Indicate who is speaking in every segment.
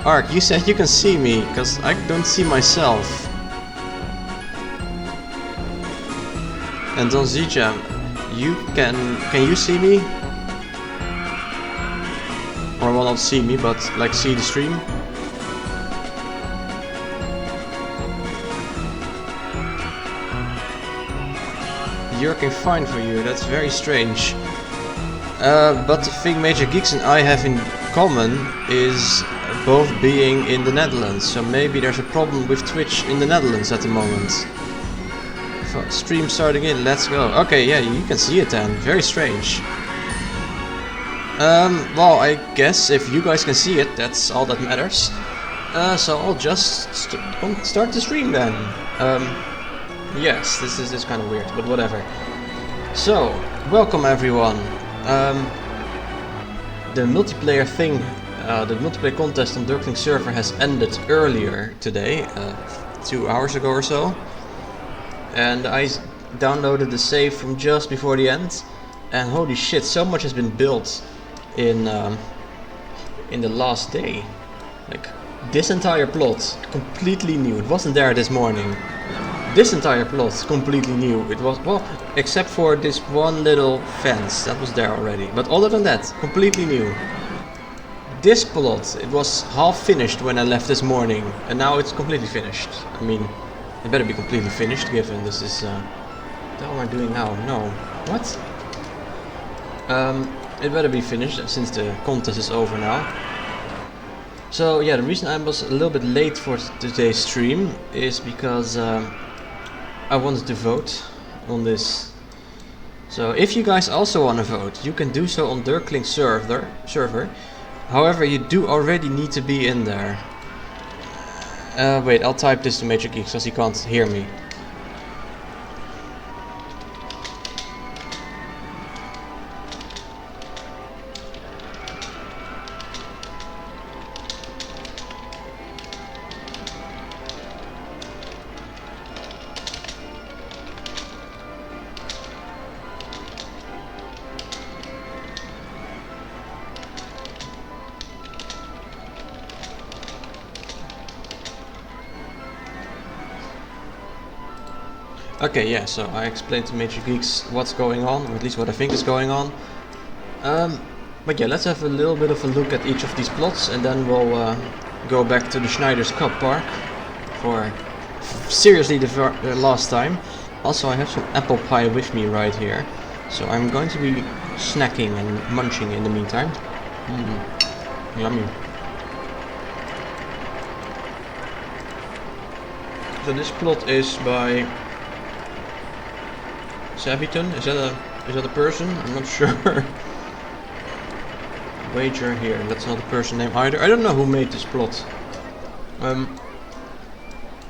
Speaker 1: Ark, you said you can see me, because I don't see myself. And Don Zijam, you can you see me? Or well, not see me, but like see the stream? Working fine for you, that's very strange. But the thing Major Geeks and I have in common is both being in the Netherlands, so maybe there's a problem with Twitch in the Netherlands at the moment. Stream starting in, let's go. Okay, yeah, you can see it then, very strange. Well, I guess if you guys can see it, that's all that matters. So I'll just start the stream then. Yes, this is kind of weird, but whatever. So, welcome everyone. The multiplayer thing, the multiplayer contest on Dirkling server has ended earlier today, 2 hours ago or so. And I downloaded the save from just before the end, and holy shit, so much has been built in the last day. Like, this entire plot, completely new. It wasn't there this morning. This entire plot, completely new. It was, well, except for this one little fence, that was there already. But other than that, completely new. This plot, it was half finished when I left this morning, and now it's completely finished. I mean, it better be completely finished, given this is, what the hell am I doing now? No. What? It better be finished, since the contest is over now. So, yeah, the reason I was a little bit late for today's stream is because, I wanted to vote on this. So if you guys also want to vote, you can do so on Dirkling server. However, you do already need to be in there. Wait, I'll type this to Major Geeks because he can't hear me. Okay, yeah, so I explained to Major Geeks what's going on, or at least what I think is going on. But yeah, let's have a little bit of a look at each of these plots, and then we'll go back to the Schneider's Cup Park for seriously the last time. Also, I have some apple pie with me right here, so I'm going to be snacking and munching in the meantime. Yummy. So this plot is by Saviton, is that a person? I'm not sure. Wager here, that's not a person name either. I don't know who made this plot.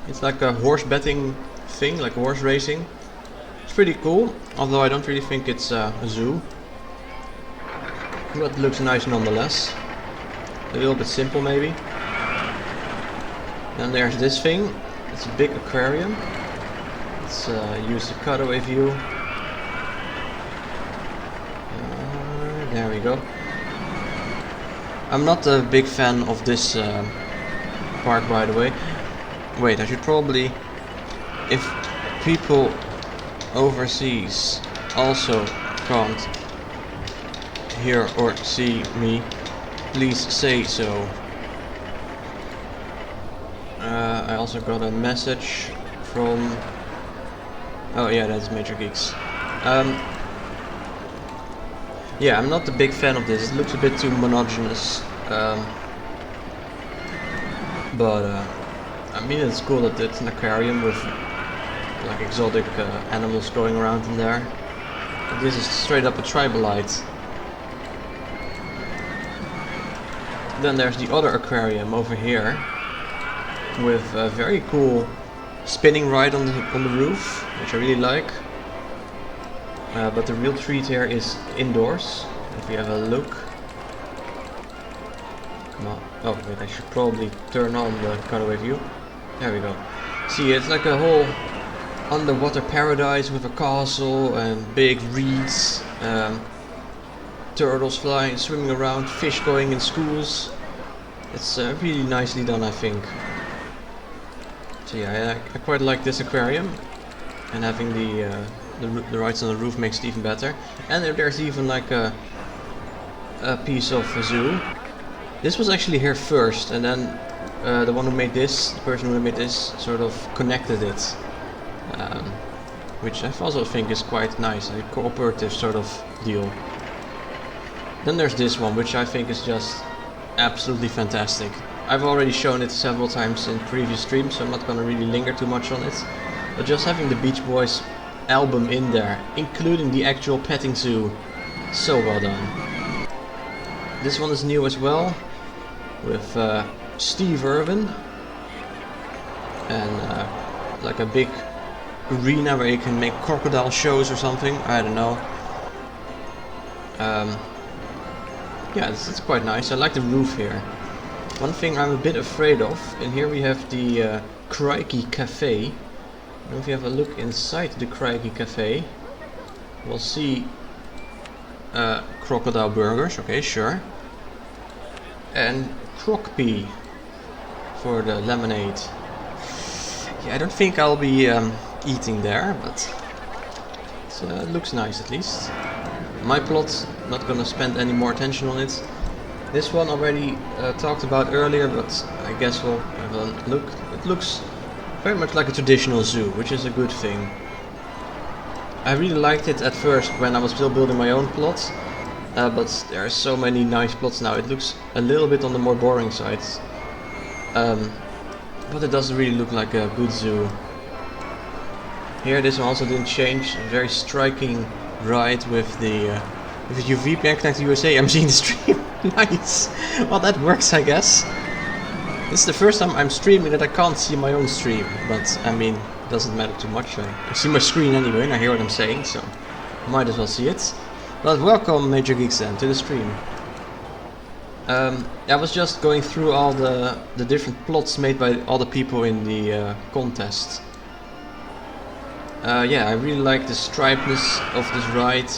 Speaker 1: It's like a horse betting thing, like horse racing. It's pretty cool, although I don't really think it's a zoo. But it looks nice nonetheless. A little bit simple maybe. Then there's this thing. It's a big aquarium. Let's use the cutaway view. There we go. I'm not a big fan of this park, by the way. Wait, I should probably, if people overseas also can't hear or see me, please say so. I also got a message from, oh yeah, that's Major Geeks. Yeah, I'm not a big fan of this. It looks a bit too monotonous. But I mean, it's cool that it's an aquarium with like exotic animals going around in there. But this is straight up a tribalite. Then there's the other aquarium over here with a very cool spinning ride on the roof, which I really like. But the real treat here is indoors. If we have a look. Come on. Oh wait, I should probably turn on the cutaway view. There we go. See, it's like a whole underwater paradise with a castle and big reeds, turtles flying, swimming around, fish going in schools. It's really nicely done, I think. So yeah, I quite like this aquarium, and having the lights on the roof makes it even better. And there's even like a piece of a zoo. This was actually here first, and then the one who made this, the person who made this, sort of connected it, which I also think is quite nice, a cooperative sort of deal. Then there's this one, which I think is just absolutely fantastic. I've already shown it several times in previous streams, so I'm not gonna really linger too much on it. But just having the Beach Boys album in there, including the actual petting zoo, so well done. This one is new as well, with Steve Irwin, and like a big arena where you can make crocodile shows or something, I don't know. Yeah, it's quite nice. I like the roof here. One thing I'm a bit afraid of, and here we have the Crikey Cafe. And if you have a look inside the Crikey Cafe, we'll see crocodile burgers, okay, sure. And crockpea for the lemonade. Yeah, I don't think I'll be eating there, but it looks nice at least. My plot, not gonna spend any more attention on it. This one already talked about earlier, but I guess we'll have a look. It looks very much like a traditional zoo, which is a good thing. I really liked it at first when I was still building my own plots, but there are so many nice plots now. It looks a little bit on the more boring side, but it doesn't really look like a good zoo. Here, this one also didn't change. A very striking ride with the VPN connected to USA. I'm seeing the stream. Nice. Well, that works, I guess. This is the first time I'm streaming that I can't see my own stream, but I mean, it doesn't matter too much. I see my screen anyway, and I hear what I'm saying, so might as well see it. But welcome, Major Geeks, then to the stream. I was just going through all the different plots made by all the people in the contest. Yeah, I really like the stripeness of this ride.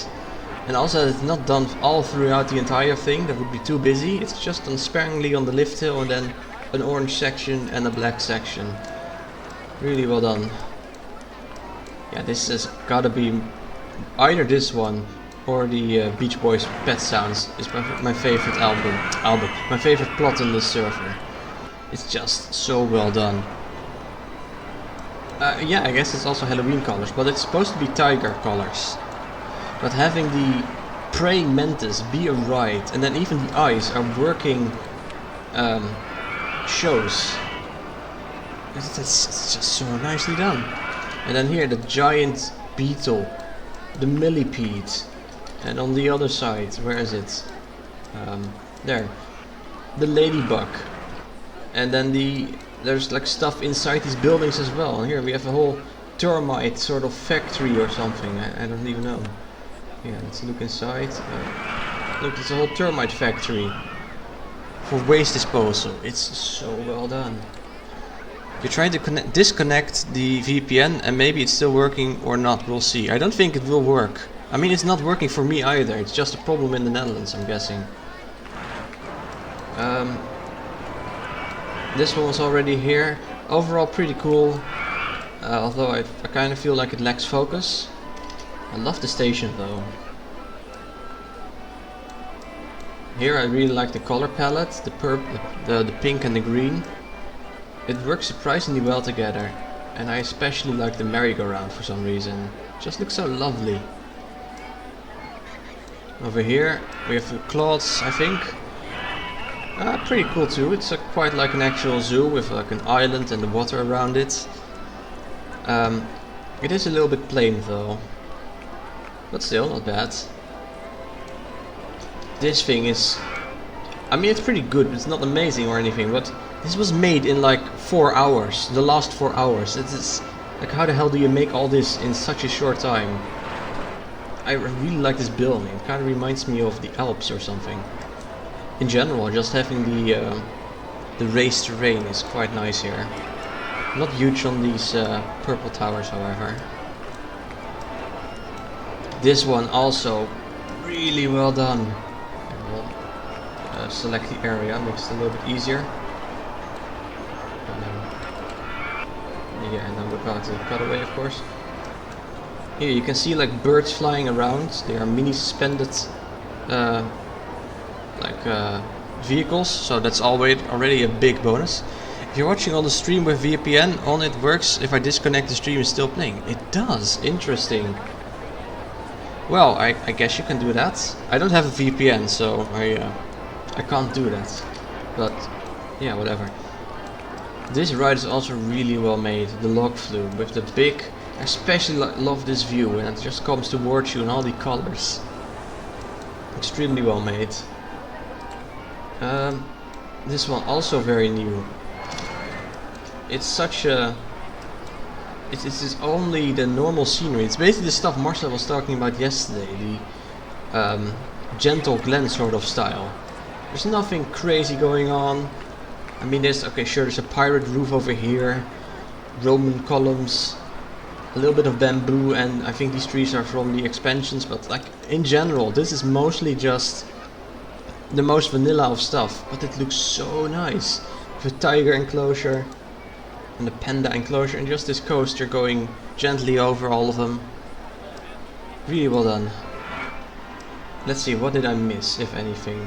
Speaker 1: And also it's not done all throughout the entire thing, that would be too busy. It's just done sparingly on the lift hill and then an orange section and a black section. Really well done. Yeah, this has gotta be either this one or the Beach Boys Pet Sounds is my favorite album. My favorite plot on this server. It's just so well done. Yeah, I guess it's also Halloween colors, but it's supposed to be tiger colors. But having the praying mantis be a ride, and then even the eyes are working shows. It's just so nicely done. And then here the giant beetle, the millipede, and on the other side, where is it? There, the ladybug, and then there's like stuff inside these buildings as well. And here we have a whole termite sort of factory or something. I don't even know. Yeah, let's look inside. Look, it's a whole termite factory for waste disposal. It's so well done. You're trying to disconnect the VPN, and maybe it's still working or not. We'll see. I don't think it will work. I mean, it's not working for me either. It's just a problem in the Netherlands, I'm guessing. This one was already here. Overall pretty cool, although I kind of feel like it lacks focus. I love the station though. Here I really like the color palette, the purple, the pink and the green. It works surprisingly well together, and I especially like the merry-go-round for some reason. It just looks so lovely. Over here we have the clouds, I think. Pretty cool too. It's quite like an actual zoo with like an island and the water around it. It is a little bit plain though, but still not bad. This thing is, I mean, it's pretty good, but it's not amazing or anything, but this was made in like 4 hours, the last 4 hours. It's like, how the hell do you make all this in such a short time? I really like this building. It kind of reminds me of the Alps or something. In general, just having the raised terrain is quite nice here. Not huge on these purple towers, however. This one also really well done. select the area, makes it a little bit easier. Yeah, and then we're about to cut away, of course. Here you can see like birds flying around. They are mini suspended vehicles, so that's already a big bonus. If you're watching on the stream with VPN on, it works if I disconnect the stream, it's still playing. It does. Interesting. Well, I guess you can do that. I don't have a VPN, so I can't do that. But yeah, whatever. This ride is also really well made. The log flume with the big. I especially love this view, and it just comes towards you in all the colors. Extremely well made. This one also very new. It's such a. It's only the normal scenery. It's basically the stuff Marcel was talking about yesterday. The gentle Glen sort of style. There's nothing crazy going on. I mean, there's a pirate roof over here, Roman columns, a little bit of bamboo, and I think these trees are from the expansions. But like in general, this is mostly just the most vanilla of stuff. But it looks so nice. The tiger enclosure and the panda enclosure, and just this coaster going gently over all of them. Really well done. Let's see, what did I miss, if anything?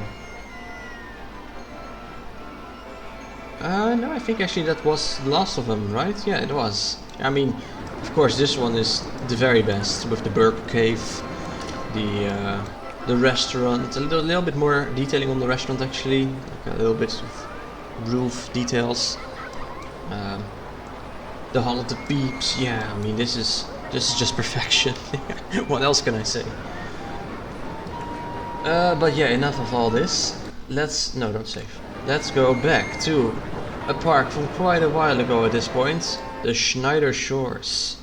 Speaker 1: No, I think actually that was the last of them, right? Yeah, it was. I mean, of course, this one is the very best, with the Burger Cave, the restaurant, a little bit more detailing on the restaurant actually, like a little bit of roof details. The Hall of the Peeps, yeah, I mean this is just perfection. What else can I say? But yeah, enough of all this. No, don't save. Let's go back to a park from quite a while ago at this point, the Schneider Shores.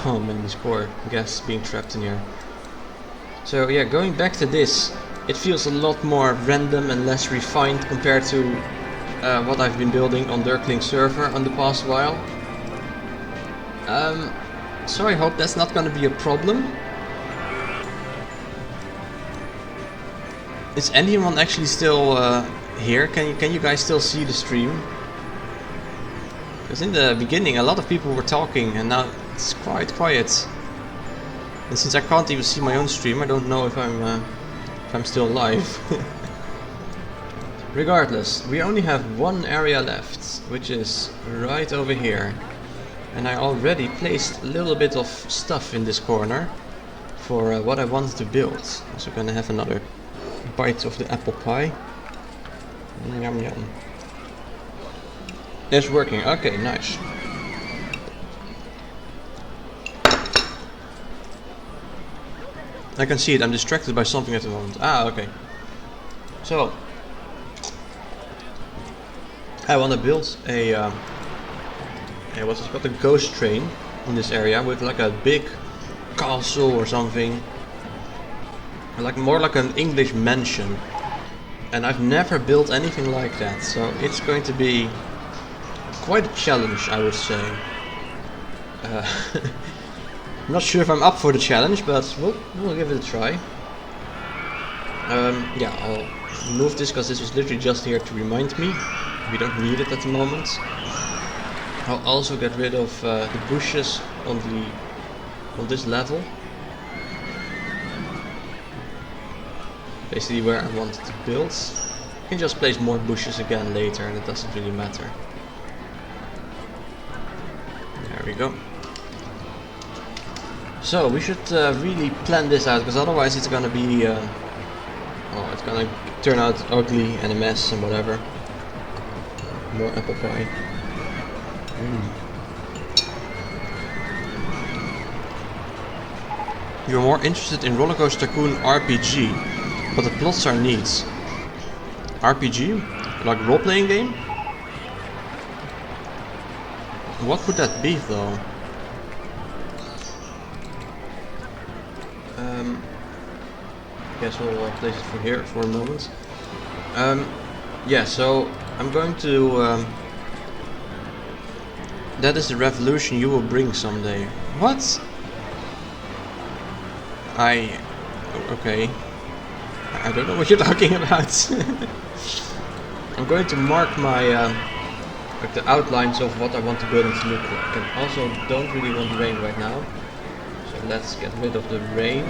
Speaker 1: Oh man, these poor guests being trapped in here. So yeah, going back to this, it feels a lot more random and less refined compared to what I've been building on Dirkling server on the past while. So I hope that's not gonna be a problem. Is anyone actually still here? Can you guys still see the stream? Because in the beginning a lot of people were talking and now it's quite quiet. And since I can't even see my own stream, I don't know if I'm still live. Regardless, we only have one area left, which is right over here. And I already placed a little bit of stuff in this corner for what I wanted to build. Also gonna have another bite of the apple pie. Yum yum. It's working. Okay, nice. I can see it. I'm distracted by something at the moment. Ah, okay. So I want to build a what's it called? A ghost train in this area with like a big castle or something. Like more like an English mansion, and I've never built anything like that, so it's going to be quite a challenge, I would say. I'm not sure if I'm up for the challenge, but we'll give it a try. Yeah, I'll move this because this was literally just here to remind me. We don't need it at the moment. I'll also get rid of the bushes on this level. Basically where I wanted to build. You can just place more bushes again later and it doesn't really matter. There we go. So we should really plan this out, because otherwise it's gonna be it's gonna turn out ugly and a mess and whatever. More apple pie. You're more interested in Rollercoaster Tycoon RPG. But the plots are neat. RPG? Like role-playing game? What would that be though? Guess we'll place it for here for a moment. Yeah, so I'm going to that is the revolution you will bring someday. What? Okay. I don't know what you're talking about. I'm going to mark my like the outlines of what I want the building to look like, and also don't really want rain right now. So let's get rid of the rain.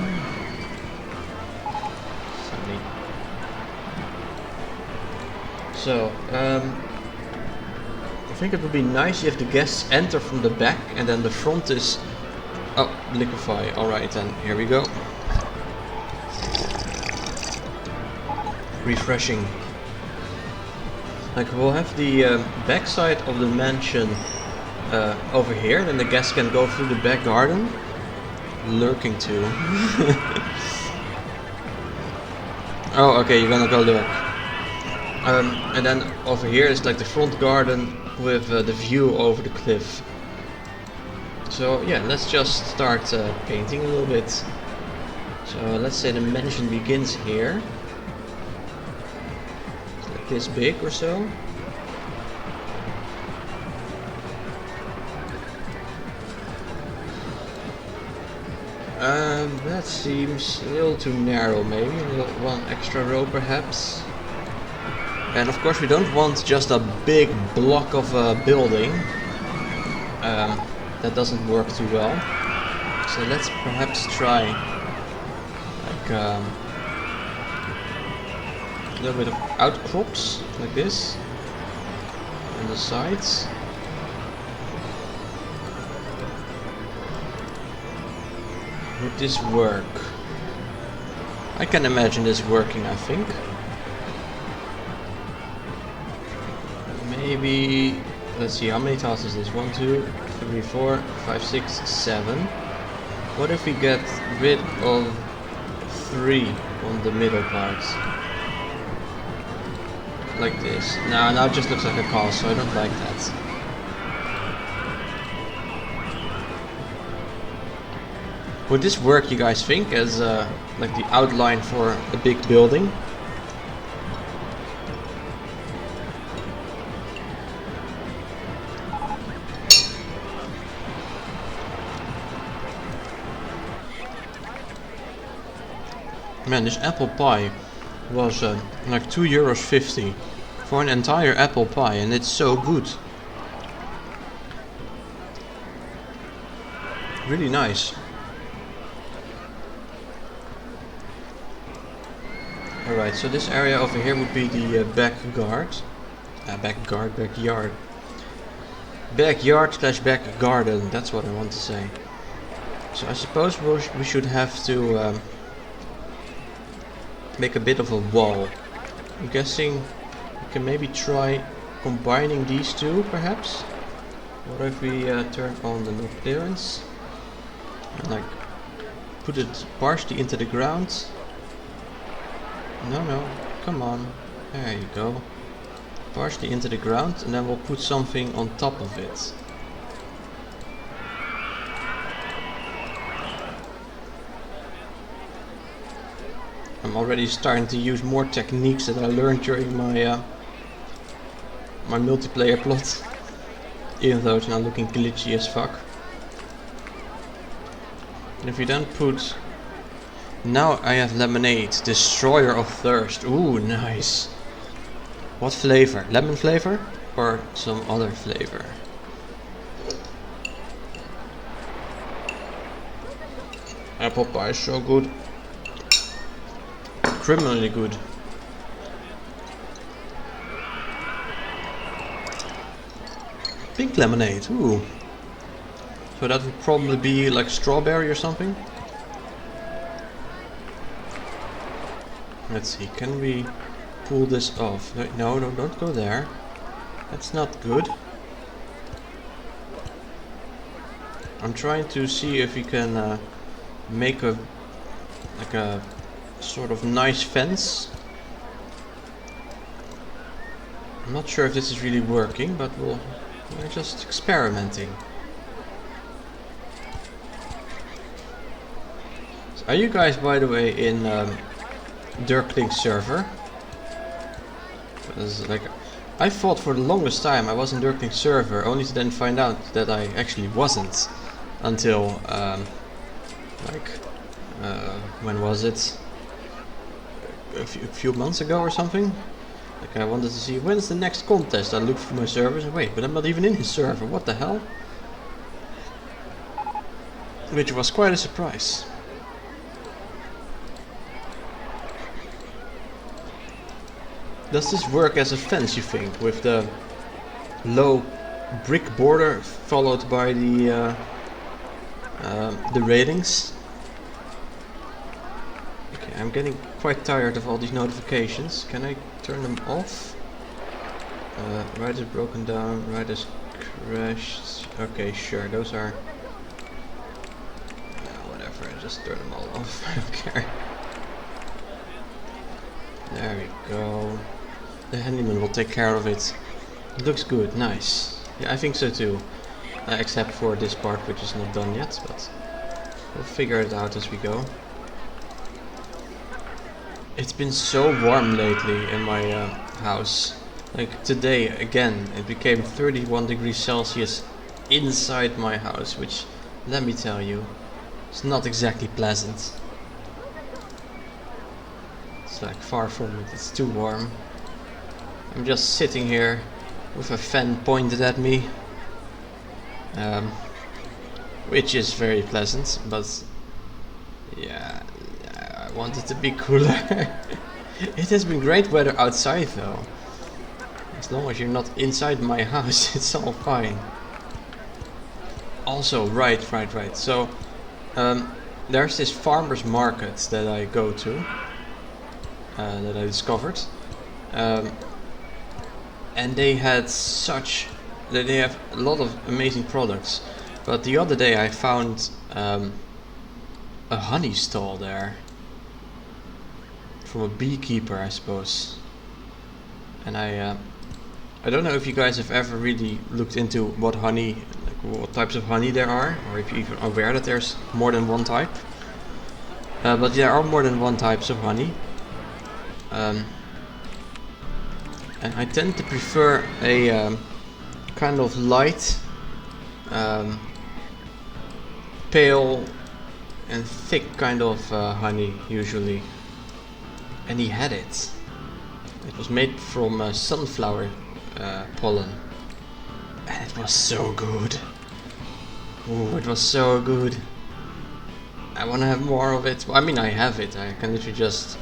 Speaker 1: Sunny. So I think it would be nice if the guests enter from the back and then the front is... Oh, liquefy. Alright then, here we go. Refreshing. Like, we'll have the back side of the mansion over here, then the guests can go through the back garden. Lurking too. Oh, okay, you're gonna go lurk. And then over here is like the front garden with the view over the cliff. So yeah, let's just start painting a little bit. So let's say the mansion begins here. Like this big or so. That seems a little too narrow, maybe one extra row perhaps. And of course we don't want just a big block of a building. That doesn't work too well. So let's perhaps try like a little bit of outcrops like this on the sides. Would this work? I can imagine this working, I think. Maybe, let's see, how many tiles is this? 1, 2, 3, 4, 5, 6, 7. What if we get rid of 3 on the middle part? Like this. Now it just looks like a castle, so I don't like that. Would this work, you guys think, as like the outline for a big building? Man, this apple pie was like €2.50 for an entire apple pie, and it's so good. Really nice. Alright, so this area over here would be the backyard. Backyard slash back garden, that's what I want to say. So I suppose we should have to make a bit of a wall. I'm guessing we can maybe try combining these two, perhaps. What if we turn on the no clearance and like put it partially into the ground? No, come on. There you go. Partially into the ground, and then we'll put something on top of it. I'm already starting to use more techniques that I learned during my my multiplayer plot, even though it's now looking glitchy as fuck. And if we then put... Now I have lemonade, destroyer of thirst. Ooh, nice. What flavor? Lemon flavor or some other flavor? Apple pie is so good. Criminally good. Pink lemonade, ooh. So that would probably be like strawberry or something. Let's see, can we pull this off? No, don't go there. That's not good. I'm trying to see if we can make a sort of nice fence. I'm not sure if this is really working, but we're just experimenting. So are you guys, by the way, in Dirklink server? Because like I thought for the longest time I was in Dirklink server, only to then find out that I actually wasn't until when was it? a few months ago or something. Like I wanted to see when's the next contest. I looked through my servers and wait, but I'm not even in his server. What the hell? Which was quite a surprise. Does this work as a fence, you think, with the low brick border followed by the railings? Okay, I'm getting quite tired of all these notifications. Can I turn them off? Rider's broken down, rider's crashed. Okay, sure, those are... whatever, I just turn them all off, I don't care. There we go. The handyman will take care of it. It looks good, nice. Yeah, I think so too. Except for this part, which is not done yet, but we'll figure it out as we go. It's been so warm lately in my house. Like today, again, it became 31 degrees Celsius inside my house, which, let me tell you, it's not exactly pleasant. It's like far from it, it's too warm. I'm just sitting here with a fan pointed at me, which is very pleasant, but yeah, I want it to be cooler. It has been great weather outside though. As long as you're not inside my house, it's all fine. Also, right. So, there's this farmer's market that I go to, that I discovered. And they have a lot of amazing products. But the other day I found a honey stall there from a beekeeper, I suppose. And I don't know if you guys have ever really looked into what honey, like what types of honey there are, or if you're even aware that there's more than one type. But there are more than one types of honey. And I tend to prefer a kind of light, pale and thick kind of honey usually. And he had it. It was made from sunflower pollen. And it was so good. Ooh, it was so good. I want to have more of it. Well, I mean, I have it. I can literally just...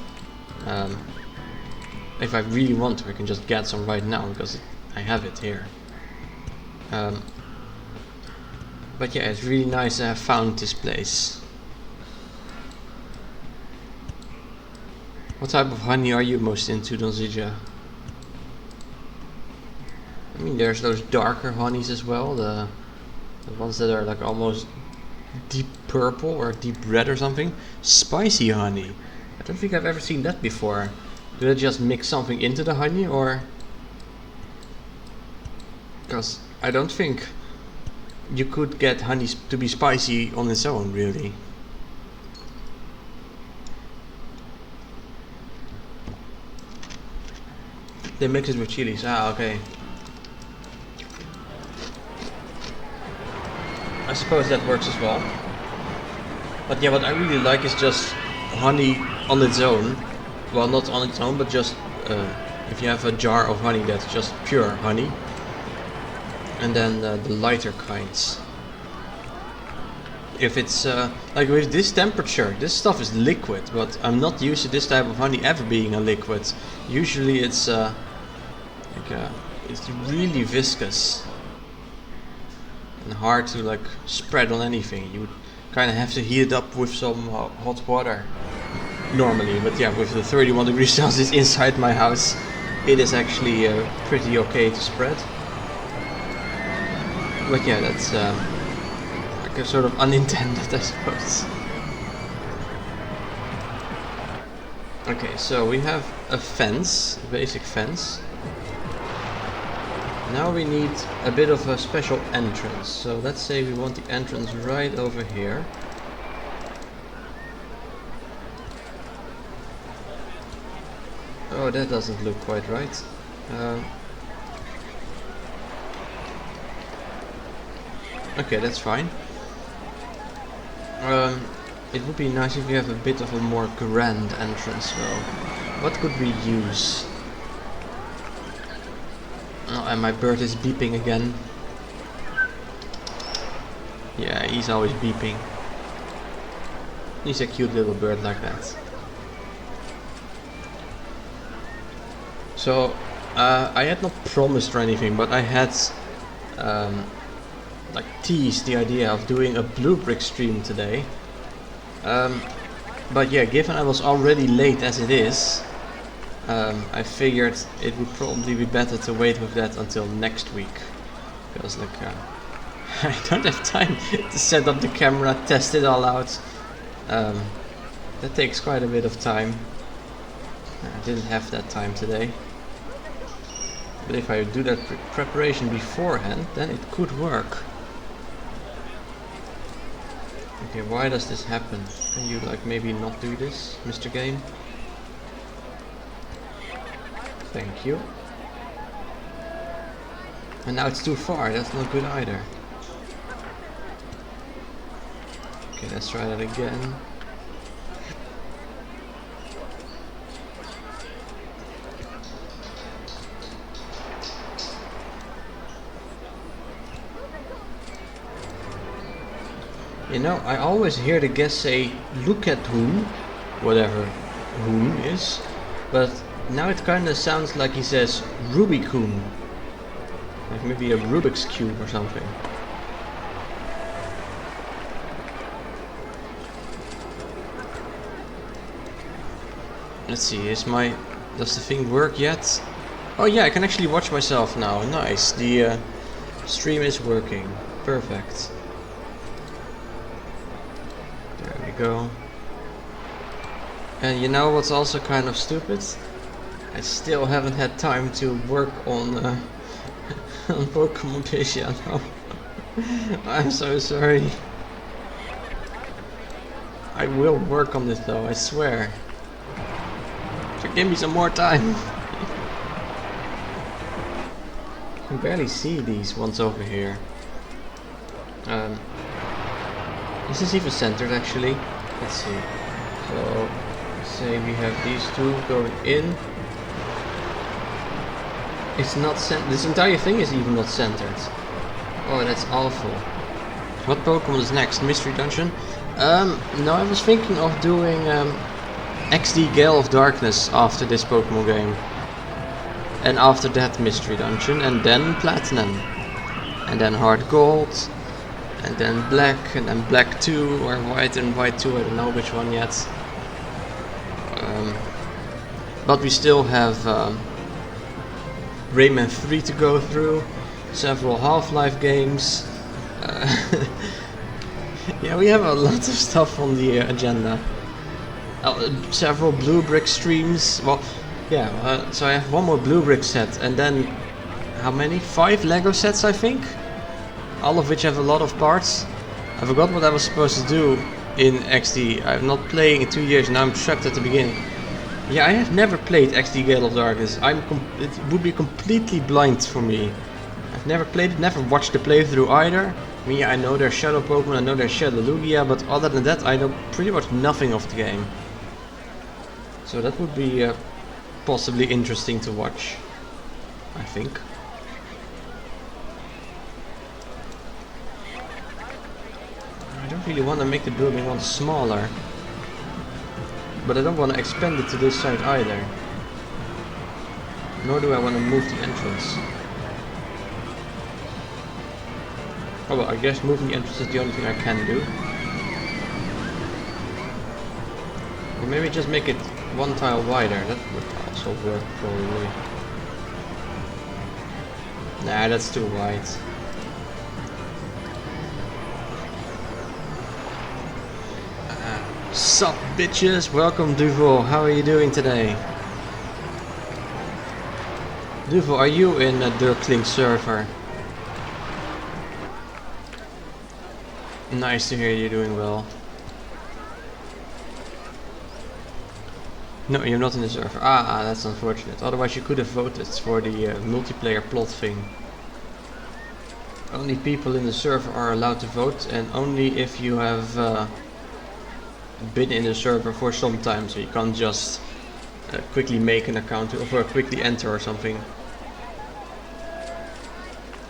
Speaker 1: if I really want to, I can just get some right now because I have it here. But yeah, it's really nice to have found this place. What type of honey are you most into, Donzija? I mean, there's those darker honeys as well, the ones that are like almost deep purple or deep red or something. Spicy honey. I don't think I've ever seen that before. Do they just mix something into the honey, or... Because I don't think you could get honey to be spicy on its own, really. They mix it with chilies, okay. I suppose that works as well. But yeah, what I really like is just honey on its own. Well, not on its own, but just if you have a jar of honey that's just pure honey. And then the lighter kinds. If it's like with this temperature, this stuff is liquid, but I'm not used to this type of honey ever being a liquid. Usually it's it's really viscous and hard to like spread on anything. You would kind of have to heat it up with some hot water normally, but yeah, with the 31 degrees Celsius inside my house, it is actually pretty okay to spread. But yeah, that's like a sort of unintended, I suppose. Okay, so we have a fence, a basic fence. Now we need a bit of a special entrance. So let's say we want the entrance right over here. Oh, that doesn't look quite right. Okay, that's fine. It would be nice if we have a bit of a more grand entrance though. What could we use? Oh, and my bird is beeping again. Yeah, he's always beeping. He's a cute little bird like that. So, I had not promised or anything, but I had like teased the idea of doing a blue brick stream today. But yeah, given I was already late as it is, I figured it would probably be better to wait with that until next week. Because like, I don't have time to set up the camera, test it all out. That takes quite a bit of time. I didn't have that time today. But if I do that preparation beforehand, then it could work. Okay, why does this happen? Can you like maybe not do this, Mr. Game? Thank you. And now it's too far, that's not good either. Okay, let's try that again. You know, I always hear the guest say, look at whom, whatever whom is, but now it kinda sounds like he says Rubik's like maybe a Rubik's Cube or something. Let's see, does the thing work yet? Oh yeah, I can actually watch myself now, nice, the stream is working, perfect. Go. And you know what's also kind of stupid? I still haven't had time to work on on Pokemon Piano. I'm so sorry. I will work on this though, I swear. So give me some more time. I can barely see these ones over here. Is this even centered actually? Let's see. So, say we have these two going in. It's not centered. This entire thing is even not centered. Oh, that's awful. What Pokemon is next? Mystery Dungeon? No, I was thinking of doing XD Gale of Darkness after this Pokemon game. And after that Mystery Dungeon, and then Platinum. And then Hard Gold. And then Black, and then Black 2, or White and White 2, I don't know which one yet. But we still have Rayman 3 to go through, several Half-Life games. Yeah, we have a lot of stuff on the agenda. Several Blue Brick streams. Well, yeah, so I have one more Blue Brick set, and then how many? 5 Lego sets, I think? All of which have a lot of parts. I forgot what I was supposed to do in XD. I'm not playing in 2 years and I'm trapped at the beginning. Yeah, I have never played XD Gale of Darkness. It would be completely blind for me. I've never played it, never watched the playthrough either. I mean, yeah, I know there's Shadow Pokemon, I know there's Shadow Lugia, but other than that I know pretty much nothing of the game. So that would be possibly interesting to watch, I think. I don't really want to make the building one smaller, but I don't want to expand it to this side either. Nor do I want to move the entrance. Oh well, I guess moving the entrance is the only thing I can do. Or maybe just make it one tile wider, that would also work probably. Nah, that's too wide. Sup bitches, welcome Duval, how are you doing today? Duval, are you in a Dirkling server? Nice to hear you're doing well. No, you're not in the server. Ah, that's unfortunate. Otherwise you could have voted for the multiplayer plot thing. Only people in the server are allowed to vote, and only if you have been in the server for some time, so you can't just quickly make an account or quickly enter or something.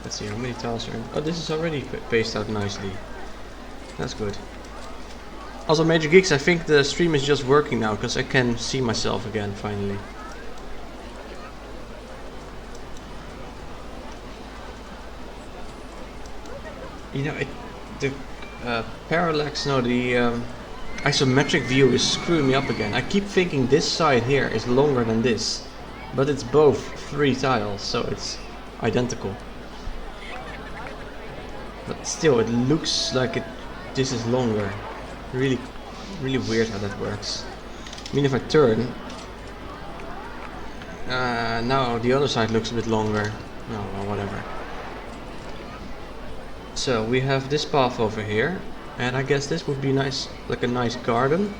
Speaker 1: Let's see how many tiles are in. Oh, this is already paced out nicely. That's good. Also, Major Geeks, I think the stream is just working now because I can see myself again finally. You know, the parallax, no, the isometric view is screwing me up again. I keep thinking this side here is longer than this, but it's both 3 tiles, so it's identical. But still, it looks like this is longer. Really weird how that works. I mean, if I turn, now the other side looks a bit longer. Oh, well, whatever. So we have this path over here, and I guess this would be nice, like a nice garden.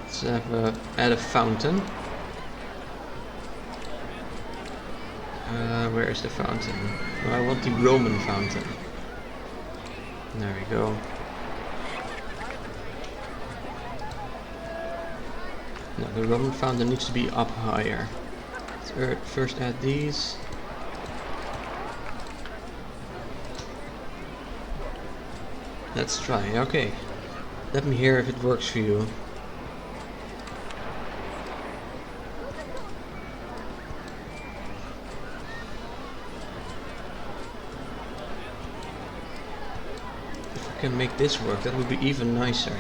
Speaker 1: Let's have add a fountain. Where is the fountain? Oh, I want the Roman fountain. There we go. No, the Roman fountain needs to be up higher. Let's first add these. Let's try. Okay. Let me hear if it works for you. Can make this work, that would be even nicer.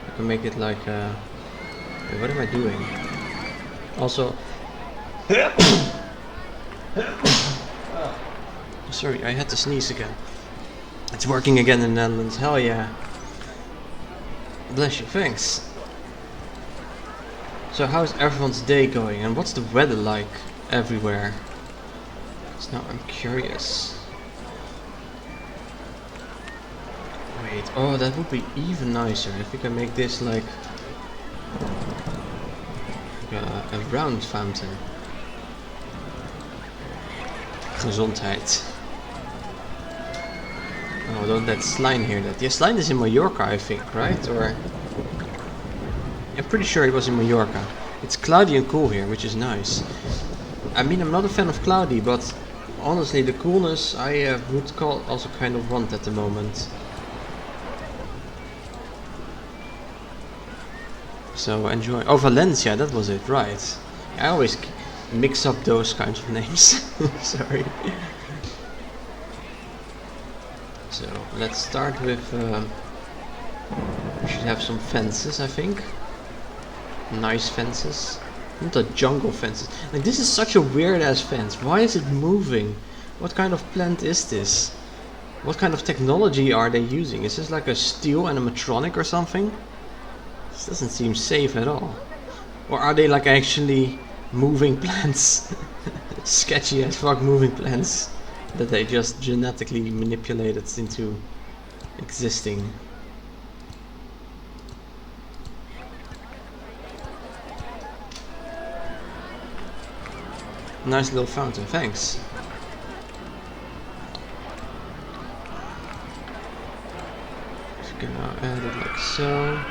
Speaker 1: I can make it like wait, what am I doing? Also sorry, I had to sneeze again. It's working again in the Netherlands, hell yeah. Bless you, thanks. So how's everyone's day going and what's the weather like everywhere? So now I'm curious. Wait, oh, that would be even nicer if we can make this like a round fountain. Gezondheid. Oh, don't let Slijn hear that. Yeah, Slijn is in Mallorca, I think, right? Or I'm pretty sure it was in Mallorca. It's cloudy and cool here, which is nice. I mean, I'm not a fan of cloudy, but honestly, the coolness I would also kind of want at the moment. So enjoy. Oh, Valencia, that was it, right? I always mix up those kinds of names. Sorry. So let's start with. We should have some fences, I think. Nice fences. Not a jungle fences. Like, this is such a weird ass fence. Why is it moving? What kind of plant is this? What kind of technology are they using? Is this like a steel animatronic or something? This doesn't seem safe at all. Or are they like actually moving plants? Sketchy as fuck moving plants that they just genetically manipulated into existing. Nice little fountain, thanks. Just gonna add it like so.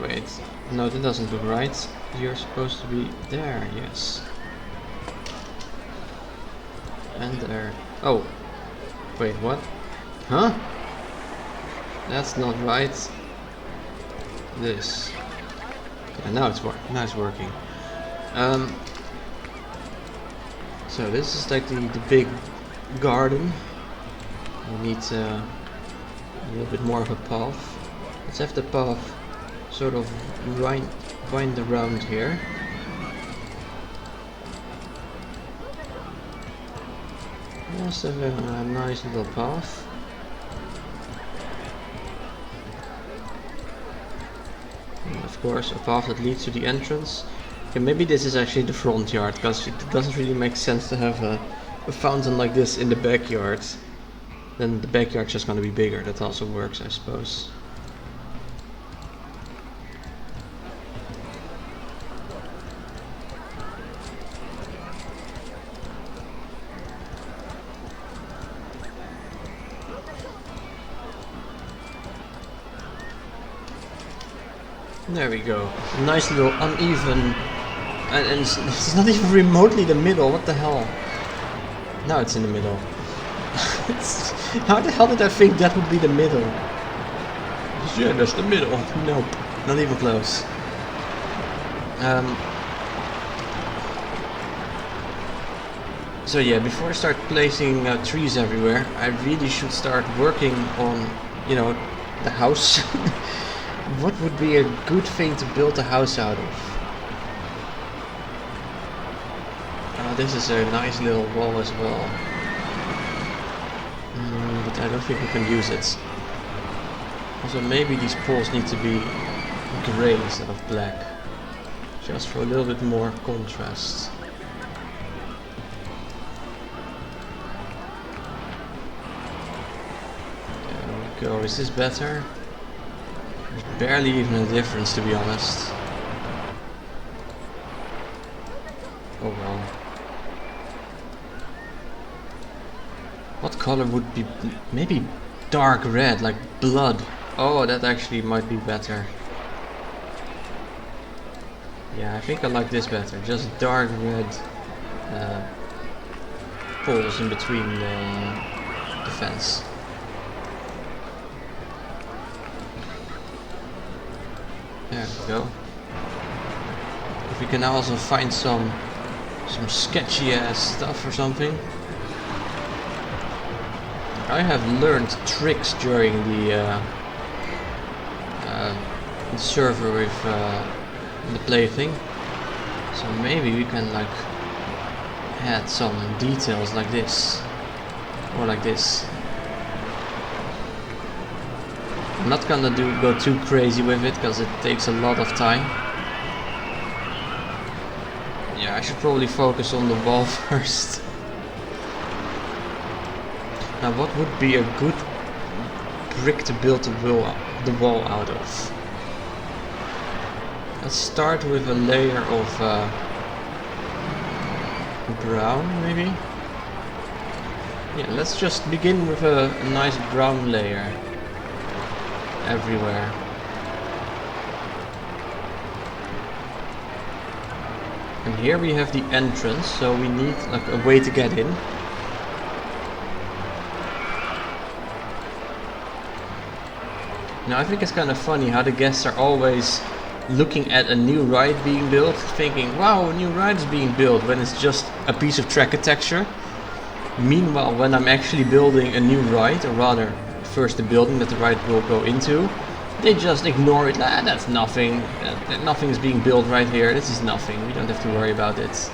Speaker 1: Wait, no, that doesn't look right. You're supposed to be there, yes. And there. Oh, wait, what? Huh? That's not right. This. Yeah, now it's working. So this is like the big garden. We need a little bit more of a path. Let's have the path sort of wind around here. Just have a nice little path. And of course a path that leads to the entrance. Okay, maybe this is actually the front yard, because it doesn't really make sense to have a fountain like this in the backyard. Then the backyard's just gonna be bigger. That also works, I suppose. There we go. A nice little uneven, and it's not even remotely the middle. What the hell? Now it's in the middle. How the hell did I think that would be the middle? Yeah, that's the middle. Nope, not even close. So yeah, before I start placing trees everywhere, I really should start working on, you know, the house. What would be a good thing to build a house out of? This is a nice little wall as well. But I don't think we can use it. Also, maybe these poles need to be grey instead of black. Just for a little bit more contrast. There we go. Is this better? There's barely even a difference, to be honest. Oh well. What color would be... maybe dark red, like blood. Oh, that actually might be better. Yeah, I think I like this better. Just dark red poles in between the fence. There we go. If we can also find some sketchy ass stuff or something. I have learned tricks during the server with the plaything, so maybe we can like add some details like this or like this. I'm not gonna go too crazy with it because it takes a lot of time. Yeah, I should probably focus on the wall first. Now, what would be a good brick to build the wall out of? Let's start with a layer of brown, maybe? Yeah, let's just begin with a nice brown layer everywhere. And here we have the entrance, so we need like a way to get in. Now I think it's kind of funny how the guests are always looking at a new ride being built, thinking, wow, a new ride is being built, when it's just a piece of track texture. Meanwhile, when I'm actually building a new ride, or rather, first the building that the ride will go into, they just ignore it. Ah, that's nothing. Nothing is being built right here. This is nothing. We don't have to worry about it.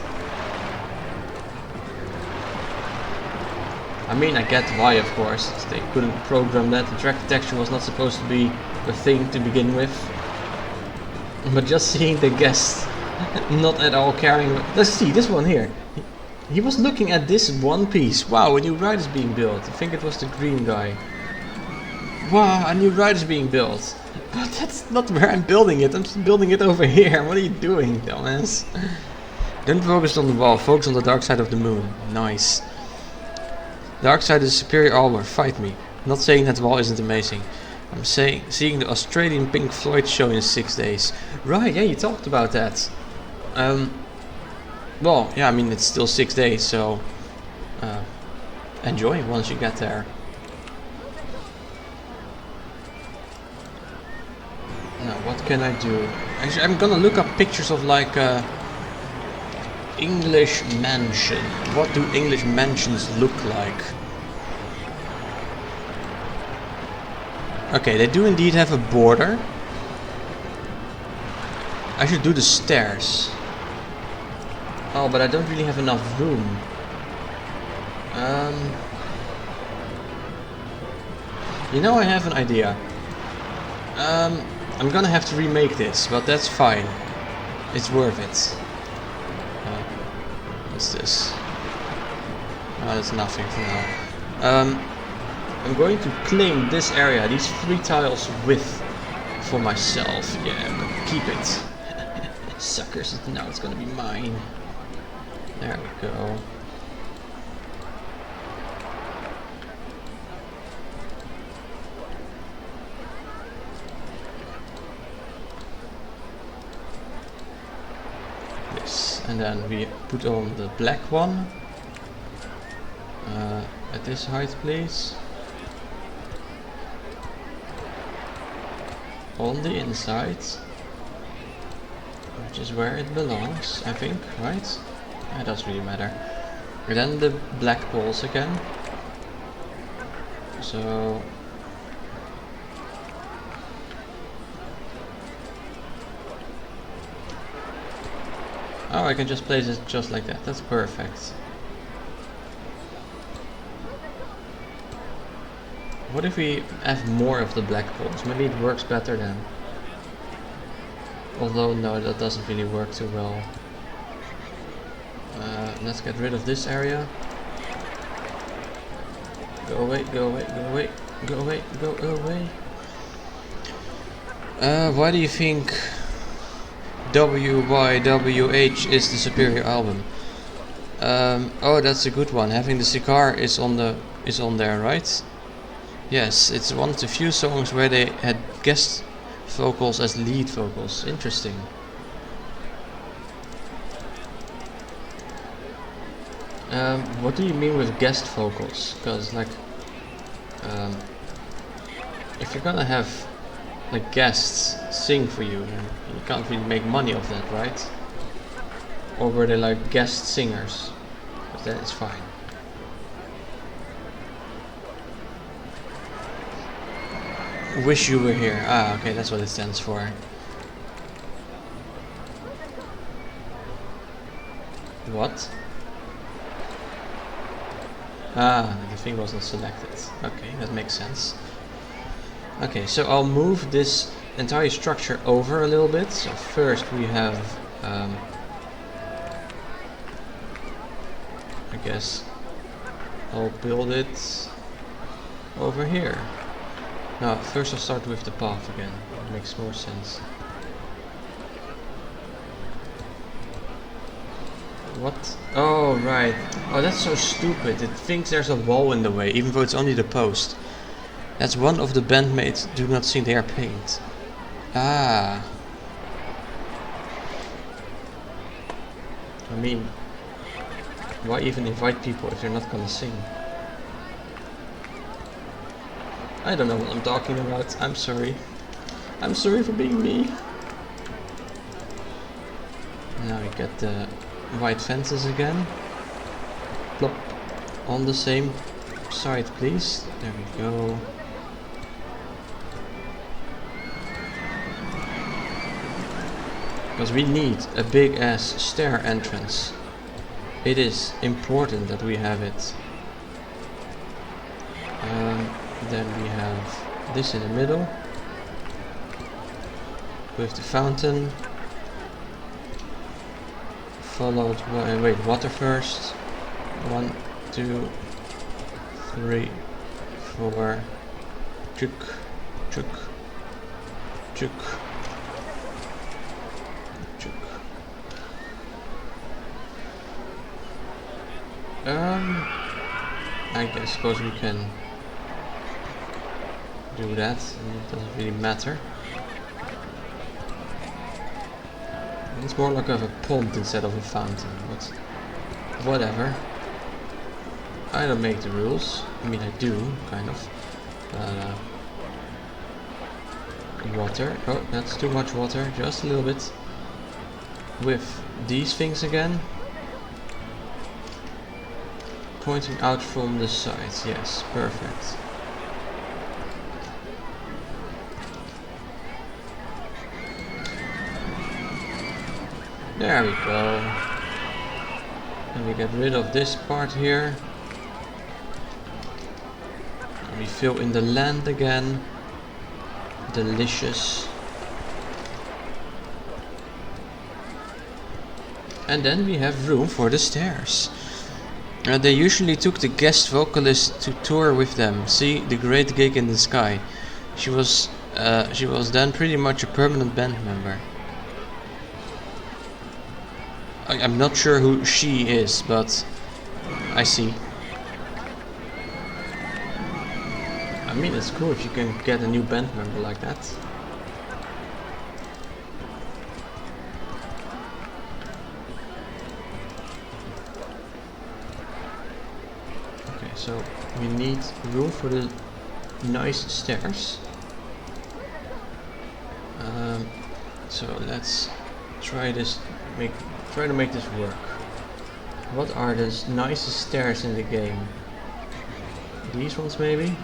Speaker 1: I mean, I get why, of course. They couldn't program that. The track texture was not supposed to be a thing to begin with. But just seeing the guest not at all caring. Let's see, this one here. He was looking at this one piece. Wow, a new ride is being built. I think it was the green guy. Wow, a new ride is being built. But that's not where I'm building it. I'm just building it over here. What are you doing, dumbass? Don't focus on the wall. Focus on the dark side of the moon. Nice. Dark side is a superior armor. Fight me. I'm not saying that wall isn't amazing. I'm seeing the Australian Pink Floyd show in 6 days. Right, yeah, you talked about that. Well, yeah, I mean, it's still 6 days, so enjoy once you get there. Now, what can I do? Actually, I'm gonna look up pictures of like English mansion. What do English mansions look like? Okay, they do indeed have a border. I should do the stairs. Oh, but I don't really have enough room. You know, I have an idea. I'm gonna have to remake this, but that's fine. It's worth it. What's this? Oh, that's nothing for now. I'm going to claim this area, these 3 tiles width, for myself. Yeah, I'm gonna keep it. Suckers, now it's gonna be mine. There we go. and then we put on the black one at this height, please. On the inside, which is where it belongs, I think, right? It doesn't really matter. And then the black poles again. So oh, I can just place it just like that. That's perfect. What if we have more of the black poles? Maybe it works better then. Although no, that doesn't really work too well. Let's get rid of this area. Go away, go away, go away, go away, go away. Why do you think WYWH is the superior album? Oh, that's a good one. Having the cigar is on there, right? Yes, it's one of the few songs where they had guest vocals as lead vocals. Interesting. What do you mean with guest vocals? Because like, if you're gonna have like guests sing for you, then you can't really make money off that, right? Or were they like guest singers? But that is fine. Wish you were here. Ah, okay, that's what it stands for. What? Ah, the thing wasn't selected. Okay, that makes sense. Okay, so I'll move this entire structure over a little bit. So first we have, I guess I'll build it over here. No, first I'll start with the path again. It makes more sense. What? Oh, right. Oh, that's so stupid. It thinks there's a wall in the way, even though it's only the post. That's one of the bandmates do not sing their paint. Ah. I mean, why even invite people if they're not gonna sing? I don't know what I'm talking about. I'm sorry. I'm sorry for being me. Now we get the white fences again. Plop. On the same side, please. There we go. Because we need a big ass stair entrance. It is important that we have it. Then we have this in the middle with the fountain, followed by, wait, water first. 1, 2, 3, 4. Chuk, chuk, chuk, chuk. I suppose we can do that, and it doesn't really matter. It's more like a pond instead of a fountain, but whatever. I don't make the rules. I mean, I do, kind of. Water. Oh, that's too much water. Just a little bit. With these things again. Pointing out from the sides. Yes, perfect. There we go. And we get rid of this part here. And we fill in the land again. Delicious. And then we have room for the stairs. They usually took the guest vocalist to tour with them. See the great gig in the sky. She was then pretty much a permanent band member. I'm not sure who she is, but I see. I mean, it's cool if you can get a new band member like that. So we need room for the nice stairs. So let's try this. Try to make this work. What are the nicest stairs in the game? These ones maybe?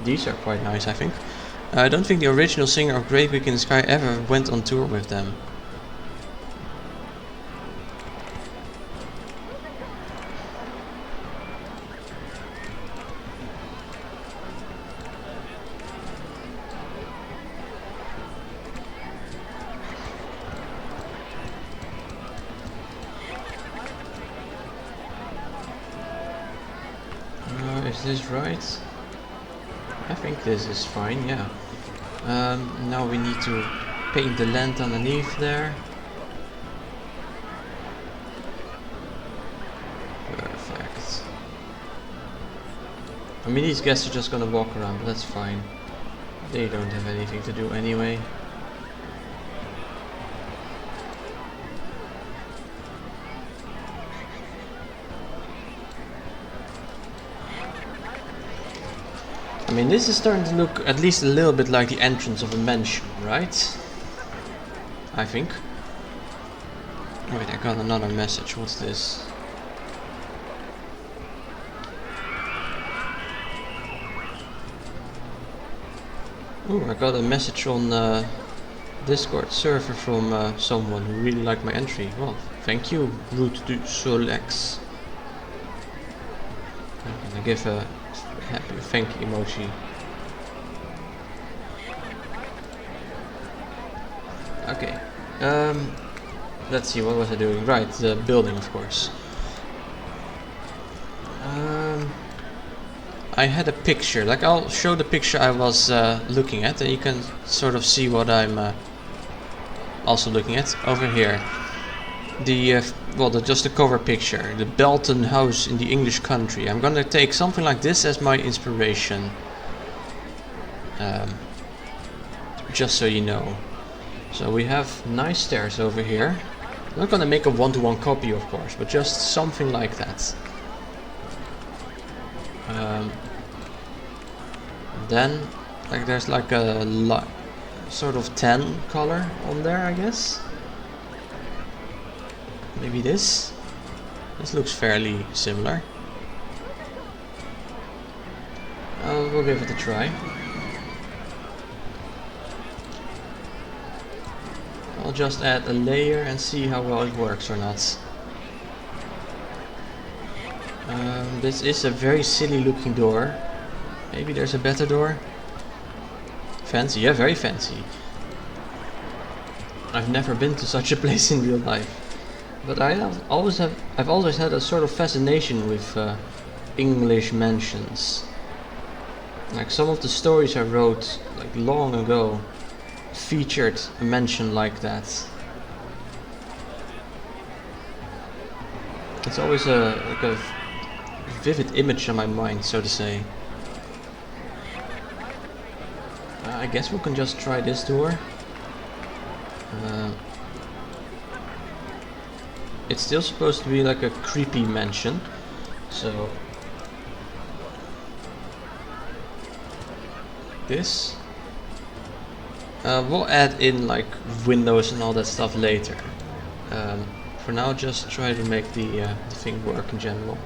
Speaker 1: These are quite nice, I think. I don't think the original singer of Great Week in the Sky ever went on tour with them. Is this right? I think this is fine, yeah. Now we need to paint the land underneath there. Perfect. I mean, these guests are just gonna walk around, but that's fine. They don't have anything to do anyway. I mean, this is starting to look at least a little bit like the entrance of a mansion, right? I think. Wait, I got another message. What's this? Oh, I got a message on Discord server from someone who really liked my entry. Well, thank you, Route du Solex. I'm gonna give a happy thank you emoji. Okay. Let's see, what was I doing? Right, the building, of course. I had a picture, like I'll show the picture I was looking at, and you can sort of see what I'm also looking at over here. Just the cover picture, the Belton house in the English country. I'm gonna take something like this as my inspiration. Just so you know. So we have nice stairs over here. I'm not gonna make a one-to-one copy, of course, but just something like that. Then, like, there's like a sort of tan color on there, I guess. Maybe this. This looks fairly similar. We'll give it a try. I'll just add a layer and see how well it works or not. This is a very silly looking door. Maybe there's a better door. Fancy, yeah, very fancy. I've never been to such a place in real life. But I've always had a sort of fascination with English mansions. Like some of the stories I wrote like long ago featured a mansion like that. It's always like a vivid image in my mind, so to say. I guess we can just try this door. It's still supposed to be like a creepy mansion, so this we'll add in like windows and all that stuff later. For now, just try to make the thing work in general.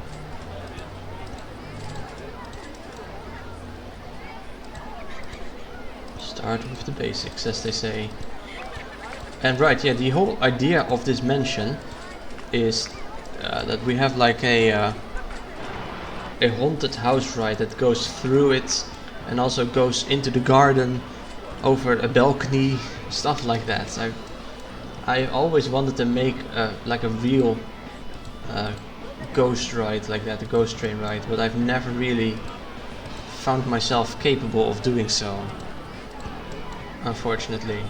Speaker 1: Start with the basics, as they say. And right, yeah, the whole idea of this mansion is that we have like a haunted house, right, that goes through it and also goes into the garden over a balcony, stuff like that. I always wanted to make like a real ghost ride like that, a ghost train ride, but I've never really found myself capable of doing so, unfortunately.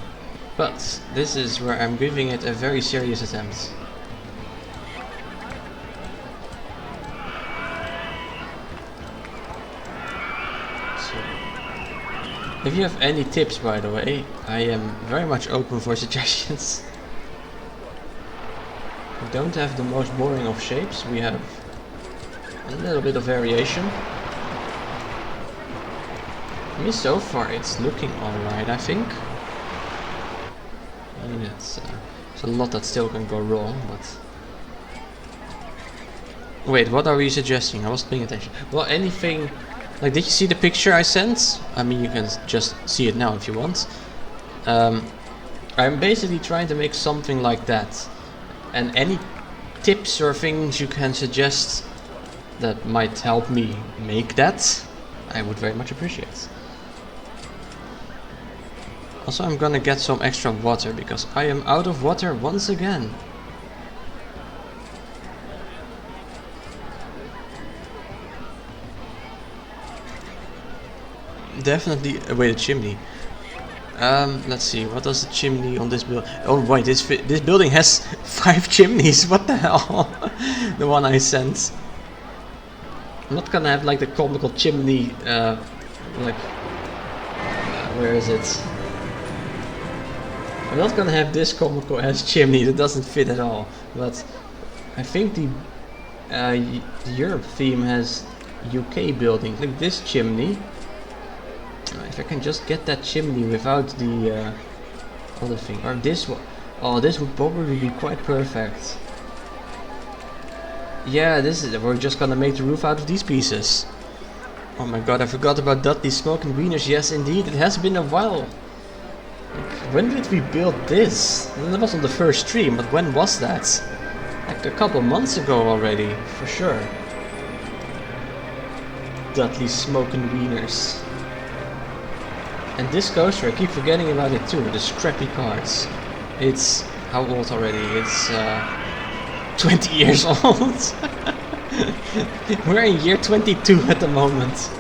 Speaker 1: But this is where I'm giving it a very serious attempt. If you have any tips, by the way, I am very much open for suggestions. We don't have the most boring of shapes, we have a little bit of variation. I mean, so far it's looking alright, I think. I mean, it's a lot that still can go wrong, but... Wait, what are we suggesting? I wasn't paying attention. Well, anything... Like, did you see the picture I sent? I mean, you can just see it now if you want. I'm basically trying to make something like that. And any tips or things you can suggest that might help me make that, I would very much appreciate. Also, I'm gonna get some extra water because I am out of water once again. Definitely wait, a chimney. Let's see, what does the chimney on this building? Oh wait, this building has 5 chimneys. What the hell? The one I sent. I'm not gonna have like the comical chimney. Where is it? I'm not gonna have this comical ass chimney. That doesn't fit at all. But I think the Europe theme has UK buildings. Like this chimney. If I can just get that chimney without the other thing, or this one. Oh, this would probably be quite perfect. Yeah, we're just gonna make the roof out of these pieces. Oh my god, I forgot about Dudley's Smoking Wieners. Yes, indeed, it has been a while. Like, when did we build this? That was on the first stream, but when was that? Like a couple months ago already, for sure. Dudley's Smoking Wieners. And this coaster, I keep forgetting about it too, the scrappy cards. It's, how old already? It's 20 years old. We're in year 22 at the moment.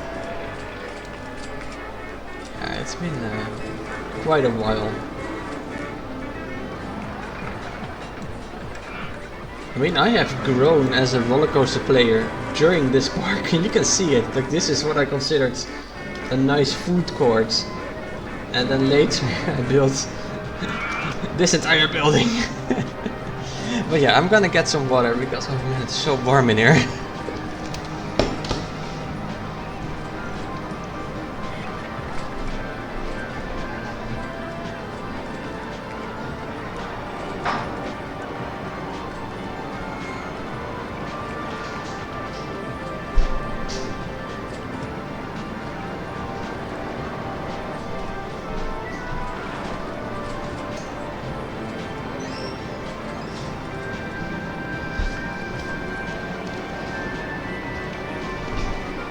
Speaker 1: Yeah, it's been quite a while. I mean, I have grown as a roller coaster player during this park, and you can see it. Like, this is what I considered a nice food court. And then later I built this entire building. But yeah, I'm gonna get some water because, oh man, it's so warm in here.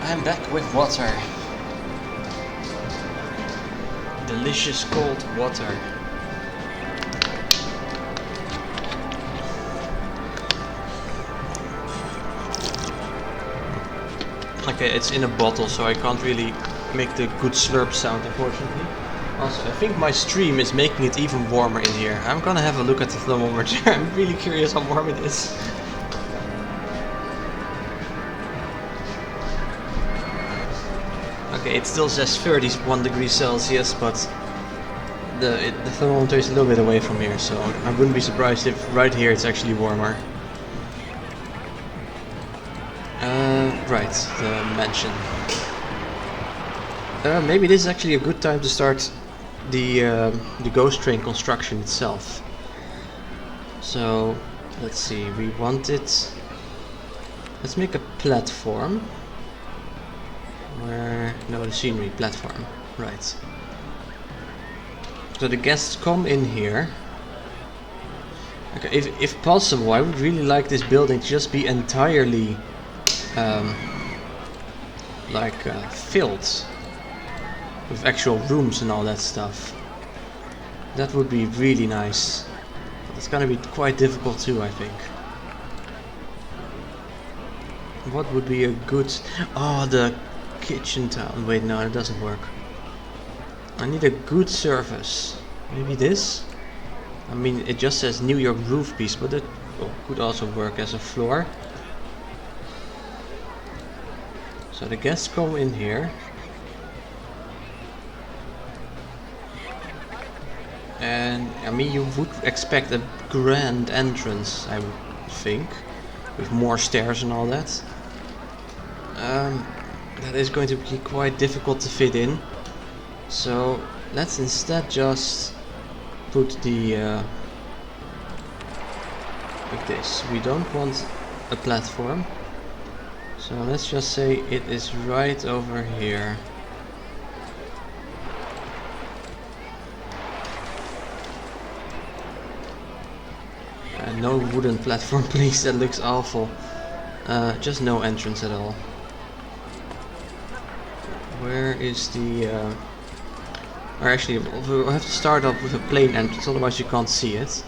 Speaker 1: I'm back with water. Delicious cold water. Okay, it's in a bottle, so I can't really make the good slurp sound, unfortunately. Also, I think my stream is making it even warmer in here. I'm gonna have a look at the thermometer. I'm really curious how warm it is. Okay, it still says 31 degrees Celsius, but the thermometer is a little bit away from here, so I wouldn't be surprised if right here it's actually warmer. Right, the mansion. Maybe this is actually a good time to start the ghost train construction itself. So, let's see, we want it... Let's make a platform. Where... no, the scenery platform. Right. So the guests come in here. Okay, if possible, I would really like this building to just be entirely filled with actual rooms and all that stuff. That would be really nice. But it's gonna be quite difficult too, I think. What would be a good... oh, the kitchen town. Wait, no, it doesn't work. I need a good surface. Maybe this? I mean, it just says New York roof piece, but it could also work as a floor. So the guests come in here. And I mean, you would expect a grand entrance, I would think, with more stairs and all that. That is going to be quite difficult to fit in. So let's instead just put the like this. We don't want a platform, so let's just say it is right over here. No wooden platform, please, that looks awful. Just no entrance at all. Where is the... or actually, we'll have to start off with a plain entrance, otherwise you can't see it.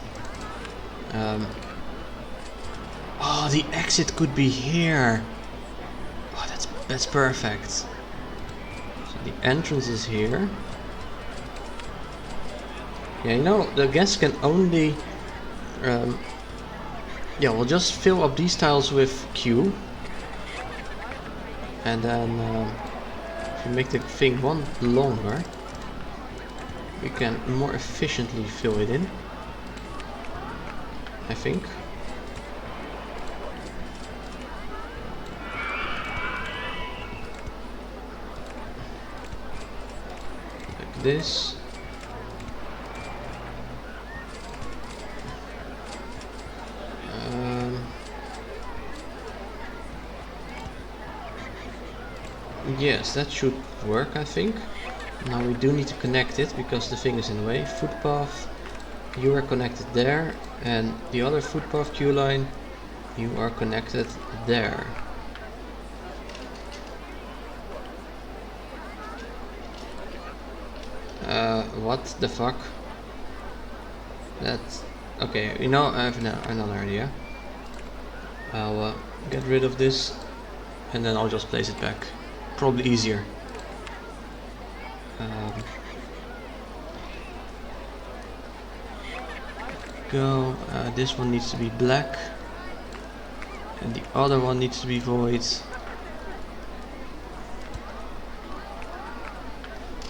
Speaker 1: Oh, the exit could be here. Oh, that's perfect. So the entrance is here. Yeah, you know, the guests can only... yeah, we'll just fill up these tiles with Q. And then if we make the thing one longer, we can more efficiently fill it in, I think. Like this. Yes, that should work, I think. Now we do need to connect it because the thing is in the way. Footpath, you are connected there, and the other footpath queue line, you are connected there. What the fuck? That's okay. You know, I have another idea. I'll get rid of this, and then I'll just place it back. Probably easier. Go. This one needs to be black, and the other one needs to be void.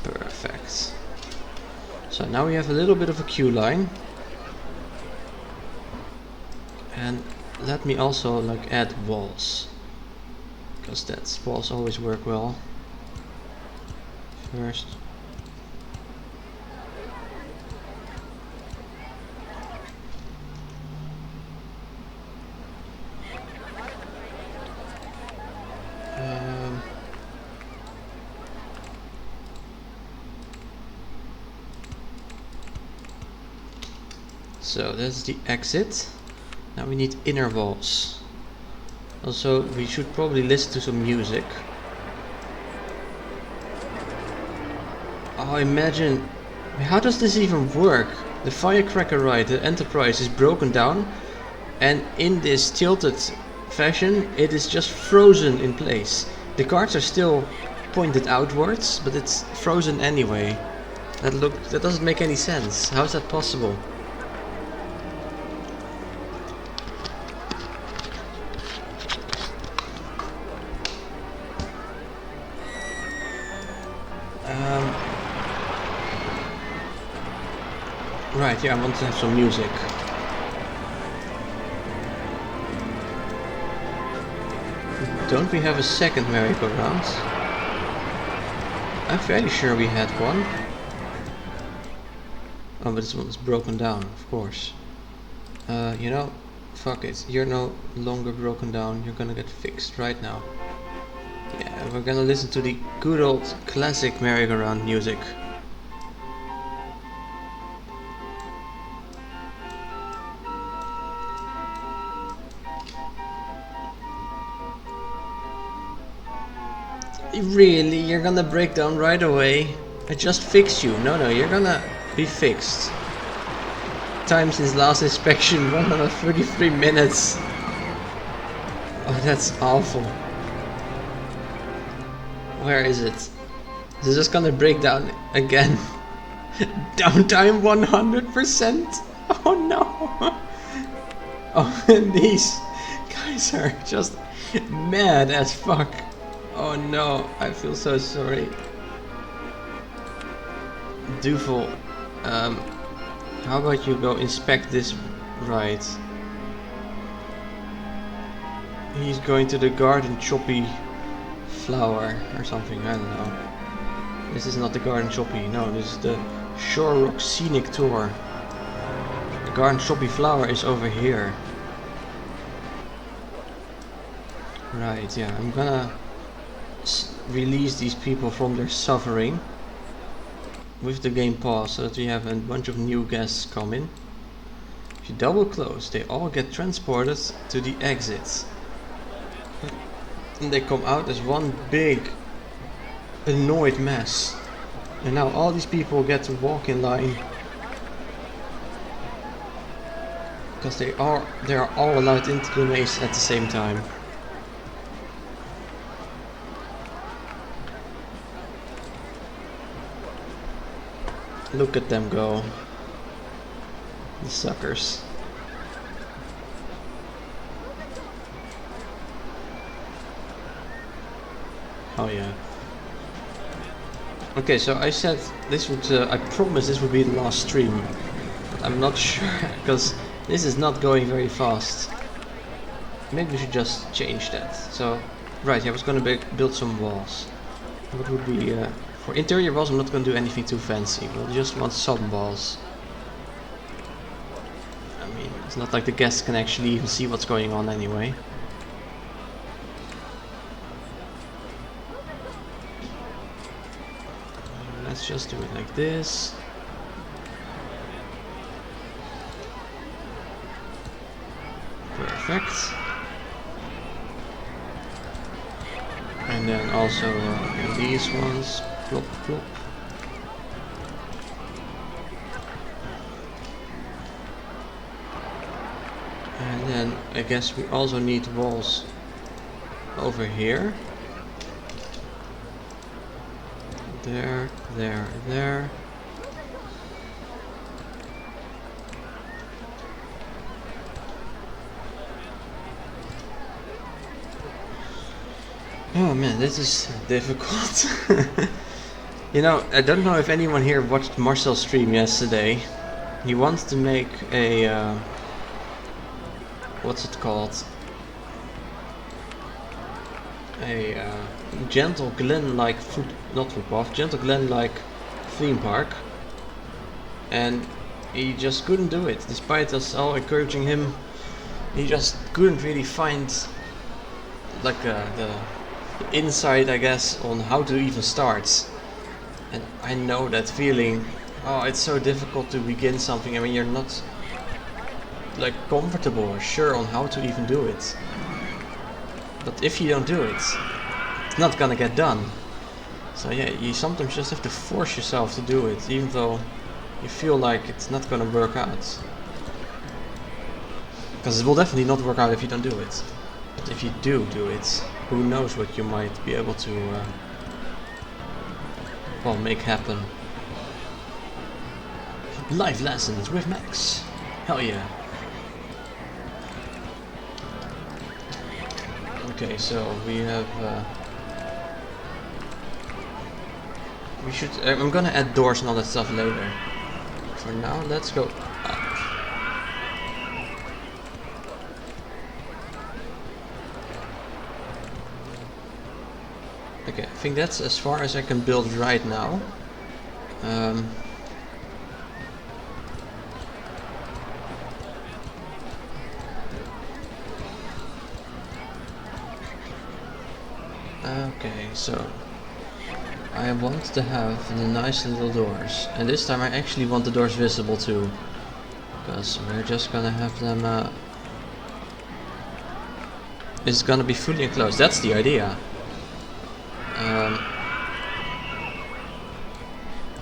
Speaker 1: Perfect. So now we have a little bit of a queue line, and let me also like add walls, because that's walls always work well. First. So that's the exit. Now we need inner walls. Also, we should probably listen to some music. Oh, imagine. How does this even work? The firecracker ride, the Enterprise, is broken down, and in this tilted fashion, it is just frozen in place. The cards are still pointed outwards, but it's frozen anyway. That doesn't make any sense. How is that possible? Right, yeah, I want to have some music. Don't we have a second merry-go-round? I'm fairly sure we had one. Oh, but this one is broken down, of course. You know, fuck it. You're no longer broken down. You're gonna get fixed right now. Yeah, we're gonna listen to the good old classic merry-go-round music. Really? You're gonna break down right away? I just fixed you. No, you're gonna be fixed. Time since last inspection, 133 minutes. Oh, that's awful. Where is it? Is it just gonna break down again? Downtime 100%? Oh no! Oh, and these guys are just mad as fuck. Oh no, I feel so sorry. Duvel, How about you go inspect this right? He's going to the garden choppy flower or something, I don't know. This is not the garden choppy, no, this is the Shore Rock Scenic Tour. The garden choppy flower is over here. Right, yeah, I'm gonna release these people from their suffering with the game pause so that we have a bunch of new guests come in. If you double close, they all get transported to the exits. And they come out as one big annoyed mess. And now all these people get to walk in line. Because they are all allowed into the maze at the same time. Look at them go. The suckers. Oh yeah. Okay, so I said this would, I promised this would be the last stream. But I'm not sure, because this is not going very fast. Maybe we should just change that. So, right, I was gonna build some walls. What would be, for interior walls I'm not gonna do anything too fancy. We'll just want some walls. I mean, it's not like the guests can actually even see what's going on anyway. Let's just do it like this. Perfect. And then also these ones. Plop, plop. And then I guess we also need walls over here. There, there, there. Oh man, this is difficult. You know, I don't know if anyone here watched Marcel's stream yesterday. He wants to make a what's it called? A gentle glen-like gentle glen-like theme park, and he just couldn't do it, despite us all encouraging him. He just couldn't really find like the insight, I guess, on how to even start. And I know that feeling. Oh, it's so difficult to begin something. I mean, you're not like comfortable or sure on how to even do it. But if you don't do it, it's not gonna get done. So yeah, you sometimes just have to force yourself to do it, even though you feel like it's not gonna work out. Because it will definitely not work out if you don't do it. But if you do it, who knows what you might be able to well, make happen. Life lessons with Max. Hell yeah. Okay, so we have we should I'm gonna add doors and all that stuff later. For now, let's go up. Okay, I think that's as far as I can build right now. Okay, so I want to have the nice little doors, and this time I actually want the doors visible too, because we're just gonna have them it's gonna be fully enclosed. That's the idea.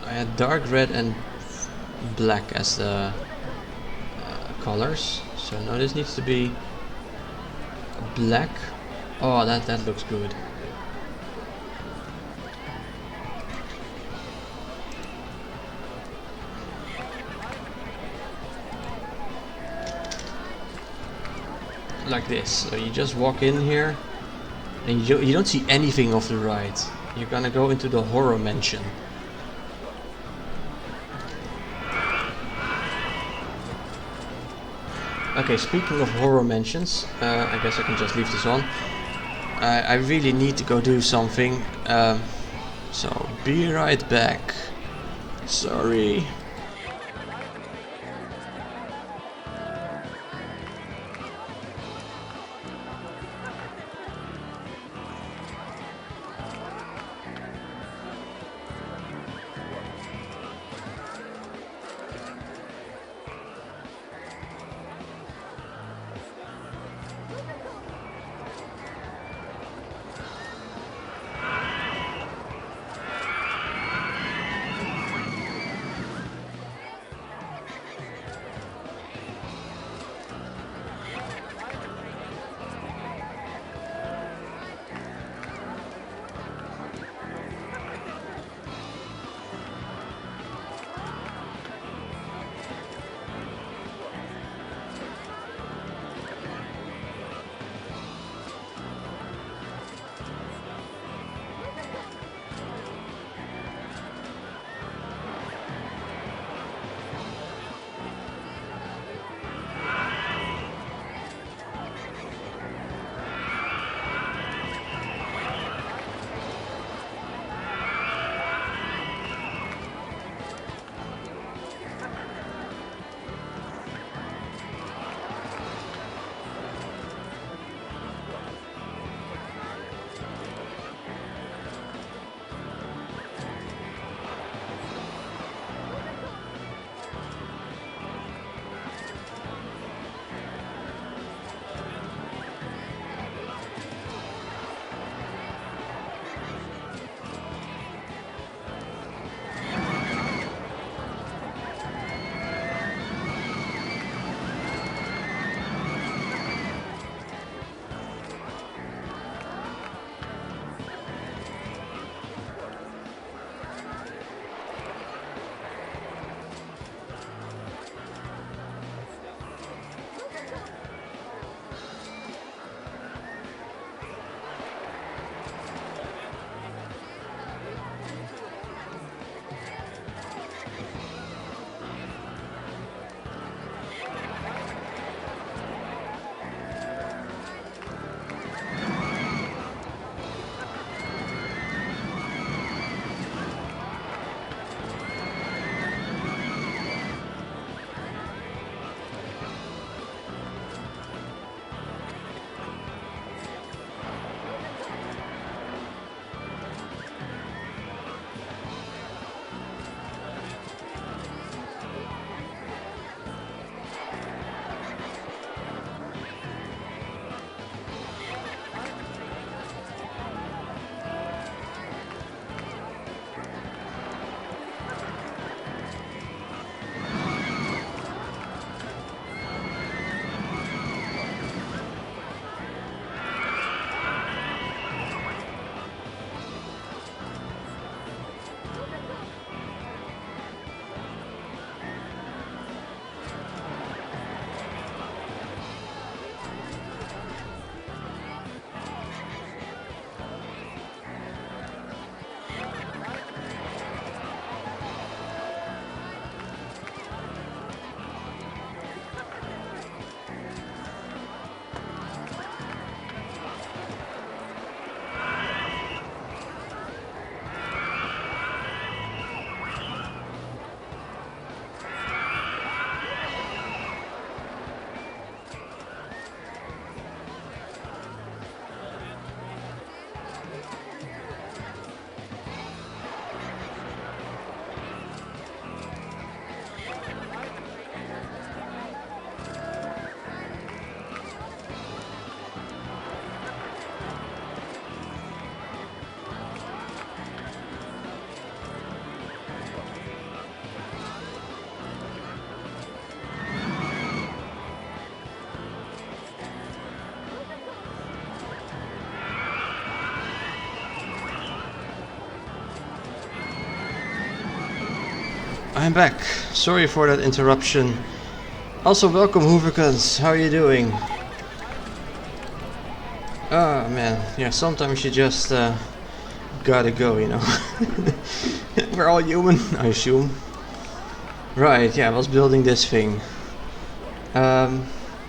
Speaker 1: I had dark red and black as the colors, so now this needs to be black. Oh, that looks good. Like this, so you just walk in here and you don't see anything off the right. You're gonna go into the horror mansion. Okay, speaking of horror mentions, I guess I can just leave this on. I really need to go do something, so be right back. Sorry. I'm back. Sorry for that interruption. Also, welcome Hooverkins. How are you doing? Oh man, yeah, sometimes you just gotta go, you know. We're all human, I assume. Right, yeah, I was building this thing.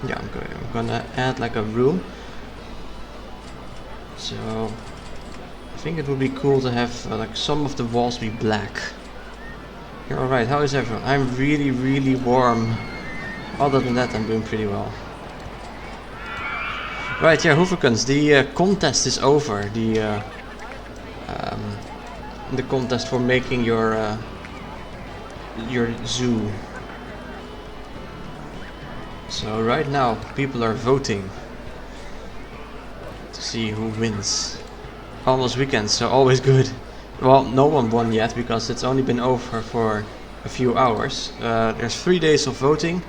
Speaker 1: Yeah, I'm gonna add like a room. So I think it would be cool to have like some of the walls be black. Yeah, alright, how is everyone? I'm really warm. Other than that, I'm doing pretty well. Right, yeah, Hooverkens, the contest is over. The contest for making your zoo. So right now, people are voting to see who wins. Almost weekend, so always good. Well, no one won yet because it's only been over for a few hours. There's 3 days of voting,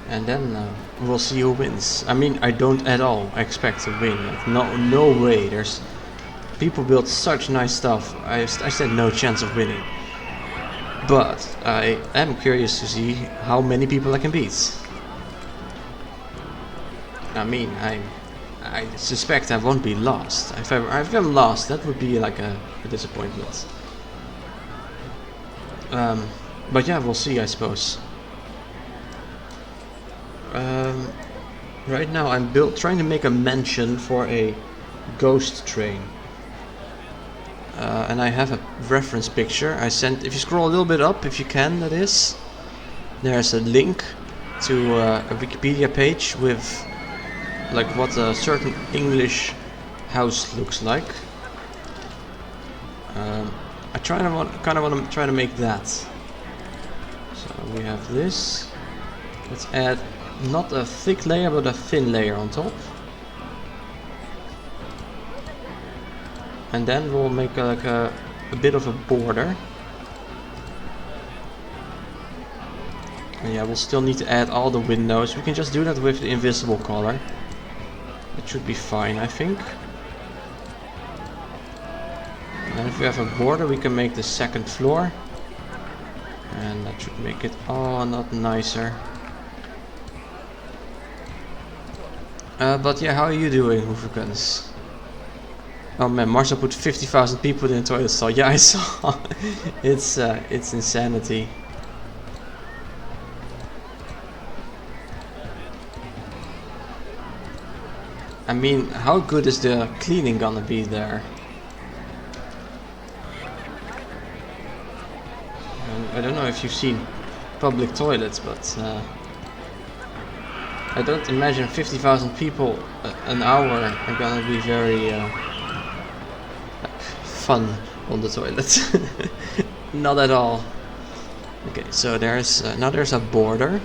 Speaker 1: and then we'll see who wins. I mean, I don't at all expect to win. Like, no way. There's people build such nice stuff. I said no chance of winning. But I am curious to see how many people I can beat. I mean, I suspect I won't be lost. If I'm lost, that would be like a disappointment. But yeah, we'll see, I suppose. Right now I'm trying to make a mansion for a ghost train. And I have a reference picture. If you scroll a little bit up, if you can, that is, there's a link to a Wikipedia page with like what a certain English house looks like. I kind of want to try to make that. So we have this. Let's add not a thick layer but a thin layer on top. And then we'll make like a bit of a border. And yeah, we'll still need to add all the windows. We can just do that with the invisible color. It should be fine, I think. And if we have a border, we can make the second floor. And that should make it a lot nicer. But yeah, how are you doing, Hooverkens? Oh man, Marcel put 50,000 people in the toilet stall. Yeah, I saw. It's insanity. I mean, how good is the cleaning gonna be there? I don't know if you've seen public toilets, but I don't imagine 50,000 people an hour are gonna be very fun on the toilet. Not at all. Okay, so there's now there's a border.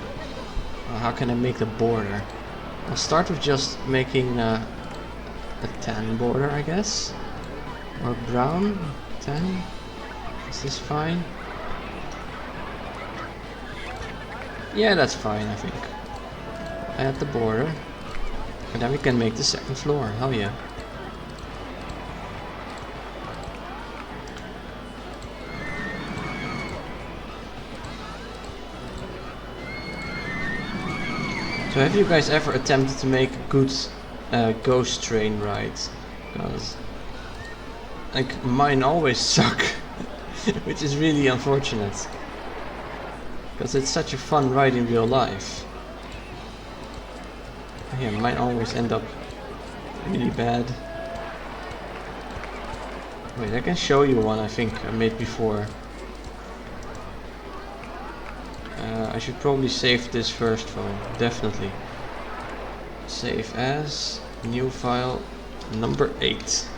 Speaker 1: How can I make the border? I'll start with just making a tan border, I guess, or brown tan. Is this fine? Yeah, that's fine, I think. Add the border, and then we can make the second floor. Hell yeah! So have you guys ever attempted to make a good ghost train ride? Because like mine always suck, which is really unfortunate. Because it's such a fun ride in real life. Yeah, mine always end up really bad. Wait, I can show you one I think I made before. I should probably save this first though, definitely. Save as, new file, number 8.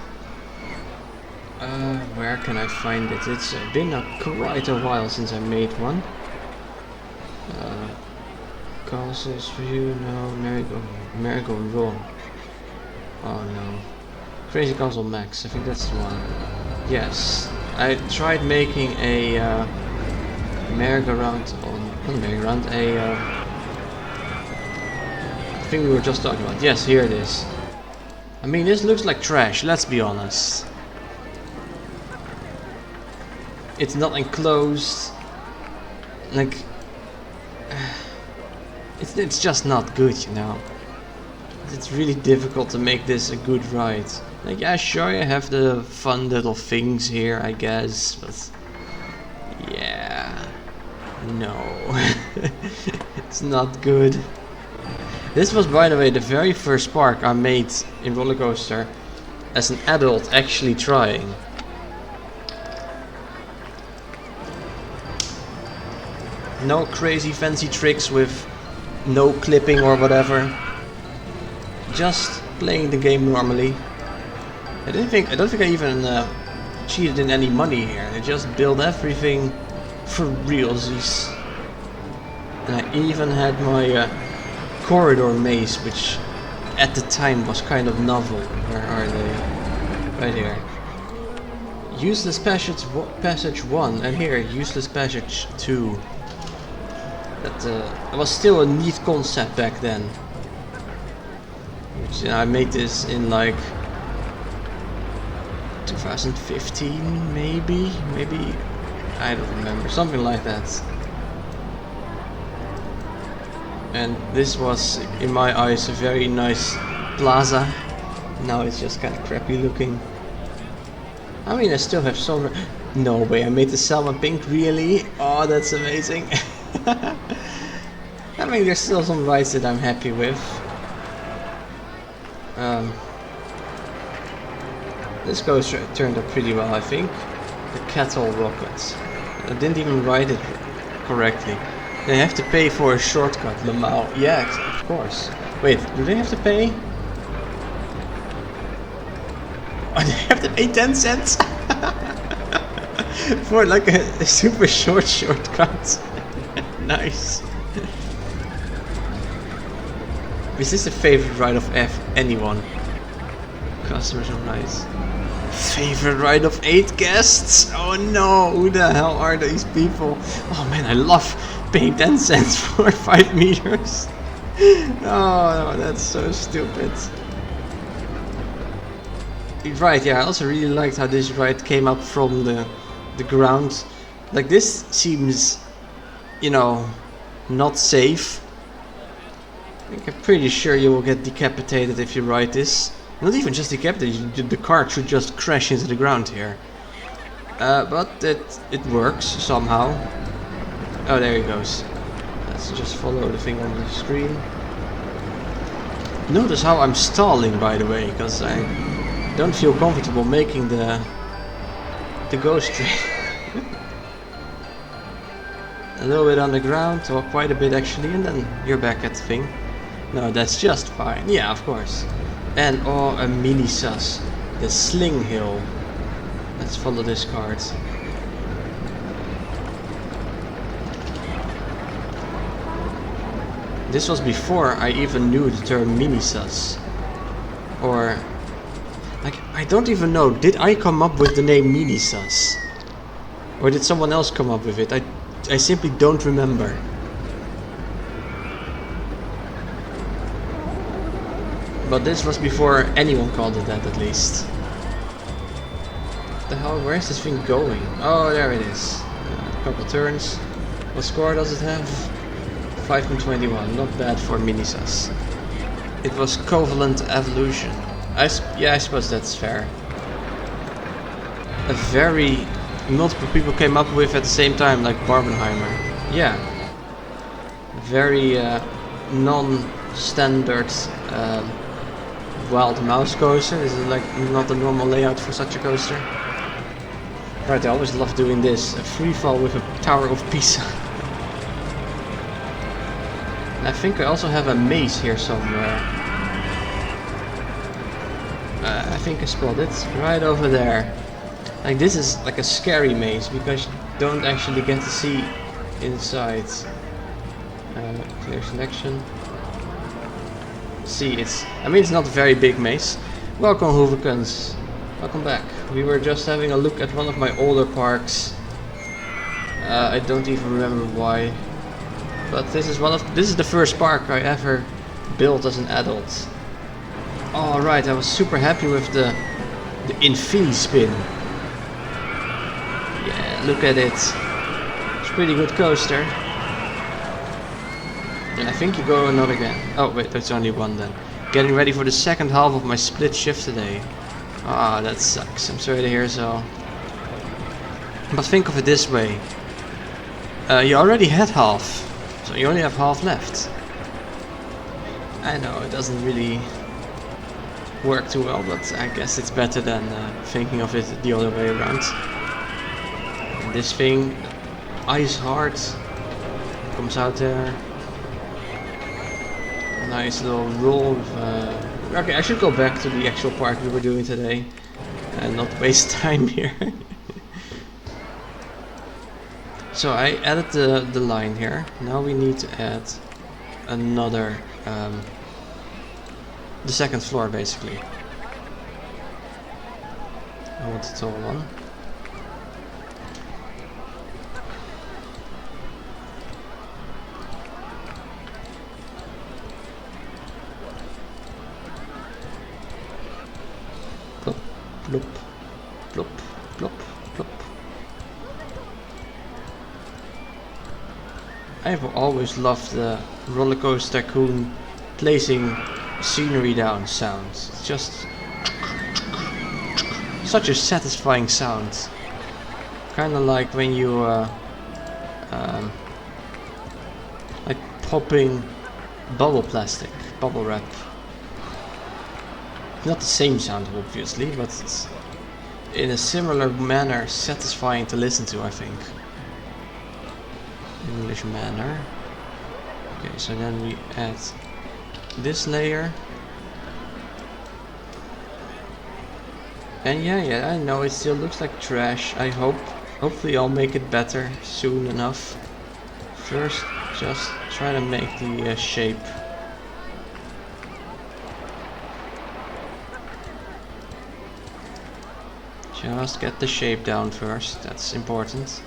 Speaker 1: Where can I find it? It's been quite a while since I made one. Castles view, no, merry-go wrong. Oh no. Crazy Castle Max, I think that's the one. Yes, I tried making a merry-go-round, not merry-go-round, a thing we were just talking about. Yes, here it is. I mean, this looks like trash, let's be honest. It's not enclosed. Like, it's just not good, you know. It's really difficult to make this a good ride. Like, yeah, sure, you have the fun little things here, I guess, but yeah, no, it's not good. This was, by the way, the very first park I made in roller coaster as an adult actually trying. No crazy fancy tricks with no clipping or whatever. Just playing the game normally. I don't think I even cheated in any money here. I just built everything for realsies. And I even had my corridor maze, which at the time was kind of novel. Where are they? Right here. Useless passage 1, and here useless passage 2. That was still a neat concept back then. Which, I made this in like 2015, maybe I don't remember, something like that. And this was, in my eyes, a very nice plaza. Now it's just kind of crappy looking. I mean, I still have some. No way, I made the salmon pink, really? Oh, that's amazing. I mean, there's still some rides that I'm happy with. This coaster turned out pretty well, I think. The cattle rockets. I didn't even ride it correctly. They have to pay for a shortcut, Lamau. Yeah, of course. Wait, do they have to pay? Oh, they have to pay 10 cents? For like a super shortcut. Nice. Is this a favorite ride of anyone? Customers are nice. Favorite ride of 8 guests? Oh no, who the hell are these people? Oh man, I love paying 10 cents for 5 meters. Oh no, that's so stupid. Right, yeah, I also really liked how this ride came up from the ground. Like, this seems, you know, not safe. I'm pretty sure you will get decapitated if you ride this. Not even just decapitated, the car should just crash into the ground here. But it works somehow. Oh, there he goes. Let's just follow the thing on the screen. Notice how I'm stalling, by the way, because I don't feel comfortable making the ghost train. A little bit on the ground, or quite a bit actually, and then you're back at the thing. No, that's just fine. Yeah, of course. And oh, a mini sus. The Sling Hill. Let's follow this card. This was before I even knew the term mini sus. Or, like, I don't even know. Did I come up with the name mini sus? Or did someone else come up with it? I simply don't remember. But this was before anyone called it that, at least. What the hell? Where is this thing going? Oh, there it is. A couple turns. What score does it have? 5.21. Not bad for Minisus. It was Covalent Evolution. Yeah, I suppose that's fair. A very multiple people came up with at the same time, like Barbenheimer. Yeah. Very non-standard wild mouse coaster. This is like not a normal layout for such a coaster. Right, I always love doing this. A free fall with a Tower of Pisa. I think I also have a maze here somewhere. I think I spotted it right over there. Like, this is like a scary maze because you don't actually get to see inside. Clear selection. See, I mean, it's not a very big maze. Welcome, Hooverkens. Welcome back. We were just having a look at one of my older parks. I don't even remember why. But this is the first park I ever built as an adult. Alright, I was super happy with the Infini Spin. Yeah, look at it. It's a pretty good coaster. And I think you go another again. Oh wait, that's only one then. Getting ready for the second half of my split shift today. Ah, that sucks. I'm sorry to hear so. But think of it this way. You already had half. So you only have half left. I know it doesn't really work too well, but I guess it's better than thinking of it the other way around. And this thing, ice hard, comes out there. Nice little roll. Okay, I should go back to the actual part we were doing today and not waste time here. So I added the line here. Now we need to add another, the second floor basically. I want the tall one. Plop, plop, plop, plop, plop. I've always loved the roller coaster tycoon placing scenery down sound. It's just such a satisfying sound. Kinda like when you like popping bubble plastic, bubble wrap. Not the same sound obviously, but it's in a similar manner satisfying to listen to, I think. English manner. Okay, so then we add this layer. And yeah, I know it still looks like trash. Hopefully I'll make it better soon enough. First, just try to make the shape. Just get the shape down first, that's important.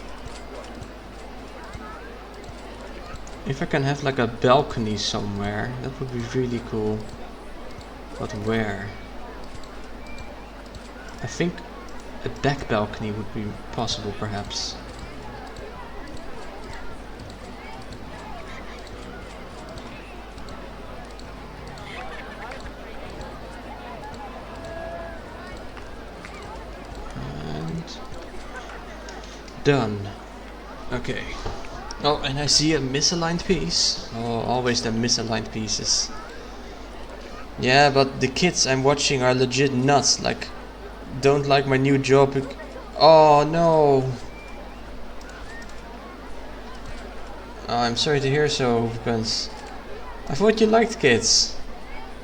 Speaker 1: If I can have like a balcony somewhere, that would be really cool. But where? I think a back balcony would be possible perhaps. And done. Okay. Oh, and I see a misaligned piece. Oh, always the misaligned pieces. Yeah, but the kids I'm watching are legit nuts. Like, don't like my new job. Oh no. Oh, I'm sorry to hear so, Guns. I thought you liked kids.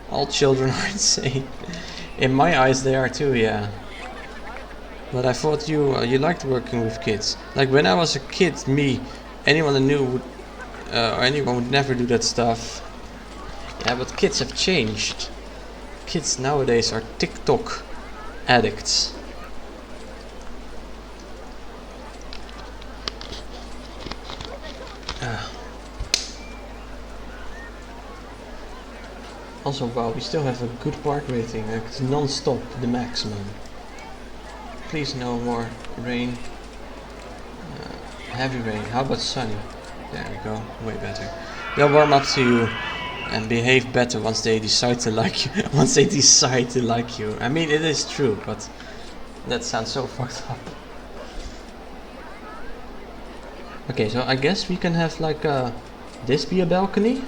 Speaker 1: All children are insane. In my eyes, they are too. Yeah. But I thought you liked working with kids. Like when I was a kid, anyone I knew would, or anyone would never do that stuff. Yeah, but kids have changed. Kids nowadays are TikTok addicts. Also, wow, we still have a good part rating. It's non-stop, the maximum. Please no more rain. Heavy rain. How about sunny? There we go. Way better. They'll warm up to you and behave better once they decide to like you. Once they decide to like you. I mean, it is true, but that sounds so fucked up. Okay, so I guess we can have like this be a balcony.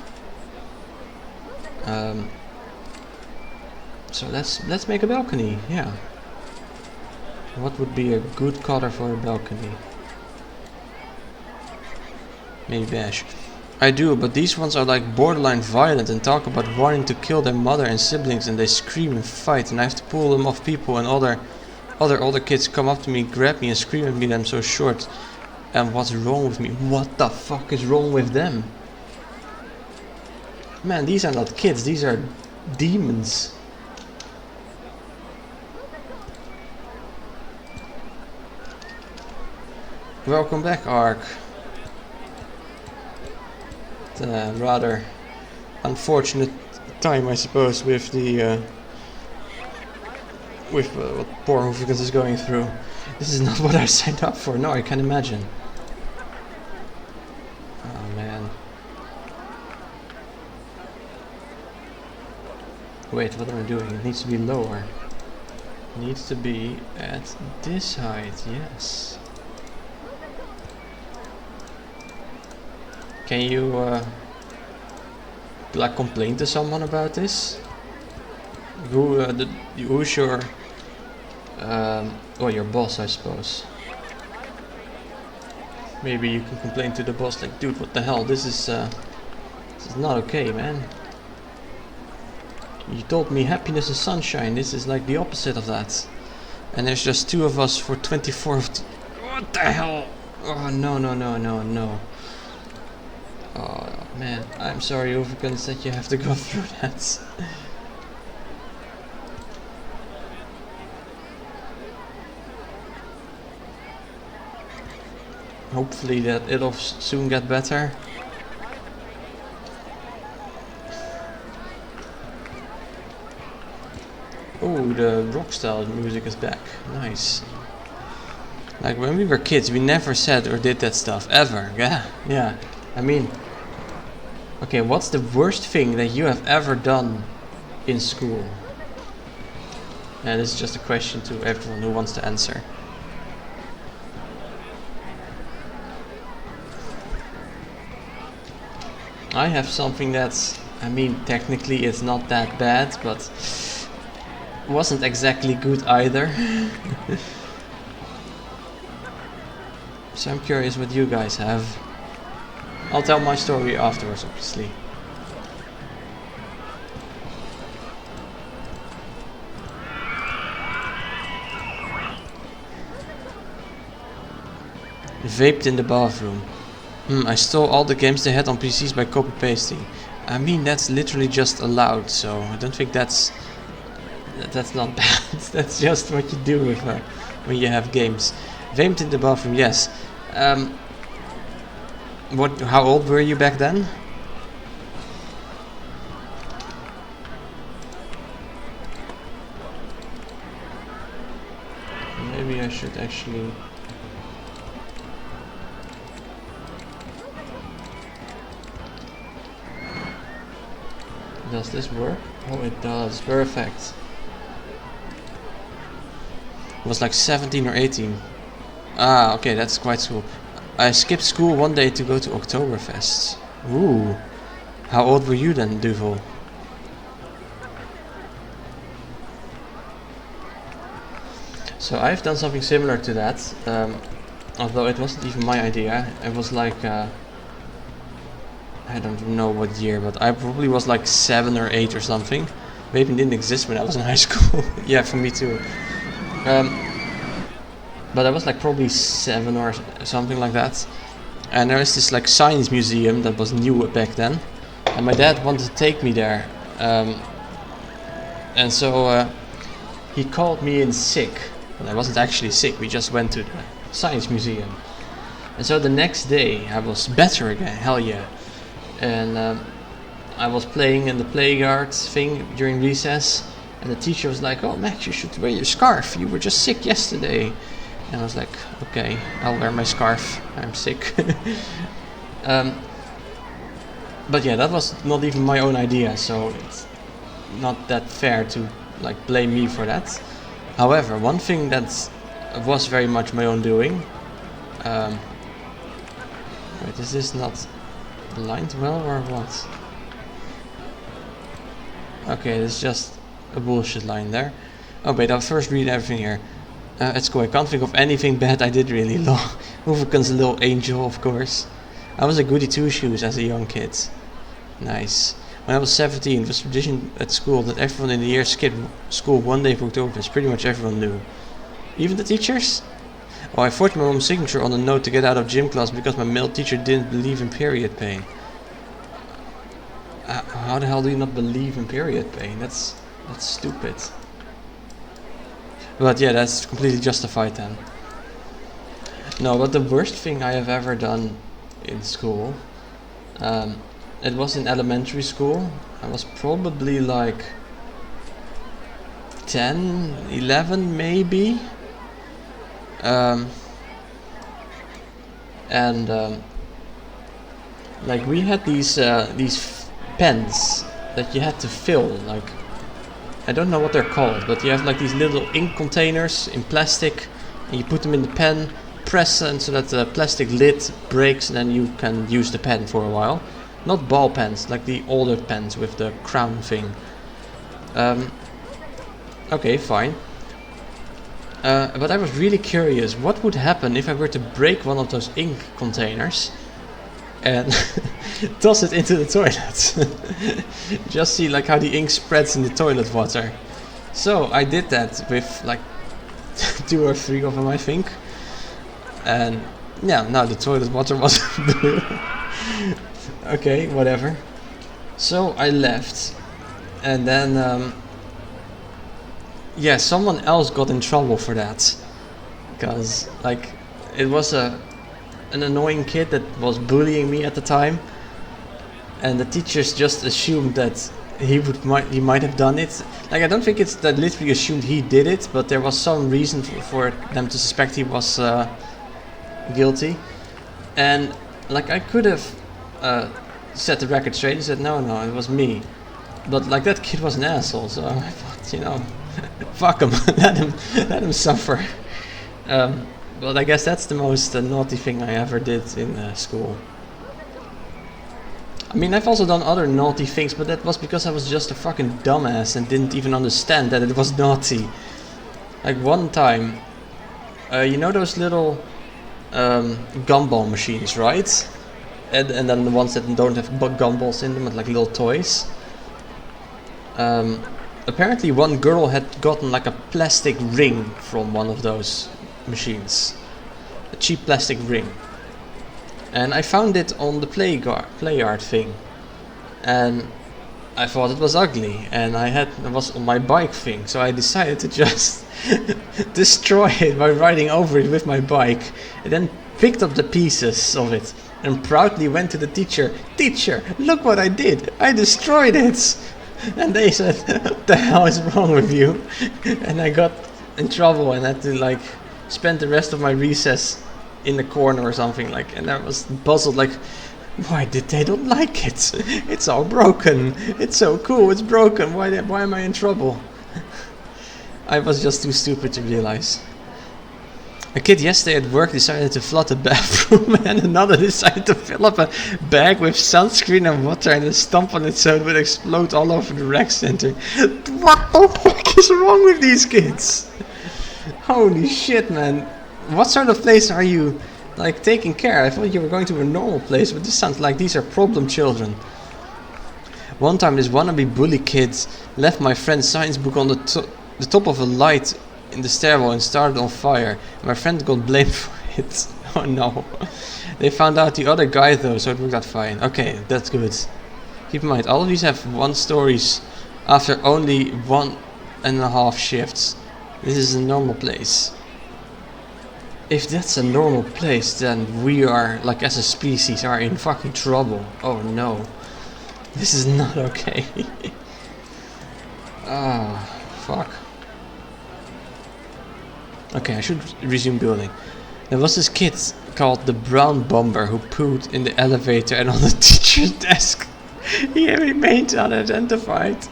Speaker 1: So let's make a balcony. Yeah. What would be a good color for a balcony? Maybe beige. I do, but these ones are like borderline violent and talk about wanting to kill their mother and siblings, and they scream and fight, and I have to pull them off people, and other older kids come up to me, grab me and scream at me that I'm so short. And what's wrong with me? What the fuck is wrong with them? Man, these are not kids, these are demons. Welcome back, Ark. Rather unfortunate time, I suppose, with the what poor Hooligans is going through. This is not what I signed up for. No, I can imagine. Oh man. Wait, what am I doing? It needs to be lower. It needs to be at this height. Yes. like complain to someone about this? Who's your well, your boss, I suppose. Maybe you can complain to the boss, like, dude, what the hell? This is not okay, man. You told me happiness is sunshine. This is like the opposite of that. And there's just 2 of us for 24. What the hell? Oh no no no no no. Oh man, I'm sorry, Overguns, that you have to go through that. Hopefully that it'll soon get better. Oh, the rock style music is back. Nice. Like when we were kids, we never said or did that stuff ever. Yeah. I mean, okay, what's the worst thing that you have ever done in school? And this is just a question to everyone who wants to answer. I have something that's, I mean, technically it's not that bad, but wasn't exactly good either. So I'm curious what you guys have. I'll tell my story afterwards, obviously. Vaped in the bathroom. I stole all the games they had on PCs by copy pasting. I mean, that's literally just allowed, so I don't think that's not bad. That's just what you do with when you have games. Vaped in the bathroom, yes. How old were you back then? Maybe I should actually. Does this work? Oh, it does. Perfect. It was like 17 or 18. Ah, okay, that's quite cool. I skipped school one day to go to Oktoberfest. Ooh. How old were you then, Duvel? So I've done something similar to that. Although it wasn't even my idea. It was like I don't know what year, but I probably was like 7 or 8 or something. Maybe it didn't exist when I was in high school. Yeah, for me too. But I was like probably 7 or something like that. And there is this like science museum that was new back then. And my dad wanted to take me there. And so he called me in sick. But I wasn't actually sick, we just went to the science museum. And so the next day I was better again, hell yeah. And I was playing in the playground thing during recess, and the teacher was like, "Oh Max, you should wear your scarf, you were just sick yesterday." And I was like, "Okay, I'll wear my scarf, I'm sick." But yeah, that was not even my own idea, so it's not that fair to like blame me for that. However, one thing that was very much my own doing. Wait, is this not aligned well or what? Okay, it's just a bullshit line there. Oh wait, I'll first read everything here. It's cool, I can't think of anything bad I did really. Hooverkan's a little angel, of course. I was a goody two-shoes as a young kid. Nice. When I was 17, it was tradition at school that everyone in the year skipped school one day for Oktoberfest. Pretty much everyone knew. Even the teachers? Oh, I forged my mom's signature on a note to get out of gym class because my male teacher didn't believe in period pain. How the hell do you not believe in period pain? That's stupid. But yeah, that's completely justified then. No, but the worst thing I have ever done in school, it was in elementary school. I was probably like 10, 11 maybe. Like we had these pens that you had to fill, like I don't know what they're called, but you have like these little ink containers in plastic, and you put them in the pen, press and so that the plastic lid breaks, and then you can use the pen for a while. not ball pens, like the older pens with the crown thing. Okay, fine. But I was really curious, what would happen if I were to break one of those ink containers and toss it into the toilet? Just see like how the ink spreads in the toilet water. So I did that with like 2 or 3 of them, I think. And yeah, now the toilet water was blue. Okay, whatever. So I left, and then yeah, someone else got in trouble for that, because like it was an annoying kid that was bullying me at the time, and the teachers just assumed that he might have done it. Like I don't think it's that literally assumed he did it, but there was some reason for them to suspect he was guilty. And like I could have set the record straight and said no, it was me. But like that kid was an asshole, so I thought, you know, fuck him, let him suffer. But I guess that's the most naughty thing I ever did in school. I mean, I've also done other naughty things, but that was because I was just a fucking dumbass and didn't even understand that it was naughty. Like one time, you know those little gumball machines, right? And then the ones that don't have gumballs in them, but like little toys. Apparently one girl had gotten like a plastic ring from one of those machines. A cheap plastic ring. And I found it on the play yard thing. And I thought it was ugly. And it was on my bike thing. So I decided to just destroy it by riding over it with my bike. And then picked up the pieces of it. And proudly went to the teacher. Teacher, look what I did. I destroyed it. And they said, what the hell is wrong with you? And I got in trouble and had to like spend the rest of my recess in the corner or something, like, and I was puzzled, like, why did they don't like it? It's all broken. It's so cool, it's broken. Why am I in trouble? I was just too stupid to realize. A kid yesterday at work decided to flood the bathroom, and another decided to fill up a bag with sunscreen and water and then stomp on it so it would explode all over the rec center. What the fuck is wrong with these kids? Holy shit, man. What sort of place are you like taking care? I thought you were going to a normal place, but this sounds like these are problem children. One time this wannabe bully kid left my friend's science book on the top of a light in the stairwell and started on fire. My friend got blamed for it. Oh no. They found out the other guy though, so it worked out fine. Okay, that's good. Keep in mind, all of these have 1 stories after only 1.5 shifts. This is a normal place. If that's a normal place, then we are, like as a species, are in fucking trouble. Oh no. This is not okay. Ah, fuck. Okay, I should resume building. There was this kid called the Brown Bomber who pooed in the elevator and on the teacher's desk. He remained unidentified.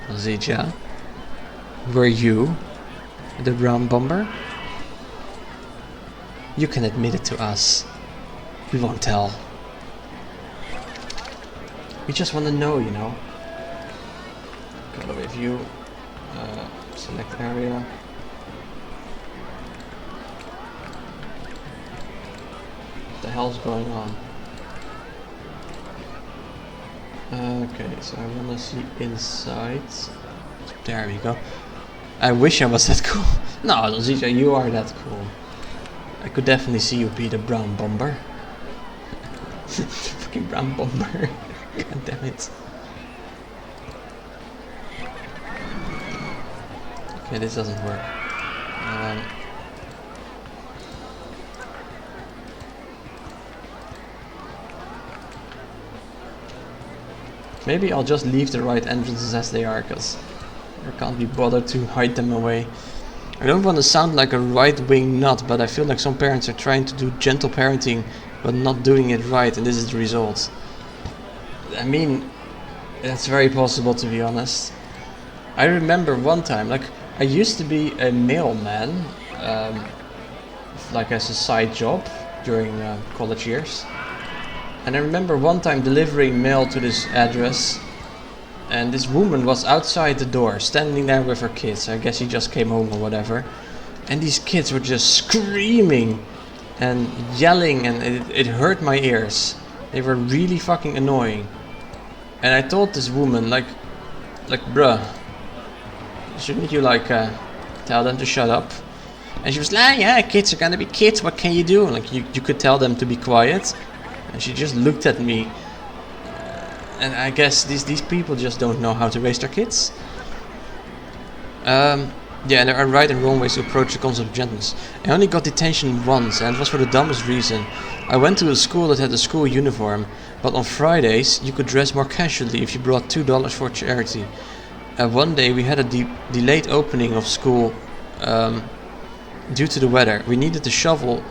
Speaker 1: Zija, were you the Brown Bomber? You can admit it to us. We won't tell. We just want to know, you know. Color view. Select area. What the hell's going on? Okay, so I want to see inside. There we go. I wish I was that cool. No, Zija, you are that cool. I could definitely see you be the Brown Bomber. Fucking Brown Bomber. God damn it. Okay, this doesn't work. Maybe I'll just leave the right entrances as they are, because I can't be bothered to hide them away. I don't want to sound like a right-wing nut, but I feel like some parents are trying to do gentle parenting but not doing it right, and this is the result. I mean, that's very possible, to be honest. I remember one time, like, I used to be a mailman, like as a side job during college years. And I remember one time delivering mail to this address, and this woman was outside the door, standing there with her kids. I guess she just came home or whatever. And these kids were just screaming and yelling, and it hurt my ears. They were really fucking annoying. And I told this woman, like, bruh, shouldn't you like tell them to shut up? And she was like, yeah, kids are gonna be kids, what can you do? Like, you could tell them to be quiet. And she just looked at me. And I guess these people just don't know how to raise their kids. Yeah, there are right and wrong ways to approach the concept of gentleness. I only got detention once, and it was for the dumbest reason. I went to a school that had a school uniform, but on Fridays you could dress more casually if you brought $2 for charity. One day we had a delayed opening of school due to the weather. We needed to shovel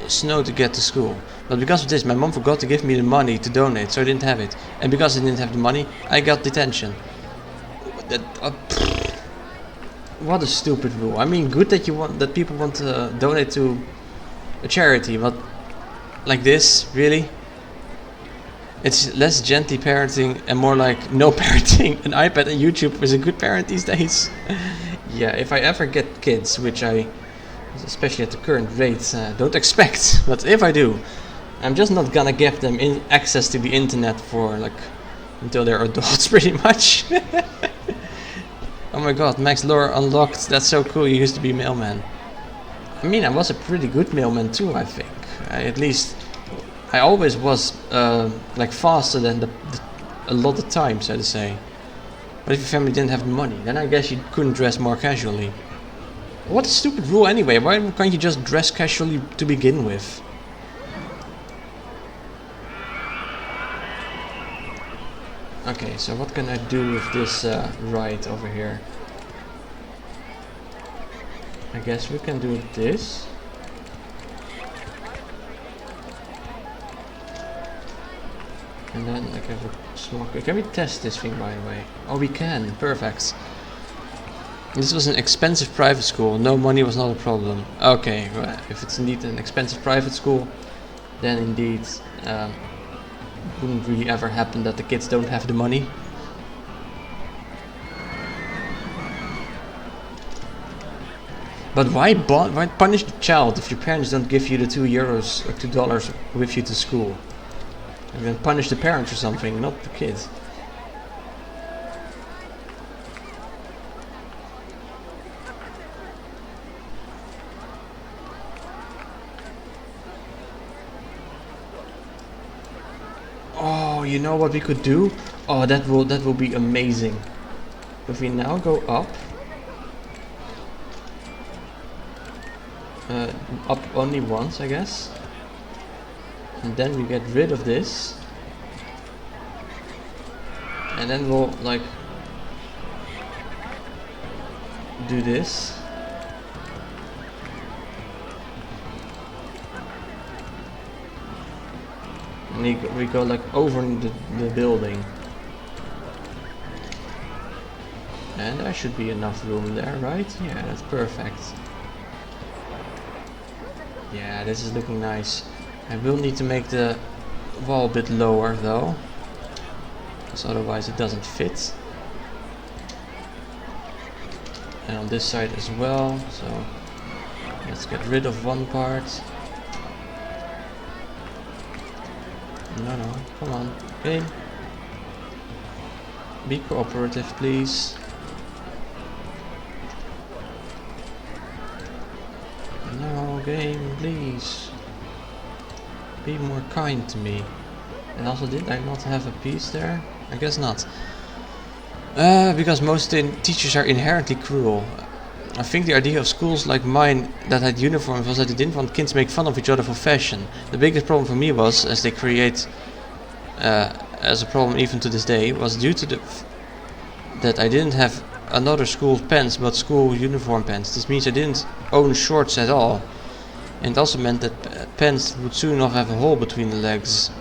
Speaker 1: snow to get to school. But because of this, my mom forgot to give me the money to donate, so I didn't have it. And because I didn't have the money, I got detention. What a stupid rule. I mean, good that people want to donate to a charity, but like this, really? It's less gently parenting and more like no parenting. An iPad and YouTube is a good parent these days. Yeah, if I ever get kids, which I, especially at the current rate, don't expect, but if I do, I'm just not gonna give them access to the internet for like until they're adults, pretty much. Oh my god, Max Lore unlocked. That's so cool. You used to be a mailman. I mean, I was a pretty good mailman too, I think. At least I always was like faster than a lot of time, so to say. But if your family didn't have the money, then I guess you couldn't dress more casually. What a stupid rule anyway. Why can't you just dress casually to begin with? Okay, so what can I do with this ride over here? I guess we can do this. And then like have a small... Can we test this thing, by the way? Oh, we can. Perfect. This was an expensive private school. No money was not a problem. Okay, well, if it's indeed an expensive private school, then indeed wouldn't really ever happen that the kids don't have the money. But why punish the child if your parents don't give you the €2 or $2 with you to school? And then punish the parents or something, not the kids. Oh, you know what we could do? Oh, that will be amazing. If we now go up, up only once, I guess, and then we get rid of this, and then we'll like do this. And we go like over the building. And there should be enough room there, right? Yeah, that's perfect. Yeah, this is looking nice. I will need to make the wall a bit lower though, because otherwise it doesn't fit. And on this side as well, so let's get rid of one part. No, come on, game. Be cooperative, please. No, game, please. Be more kind to me. And also, did I not have a piece there? I guess not. Because most teachers are inherently cruel. I think the idea of schools like mine that had uniforms was that they didn't want kids to make fun of each other for fashion. The biggest problem for me was, as they create as a problem even to this day, was due to that I didn't have another school pants but school uniform pants. This means I didn't own shorts at all. And it also meant that pants would soon enough have a hole between the legs.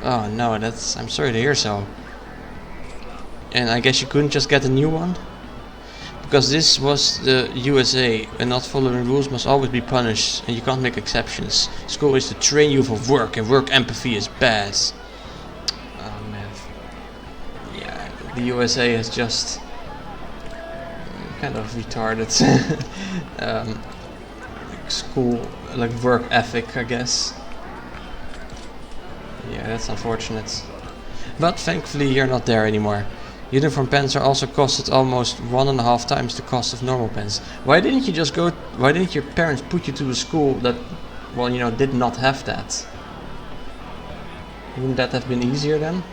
Speaker 1: Oh no, I'm sorry to hear so. And I guess you couldn't just get a new one? Because this was the USA, and not following rules must always be punished, and you can't make exceptions. School is to train you for work, and work empathy is bad. Oh man. Yeah, the USA is just kind of retarded. School, like work ethic, I guess. Yeah, that's unfortunate. But thankfully you're not there anymore. Uniform pens are also costed almost 1.5 times the cost of normal pens. Why didn't your parents put you to a school that, well, you know, did not have that? Wouldn't that have been easier then?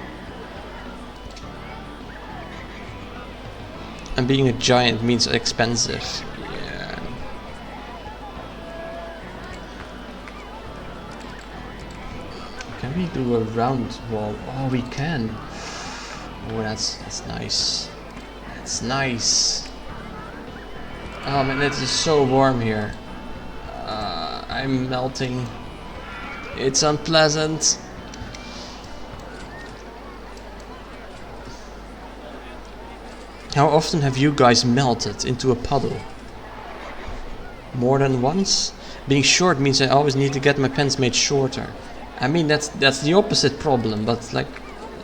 Speaker 1: And being a giant means expensive. Yeah. Can we do a round wall? Oh, we can. Oh, that's nice. That's nice. Oh man, it is so warm here. I'm melting. It's unpleasant. How often have you guys melted into a puddle? More than once? Being short means I always need to get my pens made shorter. I mean, that's the opposite problem, but like,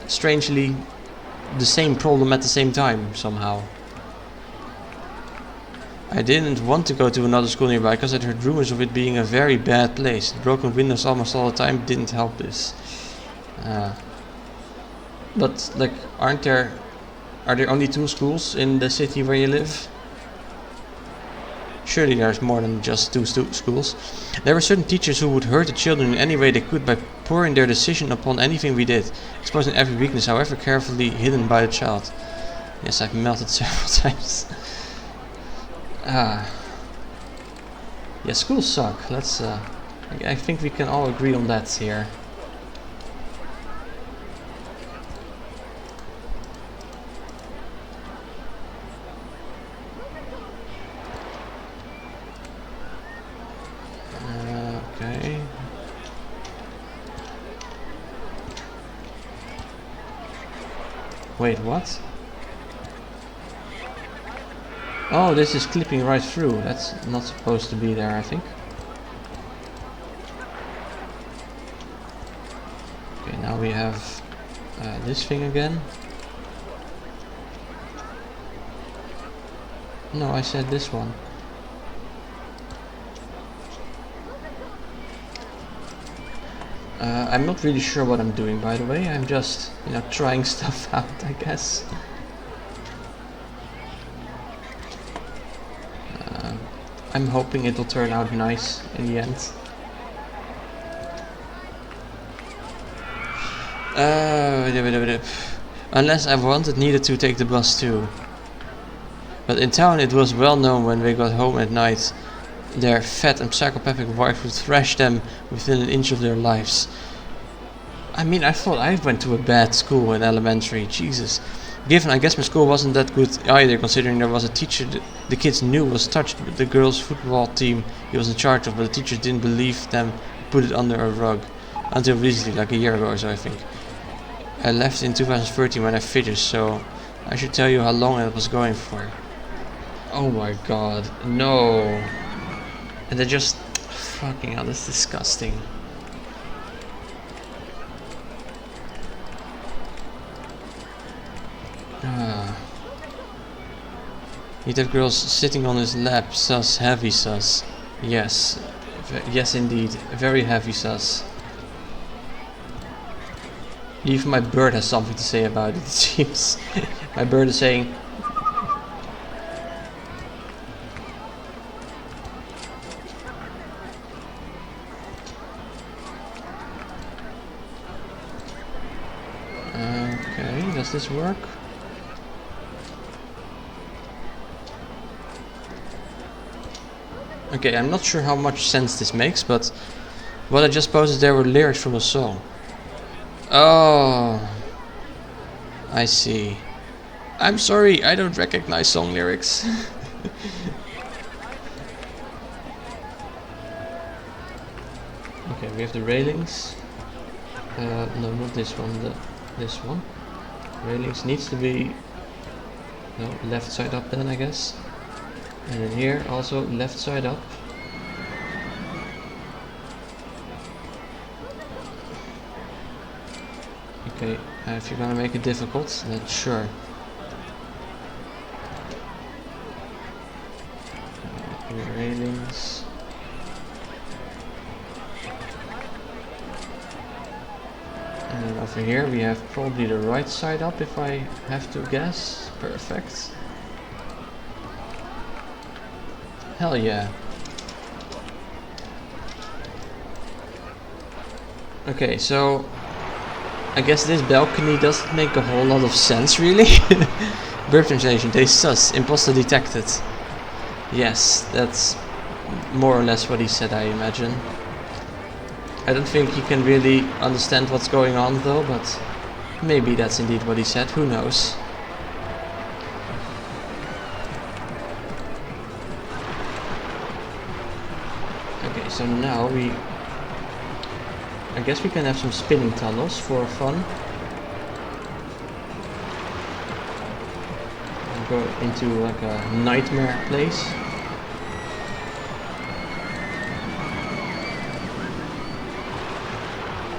Speaker 1: strangely, the same problem at the same time somehow. I didn't want to go to another school nearby because I'd heard rumors of it being a very bad place. Broken windows almost all the time didn't help this. But like, are there only 2 schools in the city where you live? Surely there's more than just 2 schools. There were certain teachers who would hurt the children in any way they could by pouring their decision upon anything we did, exposing every weakness, however carefully hidden by the child. Yes, I've melted several times. Yeah, schools suck. Let's. I think we can all agree on that here. Okay. Wait, what? Oh, this is clipping right through. That's not supposed to be there, I think. Okay, now we have this thing again. No, I said this one. I'm not really sure what I'm doing, by the way. I'm just, you know, trying stuff out, I guess. I'm hoping it'll turn out nice in the end. Unless I needed to take the bus too. But in town it was well known when we got home at night, their fat and psychopathic wife would thrash them within an inch of their lives. I mean, I thought I went to a bad school in elementary, Jesus. Given, I guess my school wasn't that good either, considering there was a teacher the kids knew was touched with the girls' football team he was in charge of, but the teachers didn't believe them, put it under a rug. Until recently, like a year ago or so, I think. I left in 2013 when I finished, so I should tell you how long it was going for. Oh my god, no. And they're just... fucking hell, that's disgusting. He'd have girls sitting on his lap, sus, heavy sus. Yes, yes indeed, very heavy sus. Even my bird has something to say about it, it seems. My bird is saying... Okay, does this work? Okay, I'm not sure how much sense this makes, but what I just posted there were lyrics from a song. Oh, I see. I'm sorry, I don't recognize song lyrics. Okay, we have the railings. No, not this one, this one. Railings needs to be left side up then, I guess. And then here also left side up. Okay, if you're gonna make it difficult, then sure. Railings. And then over here we have probably the right side up if I have to guess. Perfect. Hell yeah. Okay, so I guess this balcony doesn't make a whole lot of sense really. Burp translation, they sus, imposter detected. Yes, that's more or less what he said, I imagine. I don't think he can really understand what's going on though, but maybe that's indeed what he said, who knows. Okay, so now I guess we can have some spinning tunnels for fun. We'll go into like a nightmare place.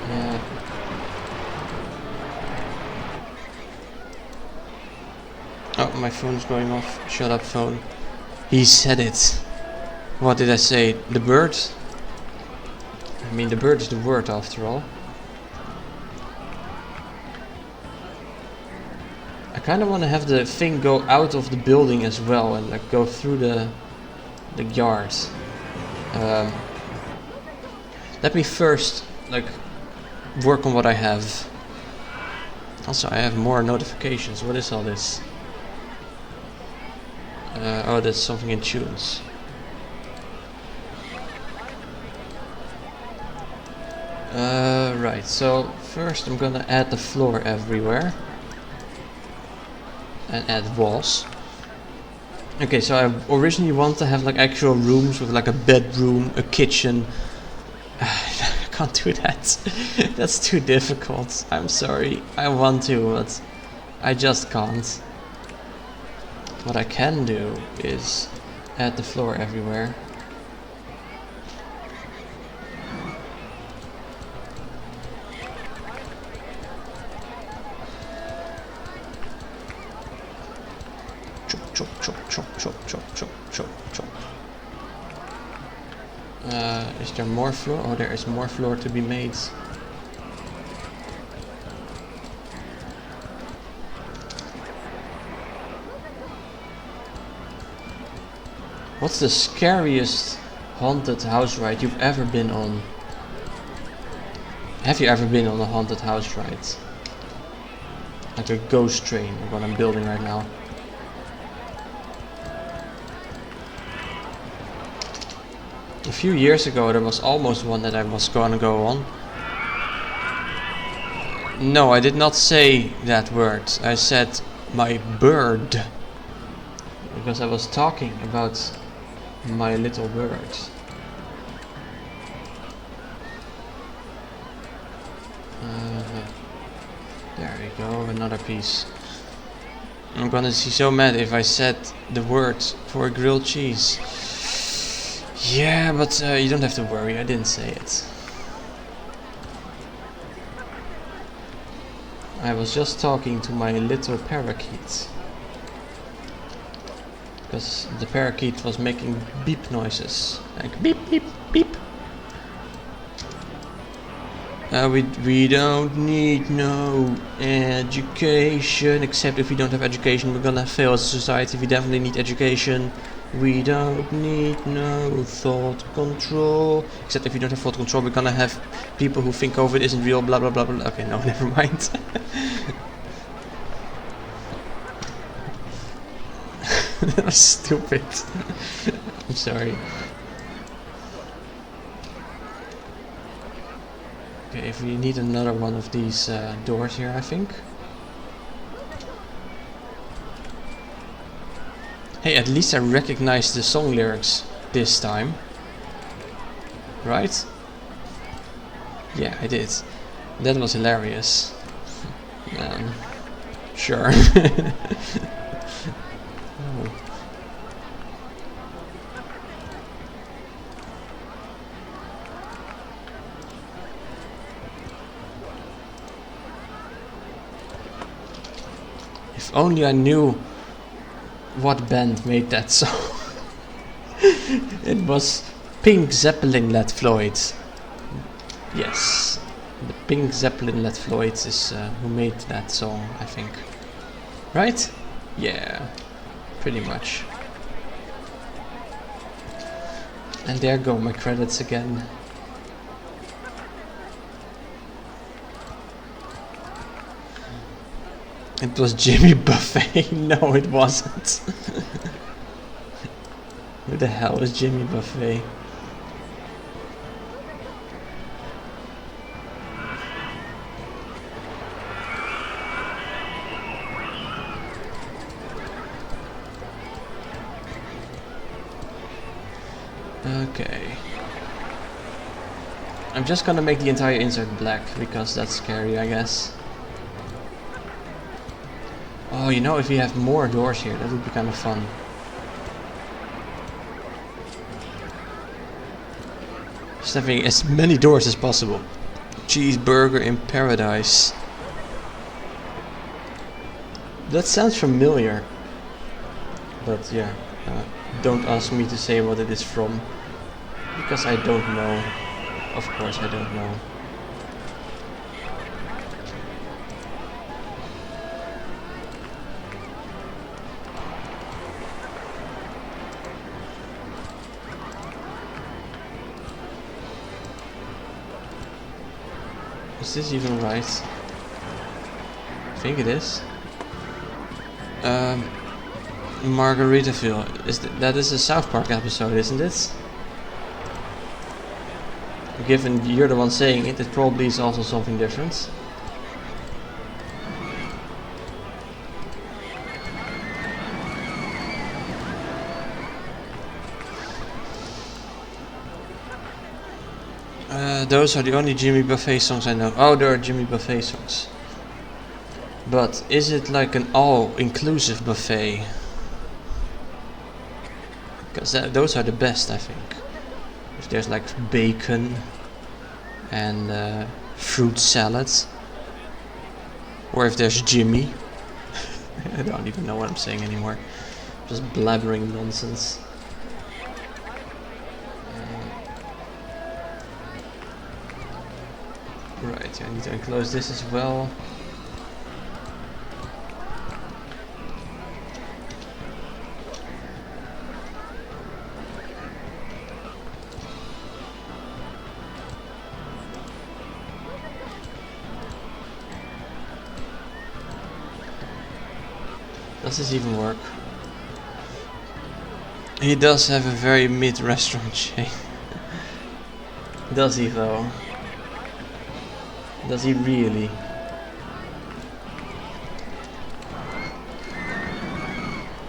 Speaker 1: Yeah. Oh, my phone's going off. Shut up, phone. He said it. What did I say? The bird? I mean, the bird is the word after all. I kind of want to have the thing go out of the building as well and like go through the yard. Let me first like work on what I have. Also, I have more notifications. What is all this? Oh, that's something in tunes. Right, so first I'm gonna add the floor everywhere. And add walls. Okay, so I originally want to have like actual rooms with like a bedroom, a kitchen. I can't do that. That's too difficult. I'm sorry. I want to, but I just can't. What I can do is add the floor everywhere. Chop, chop, chop, chop, chop, chop, chop, chop. Is there more floor? Oh, there is more floor to be made. What's the scariest haunted house ride you've ever been on? Have you ever been on a haunted house ride? Like a ghost train, what I'm building right now. A few years ago there was almost one that I was gonna go on. No, I did not say that word. I said my bird. Because I was talking about my little bird. There we go, another piece. I'm gonna be so mad if I said the word for grilled cheese. Yeah, but you don't have to worry, I didn't say it. I was just talking to my little parakeet. Because the parakeet was making beep noises. Like beep, beep, beep. We don't need no education. Except if we don't have education, we're gonna fail as a society. We definitely need education. We don't need no thought control. Except if you don't have thought control, we're gonna have people who think COVID isn't real, blah blah blah blah. Okay, no, never mind. That was stupid. I'm sorry. Okay, if we need another one of these doors here, I think. Hey, at least I recognized the song lyrics this time. Right? Yeah, I did. That was hilarious. Sure. Oh. If only I knew what band made that song. It was Pink Zeppelin Led Floyd. Yes, the Pink Zeppelin Led Floyd is who made that song, I think. Right? Yeah, pretty much. And there go my credits again. It was Jimmy Buffett. No, it wasn't. Who the hell is Jimmy Buffett? Okay. I'm just gonna make the entire insert black because that's scary, I guess. Oh, you know, if we have more doors here, that would be kind of fun. Just having as many doors as possible. Cheeseburger in paradise. That sounds familiar. But yeah, don't ask me to say what it is from. Because I don't know. Of course I don't know. Is this even right? I think it is. Margaritaville. That is a South Park episode, isn't it? Given you're the one saying it, it probably is also something different. Those are the only Jimmy Buffett songs I know. Oh, there are Jimmy Buffett songs. But is it like an all-inclusive buffet? Because those are the best, I think. If there's like bacon and fruit salads. Or if there's Jimmy. I don't even know what I'm saying anymore. Just blabbering nonsense. Right, I need to enclose this as well. Does this even work? He does have a very mid restaurant chain. Does he though? Does he really?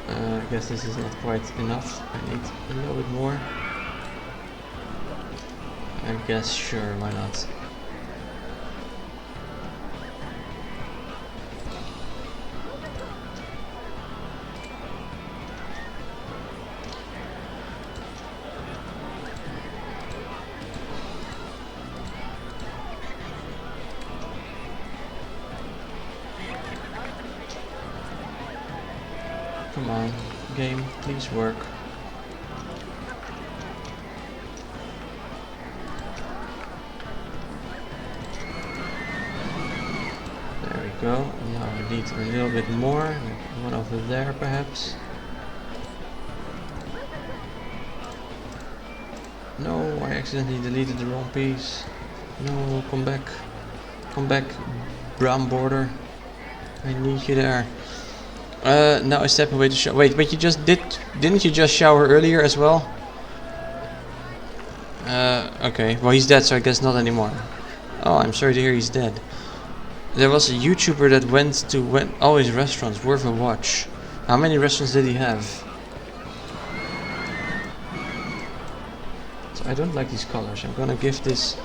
Speaker 1: I guess this is not quite enough. I need a little bit more. I guess sure, why not? Come on, game, please work. There we go. Now we need a little bit more. One over there, perhaps. No, I accidentally deleted the wrong piece. No, come back. Come back, brown border. I need you there. Now I step away to shower. Wait, but you just didn't you just shower earlier as well? Okay, well he's dead, so I guess not anymore. Oh, I'm sorry to hear he's dead. There was a YouTuber that went to all his restaurants, worth a watch. How many restaurants did he have? So I don't like these colors. I'm gonna give this...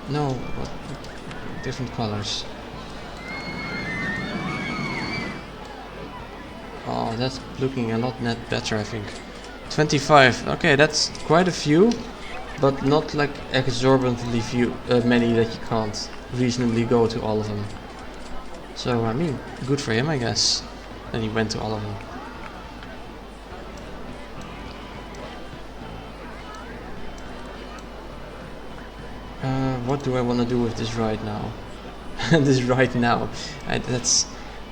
Speaker 1: No, what? Different colors. Oh, that's looking a lot better, I think. 25. Okay, that's quite a few, but not like exorbitantly many that you can't reasonably go to all of them. So I mean, good for him, I guess. And he went to all of them. What do I want to do with this right now? This right now. That's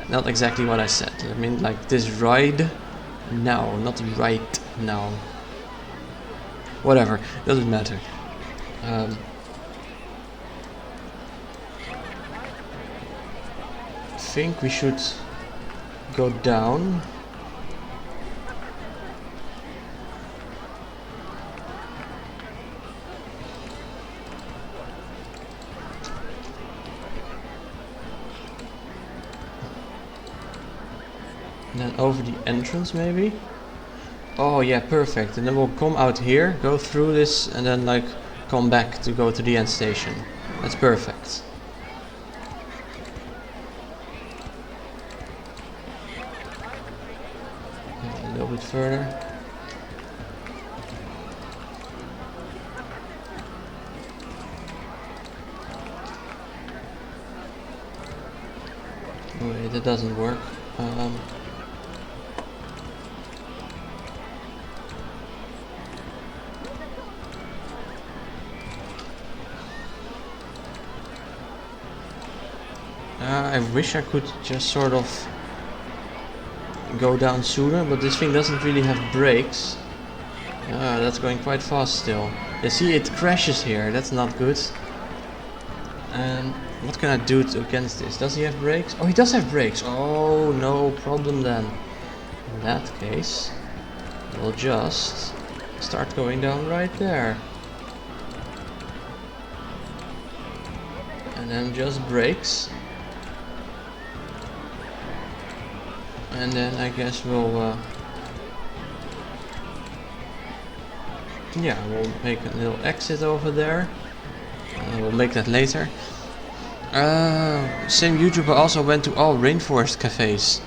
Speaker 1: not exactly what I said. I mean, like this ride now, not right now. Whatever, doesn't matter. I think we should go down. And then over the entrance maybe? Oh yeah, perfect. And then we'll come out here, go through this, and then like come back to go to the end station. That's perfect. A little bit further. Wait, that doesn't work. I wish I could just sort of go down sooner, but this thing doesn't really have brakes. That's going quite fast still. You see, it crashes here. That's not good. And what can I do against this? Does he have brakes? Oh, he does have brakes. Oh, no problem then. In that case, we'll just start going down right there. And then just brakes. And then I guess we'll yeah, we'll make a little exit over there. We'll make that later. Same YouTuber also went to all rainforest cafes.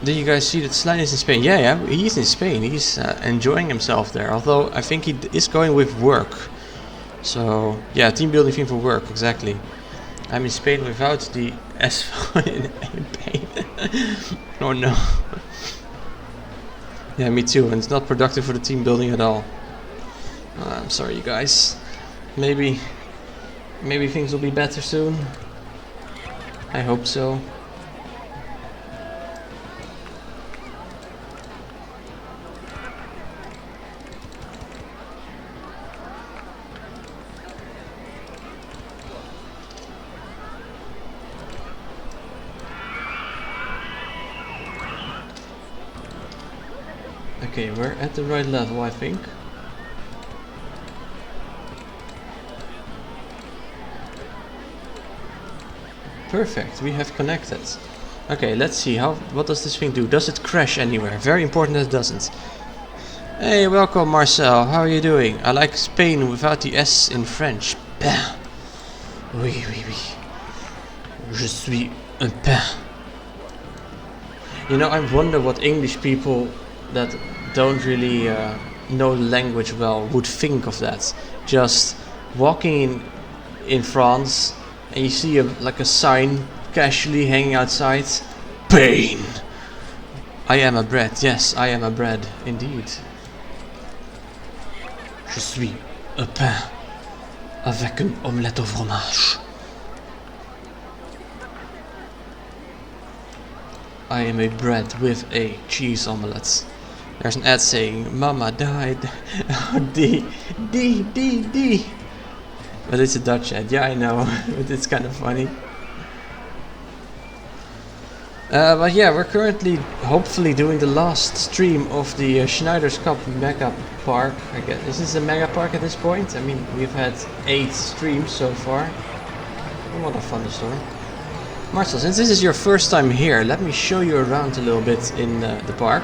Speaker 1: Did you guys see that St121 is in Spain? Yeah, he's in Spain. He's enjoying himself there. Although I think he is going with work. So yeah, team building thing for work, exactly. I'm in Spain without the S in pain. Oh no. Yeah, me too. And it's not productive for the team building at all. I'm sorry, you guys. Maybe things will be better soon. I hope so. Okay, we're at the right level, I think. Perfect, we have connected. Okay, let's see, what does this thing do? Does it crash anywhere? Very important that it doesn't. Hey, welcome Marcel, how are you doing? I like Spain without the S in French. Pain. Oui, oui, oui. Je suis un pain. You know, I wonder what English people that don't really know the language well would think of that. Just walking in France and you see like a sign casually hanging outside. Pain! I am a bread. Yes, I am a bread. Indeed. Je suis un pain avec une omelette au fromage. I am a bread with a cheese omelette. There's an ad saying, Mama died. D. But it's a Dutch ad, yeah I know, but it's kind of funny. But yeah, we're currently hopefully doing the last stream of the Schneider's Cup Mega Park. I guess is this a Mega Park at this point? I mean, we've had 8 streams so far. What a thunderstorm. Marcel, since this is your first time here, let me show you around a little bit in the park.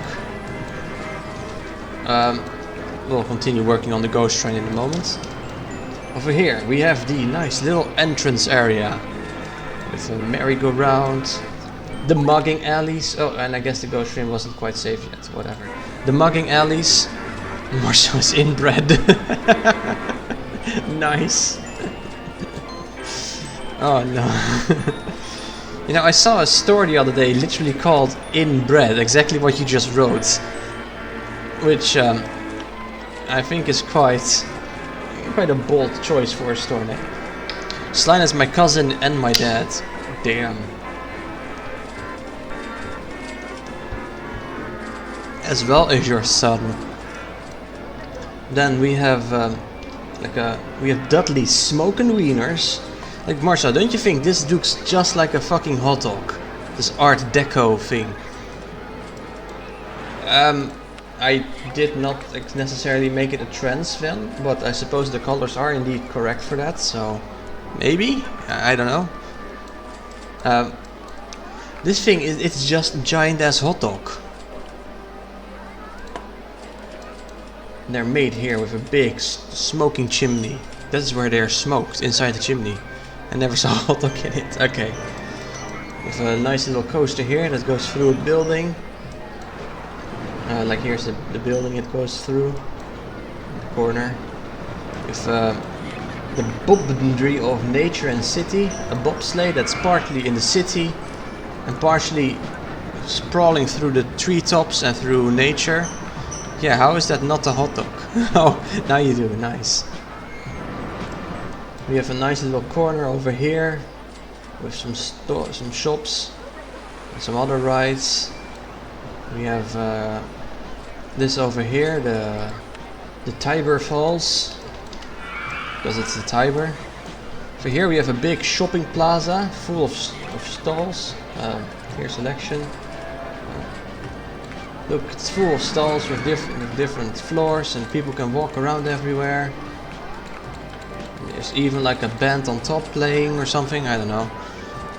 Speaker 1: We'll continue working on the ghost train in a moment. Over here we have the nice little entrance area with a merry-go-round, the mugging alleys. Oh, and I guess the ghost train wasn't quite safe yet, whatever. The mugging alleys. Marcel is inbred. Nice. Oh no. You know, I saw a store the other day literally called Inbred, exactly what you just wrote. Which I think is quite a bold choice for a store name. Slime is my cousin and my dad. Damn. As well as your son. Then we have we have Dudley's Smokin' Wieners. Like, Marcel, don't you think this looks just like a fucking hot dog? This Art Deco thing. I did not necessarily make it a trends fan, but I suppose the colors are indeed correct for that, so maybe? I don't know. This thing, it's just a giant ass hot dog. And they're made here with a big smoking chimney. That is where they're smoked, inside the chimney. I never saw a hot dog in it. Okay. With a nice little coaster here that goes through a building. Like here's the building it goes through. The corner. With the bobbandry of nature and city. A bobsleigh that's partly in the city and partially sprawling through the treetops and through nature. Yeah, how is that not a hot dog? Oh, now you do. Nice. We have a nice little corner over here with some shops and some other rides. We have this over here, the Tiber Falls, because it's the Tiber. So here we have a big shopping plaza full of stalls. Here's selection. Look, it's full of stalls with different floors, and people can walk around everywhere. There's even like a band on top playing or something, I don't know.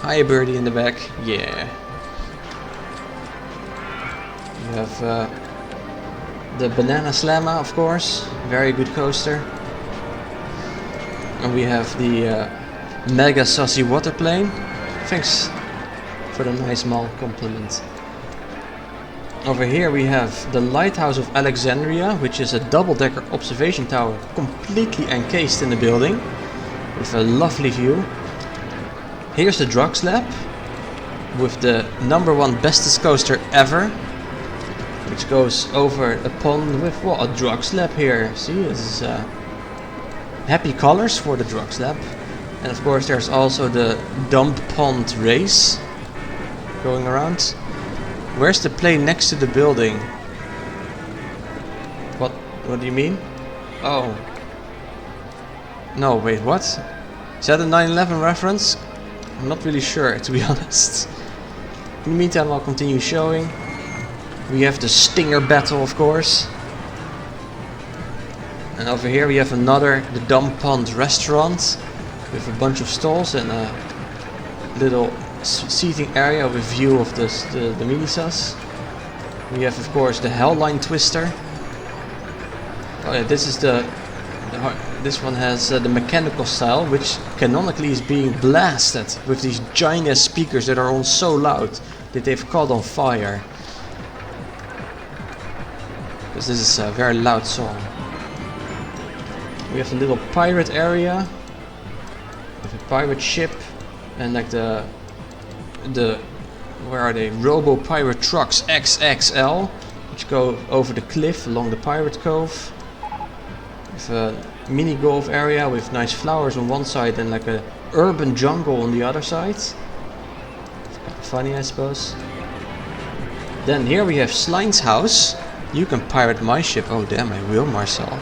Speaker 1: Hi, birdie in the back. Yeah. We have the Banana Slammer, of course. Very good coaster. And we have the Mega Sussy Waterplane. Thanks for the nice small compliment. Over here we have the Lighthouse of Alexandria, which is a double-decker observation tower completely encased in the building, with a lovely view. Here's the Drugs Lab, with the #1 bestest coaster ever, which goes over a pond with, well, a Drugs Lab here. See, this is happy colors for the Drugs Lab. And of course there's also the Dump Pond Race going around. Where's the plane next to the building? What do you mean? Oh. No, wait, what? Is that a 9/11 reference? I'm not really sure, to be honest. In the meantime, I'll continue showing. We have the Stinger Battle, of course. And over here we have the Dump Pond Restaurant with a bunch of stalls and a little seating area with view of the mini-sus. We have, of course, the Hellline Twister. Oh yeah, this is this one has the mechanical style, which canonically is being blasted with these giant ass speakers that are on so loud that they've caught on fire. Because this is a very loud song. We have a little pirate area with a pirate ship and like the where are they? Robo Pirate Trucks XXL, which go over the cliff along the Pirate Cove. With a mini golf area with nice flowers on one side and like a urban jungle on the other side. It's kind of funny, I suppose. Then here we have Sline's house. You can pirate my ship. Oh damn, I will, Marcel.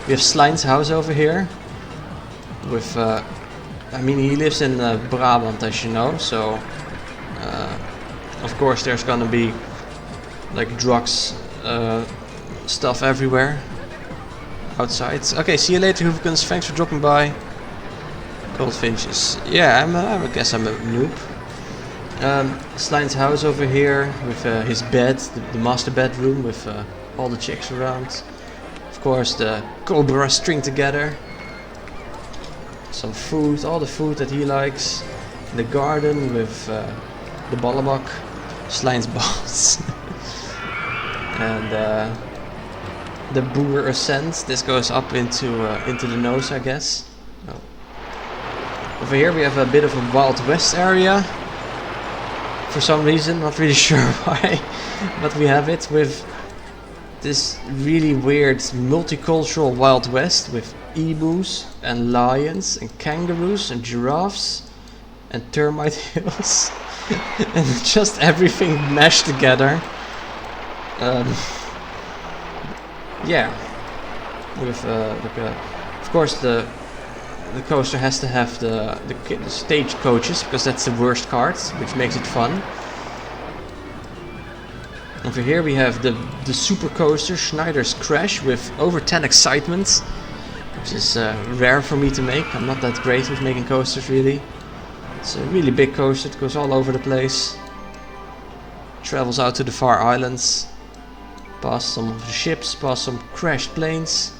Speaker 1: We have Sline's house over here. With I mean, he lives in Brabant, as you know, so of course there's gonna be like drugs stuff everywhere outside. Okay, see you later, Hoofkens. Thanks for dropping by. Goldfinches. Yeah, I guess I'm a noob. Sline's house over here with his bed, the master bedroom with all the chicks around. Of course, the Cobra string together. Some food, all the food that he likes. The garden with the Ballabak, Sline's balls. And the Boer Ascent. This goes up into the nose, I guess. Oh. Over here we have a bit of a Wild West area for some reason, not really sure why, but we have it with this really weird multicultural Wild West with emus and lions and kangaroos and giraffes and termite hills and just everything mashed together. Yeah, with of course the coaster has to have the stage coaches, because that's the worst card, which makes it fun. Over here we have the super coaster Schneider's Crash with over 10 excitement, which is rare for me to make. I'm not that great with making coasters, really. It's a really big coaster, it goes all over the place. Travels out to the far islands, past some of the ships, past some crashed planes.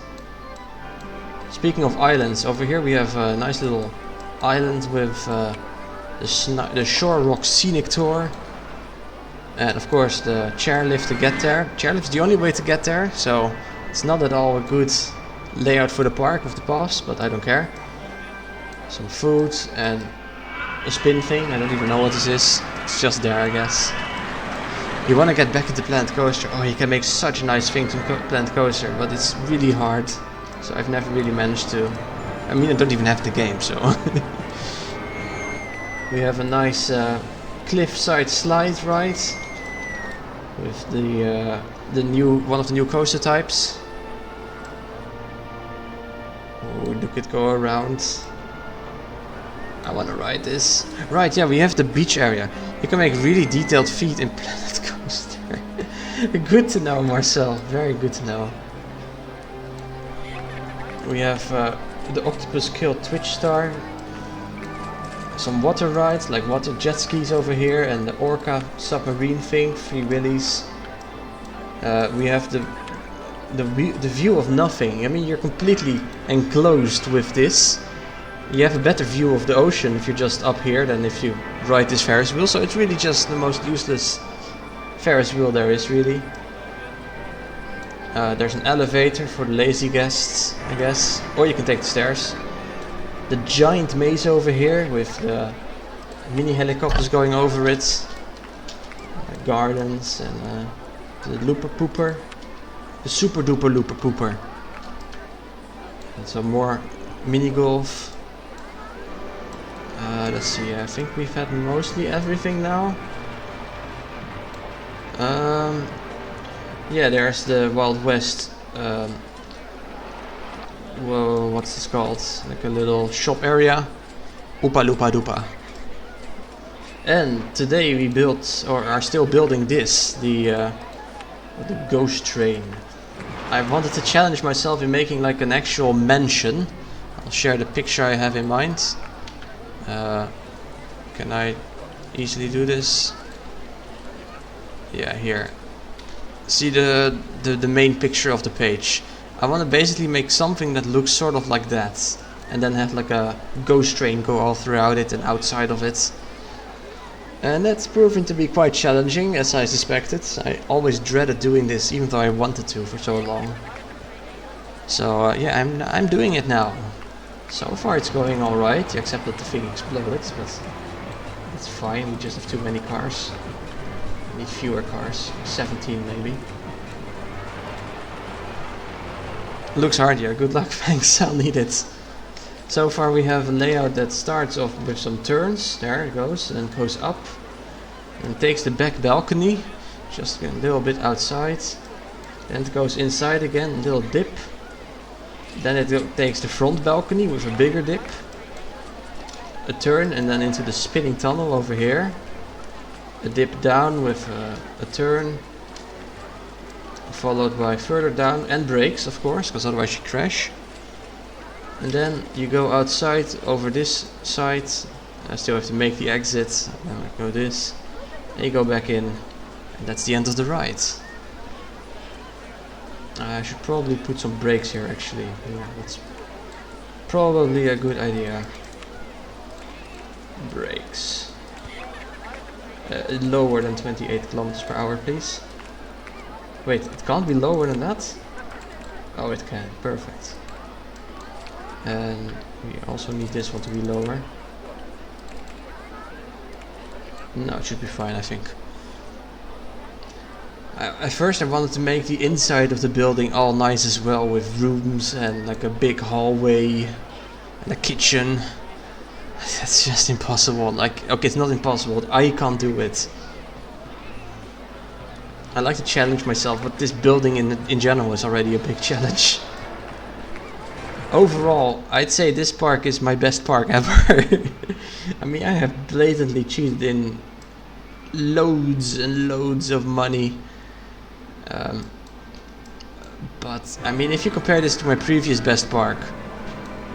Speaker 1: Speaking of islands, over here we have a nice little island with the Shore Rock Scenic Tour. And of course the chairlift to get there. Chairlift's the only way to get there, so it's not at all a good layout for the park with the pass, but I don't care. Some food and a spin thing, I don't even know what this is. It's just there, I guess. You want to get back into Planned Coaster. Oh, you can make such a nice thing to Planned Coaster, but it's really hard. So I've never really managed to. I mean, I don't even have the game, so. We have a nice cliffside slide ride with the new one of the new coaster types. Oh, look it go around. I want to ride this. Right, yeah, we have the beach area. You can make really detailed feet in Planet Coaster. Good to know, Marcel. Very good to know. We have the Octopus Kill Twitch Star. Some water rides, like water jet skis over here, and the Orca submarine thing, Free Willies. We have the view of nothing. I mean, you're completely enclosed with this. You have a better view of the ocean if you're just up here than if you ride this Ferris wheel. So it's really just the most useless Ferris wheel there is, really. There's an elevator for the lazy guests, I guess. Or you can take the stairs. The giant maze over here with mini helicopters going over it. Gardens and the looper pooper. The super duper looper pooper. And some more mini golf. Let's see, I think we've had mostly everything now. Yeah, there's the Wild West. Whoa, what's this called? Like a little shop area. Oopa loopa doopa. And today we built, or are still building this, the ghost train. I wanted to challenge myself in making like an actual mansion. I'll share the picture I have in mind. Can I easily do this? Yeah, here. See the main picture of the page. I want to basically make something that looks sort of like that, and then have like a ghost train go all throughout it and outside of it. And that's proven to be quite challenging, as I suspected. I always dreaded doing this, even though I wanted to for so long. So yeah, I'm doing it now. So far it's going alright, except that the thing exploded, but it's fine. We just have too many cars. We need fewer cars, 17 maybe. Looks hard, yeah, good luck, thanks, I'll need it. So far we have a layout that starts off with some turns, there it goes, and then goes up. And takes the back balcony, just a little bit outside. Then it goes inside again, a little dip. Then it takes the front balcony with a bigger dip. A turn and then into the spinning tunnel over here. A dip down with a turn. Followed by further down and brakes, of course, because otherwise you crash. And then you go outside over this side. I still have to make the exit. Then I go this. And you go back in. And that's the end of the ride. I should probably put some brakes here, actually. Yeah, that's probably a good idea. Brakes. Lower than 28 kilometers per hour, please. Wait, it can't be lower than that? Oh, it can. Perfect. And we also need this one to be lower. No, it should be fine, I think. At first I wanted to make the inside of the building all nice as well, with rooms and like a big hallway and a kitchen. That's just impossible. Like, okay, it's not impossible, I can't do it. I like to challenge myself, but this building in general is already a big challenge. Overall, I'd say this park is my best park ever. I mean, I have blatantly cheated in loads and loads of money. But, I mean, if you compare this to my previous best park,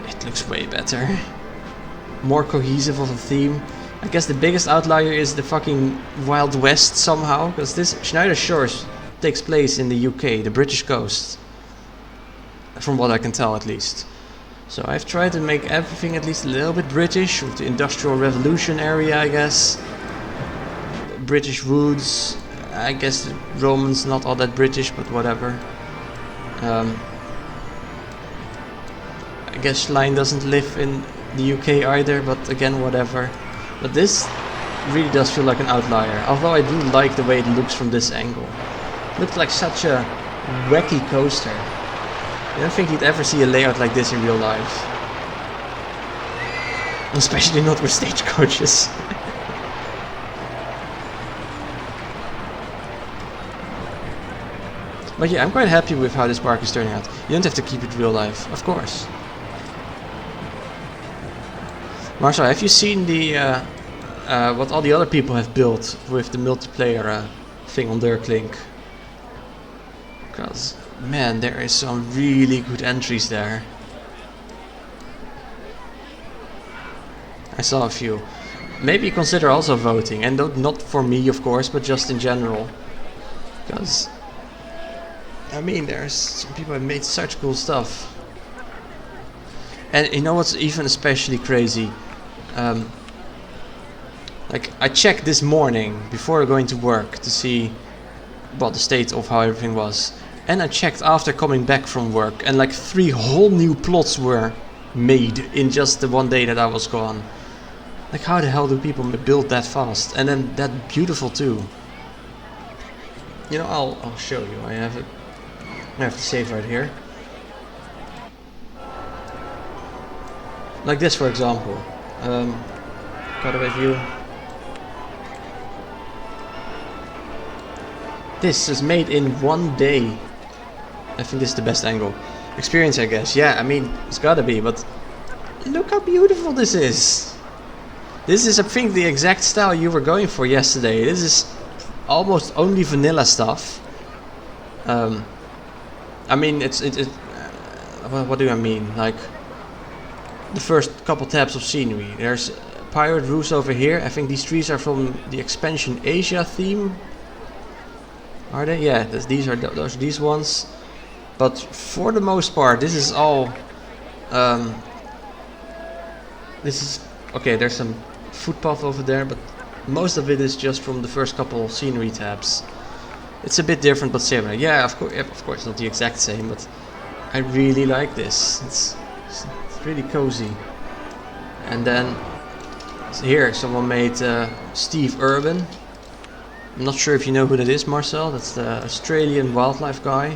Speaker 1: it looks way better. More cohesive of a theme. I guess the biggest outlier is the fucking Wild West somehow, because this Schneider Shores takes place in the UK, the British coast. From what I can tell, at least. So I've tried to make everything at least a little bit British, with the Industrial Revolution area, I guess. British roots. I guess the Romans not all that British, but whatever. I guess Schlein doesn't live in the UK either, but again, whatever. But this really does feel like an outlier, although I do like the way it looks from this angle. It looks like such a wacky coaster. I don't think you'd ever see a layout like this in real life. Especially not with stagecoaches. But yeah, I'm quite happy with how this park is turning out. You don't have to keep it real life, of course. Marcel, have you seen the what all the other people have built with the multiplayer thing on Dirklink? Because, man, there is some really good entries there. I saw a few. Maybe consider also voting, and not for me, of course, but just in general. Because, I mean, there's some people have made such cool stuff. And you know what's even especially crazy? Like, I checked this morning before going to work to see about the state of how everything was. And I checked after coming back from work, and like 3 whole new plots were made in just the one day that I was gone. Like, how the hell do people build that fast? And then that beautiful too. You know, I'll show you. I have to save right here. Like this, for example. Cutaway view. This is made in one day. I think this is the best angle. Experience, I guess. Yeah, I mean, it's gotta be, but look how beautiful this is. This is, I think, the exact style you were going for yesterday. This is almost only vanilla stuff. I mean, what do I mean? Like, the first couple tabs of scenery. There's pirate roofs over here. I think these trees are from the Expansion Asia theme. Are they? Yeah, these ones. But for the most part, this is all. This is okay. There's some footpath over there, but most of it is just from the first couple scenery tabs. It's a bit different, but similar. Yeah, of course, not the exact same, but I really like this. It's really cozy. And then here, someone made Steve Urban. I'm not sure if you know who that is, Marcel. That's the Australian wildlife guy.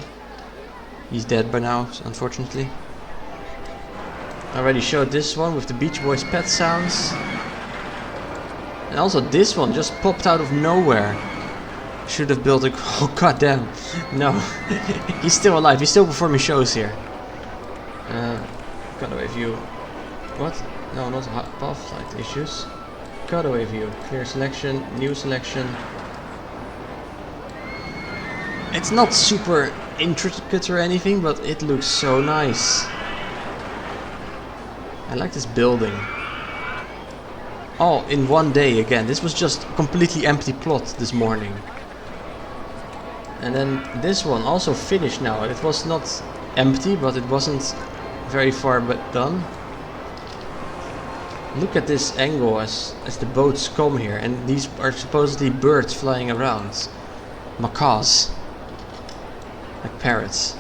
Speaker 1: He's dead by now, unfortunately. I already showed this one with the Beach Boys pet sounds. And also this one just popped out of nowhere. Should have built a... Oh, goddamn. No. He's still alive. He's still performing shows here. Cutaway view. What? No, not path light issues. Cutaway view. Clear selection. New selection. It's not super intricate or anything, but it looks so nice. I like this building. All in one day again. This was just a completely empty plot this morning. And then this one also finished now. It was not empty, but it wasn't very far but done. Look at this angle as the boats come here, and these are supposedly birds flying around. Macaws. Like parrots.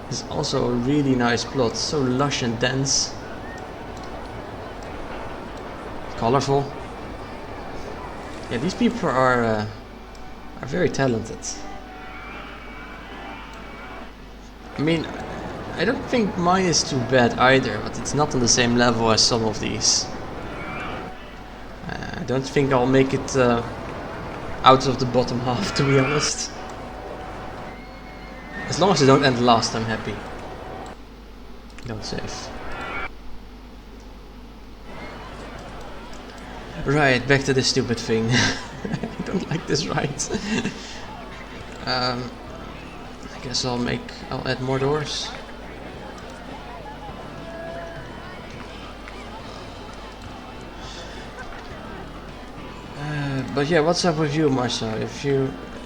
Speaker 1: It's also a really nice plot, so lush and dense. Colorful. Yeah, these people are very talented. I mean, I don't think mine is too bad either, but it's not on the same level as some of these. I don't think I'll make it out of the bottom half, to be honest. As long as I don't end last, I'm happy. Don't save. Right, back to this stupid thing. I don't like this ride. I guess I'll add more doors. But yeah, what's up with you, Marcel?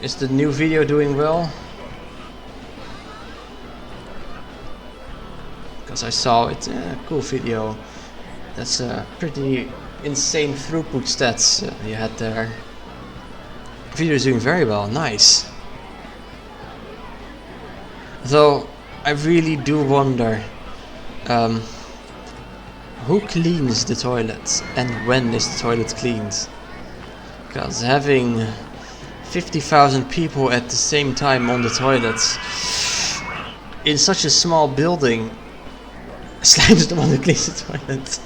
Speaker 1: Is the new video doing well? Because I saw it, cool video. That's pretty insane throughput stats you had there. The video is doing very well, nice. Though I really do wonder who cleans the toilets and when is the toilet cleaned? Because having 50,000 people at the same time on the toilets in such a small building, Slime's the one who cleans the toilet.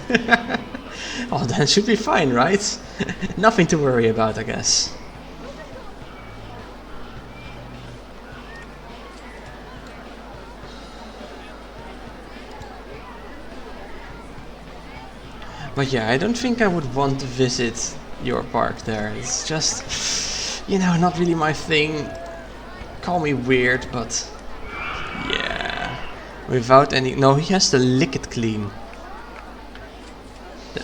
Speaker 1: Oh, then it should be fine, right? Nothing to worry about, I guess. But yeah, I don't think I would want to visit your park there. It's just, you know, not really my thing. Call me weird, but yeah. Without any... No, he has to lick it clean.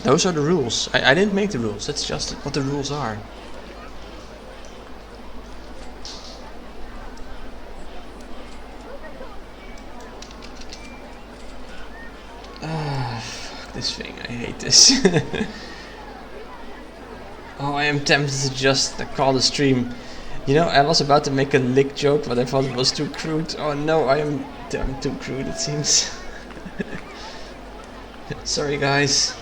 Speaker 1: Those are the rules. I didn't make the rules. That's just what the rules are. Fuck this thing. I hate this. Oh, I am tempted to just call the stream. You know, I was about to make a lick joke, but I thought it was too crude. Oh no, I am too crude, it seems. Sorry, guys.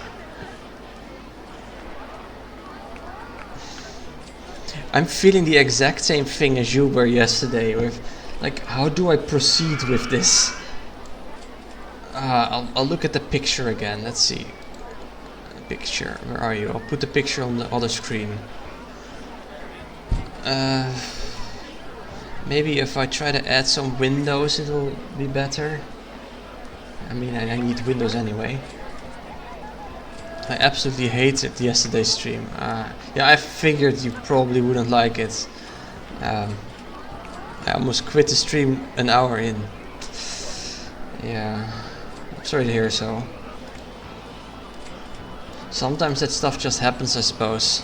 Speaker 1: I'm feeling the exact same thing as you were yesterday with, like, how do I proceed with this? I'll look at the picture again. Let's see. Picture, where are you? I'll put the picture on the other screen. Maybe if I try to add some windows, it'll be better. I mean, I need windows anyway. I absolutely hated yesterday's stream. Yeah, I figured you probably wouldn't like it. I almost quit the stream an hour in. Yeah, I'm sorry to hear so. Sometimes that stuff just happens, I suppose.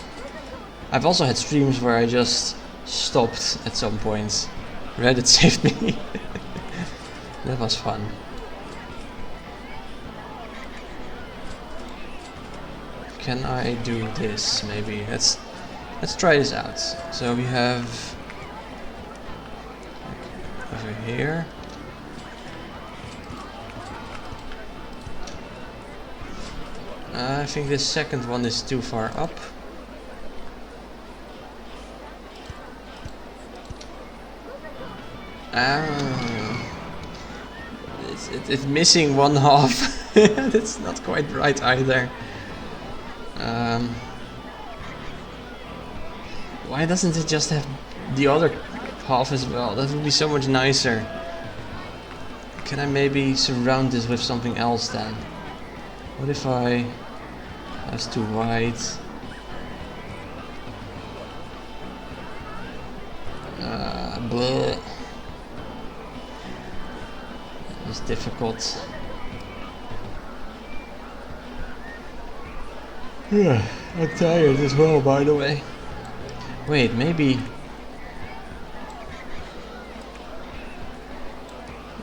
Speaker 1: I've also had streams where I just stopped at some point. Reddit saved me. That was fun. Can I do this? Maybe let's try this out. So we have over here. I think this second one is too far up. It's missing one half. That's not quite right either. Why doesn't it just have the other half as well? That would be so much nicer. Can I maybe surround this with something else then? What if that's too wide? Bleh. It's difficult. Yeah, I'm tired as well, by the way. Wait, maybe...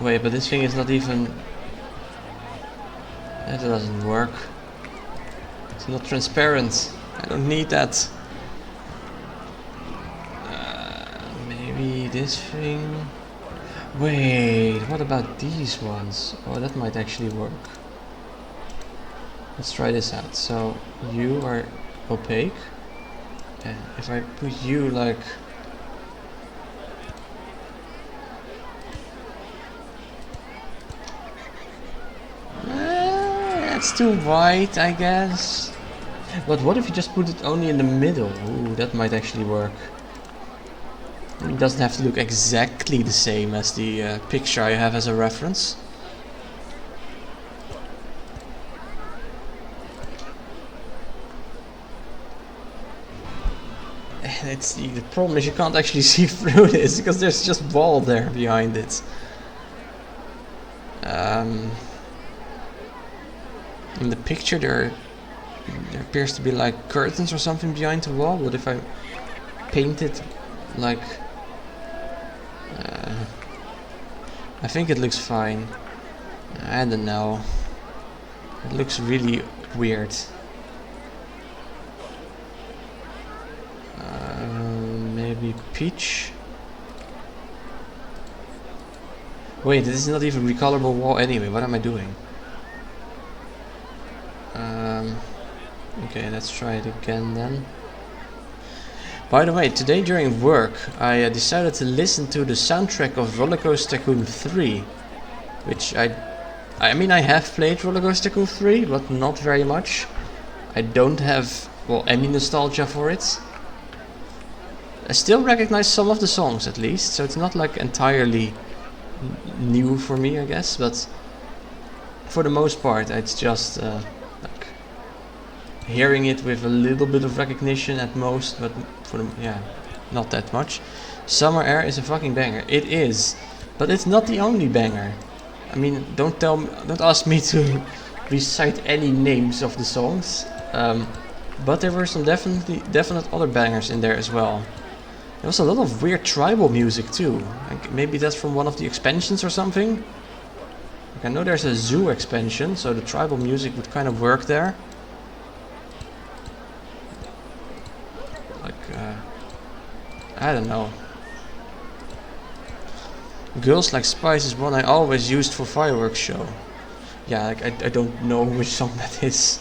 Speaker 1: Wait, but this thing is not even... That doesn't work. It's not transparent. I don't need that. Maybe this thing... Wait, what about these ones? Oh, that might actually work. Let's try this out. So, you are opaque. if I put you like... That's too wide, I guess. But what if you just put it only in the middle? Ooh, that might actually work. It doesn't have to look exactly the same as the picture I have as a reference. The problem is you can't actually see through this because there's just wall there behind it. In the picture there appears to be like curtains or something behind the wall, but if I paint it like... I think it looks fine. I don't know. It looks really weird. Maybe peach? Wait, this is not even recolorable wall anyway, what am I doing? Okay, let's try it again then. By the way, today during work I decided to listen to the soundtrack of Rollercoaster Tycoon 3, which I mean I have played Rollercoaster Tycoon 3, but not very much. I don't have, well, any nostalgia for it. I still recognize some of the songs at least, so it's not like entirely new for me, I guess, but for the most part it's just like hearing it with a little bit of recognition at most, but for the, yeah, not that much. Summer Air is a fucking banger. It is, but it's not the only banger. I mean, don't ask me to recite any names of the songs, but there were some definite other bangers in there as well. There was a lot of weird tribal music too. Like maybe that's from one of the expansions or something. Like I know there's a zoo expansion, so the tribal music would kind of work there. Like, I don't know. Girls Like Spice is one I always used for fireworks show. Yeah, like I don't know which song that is.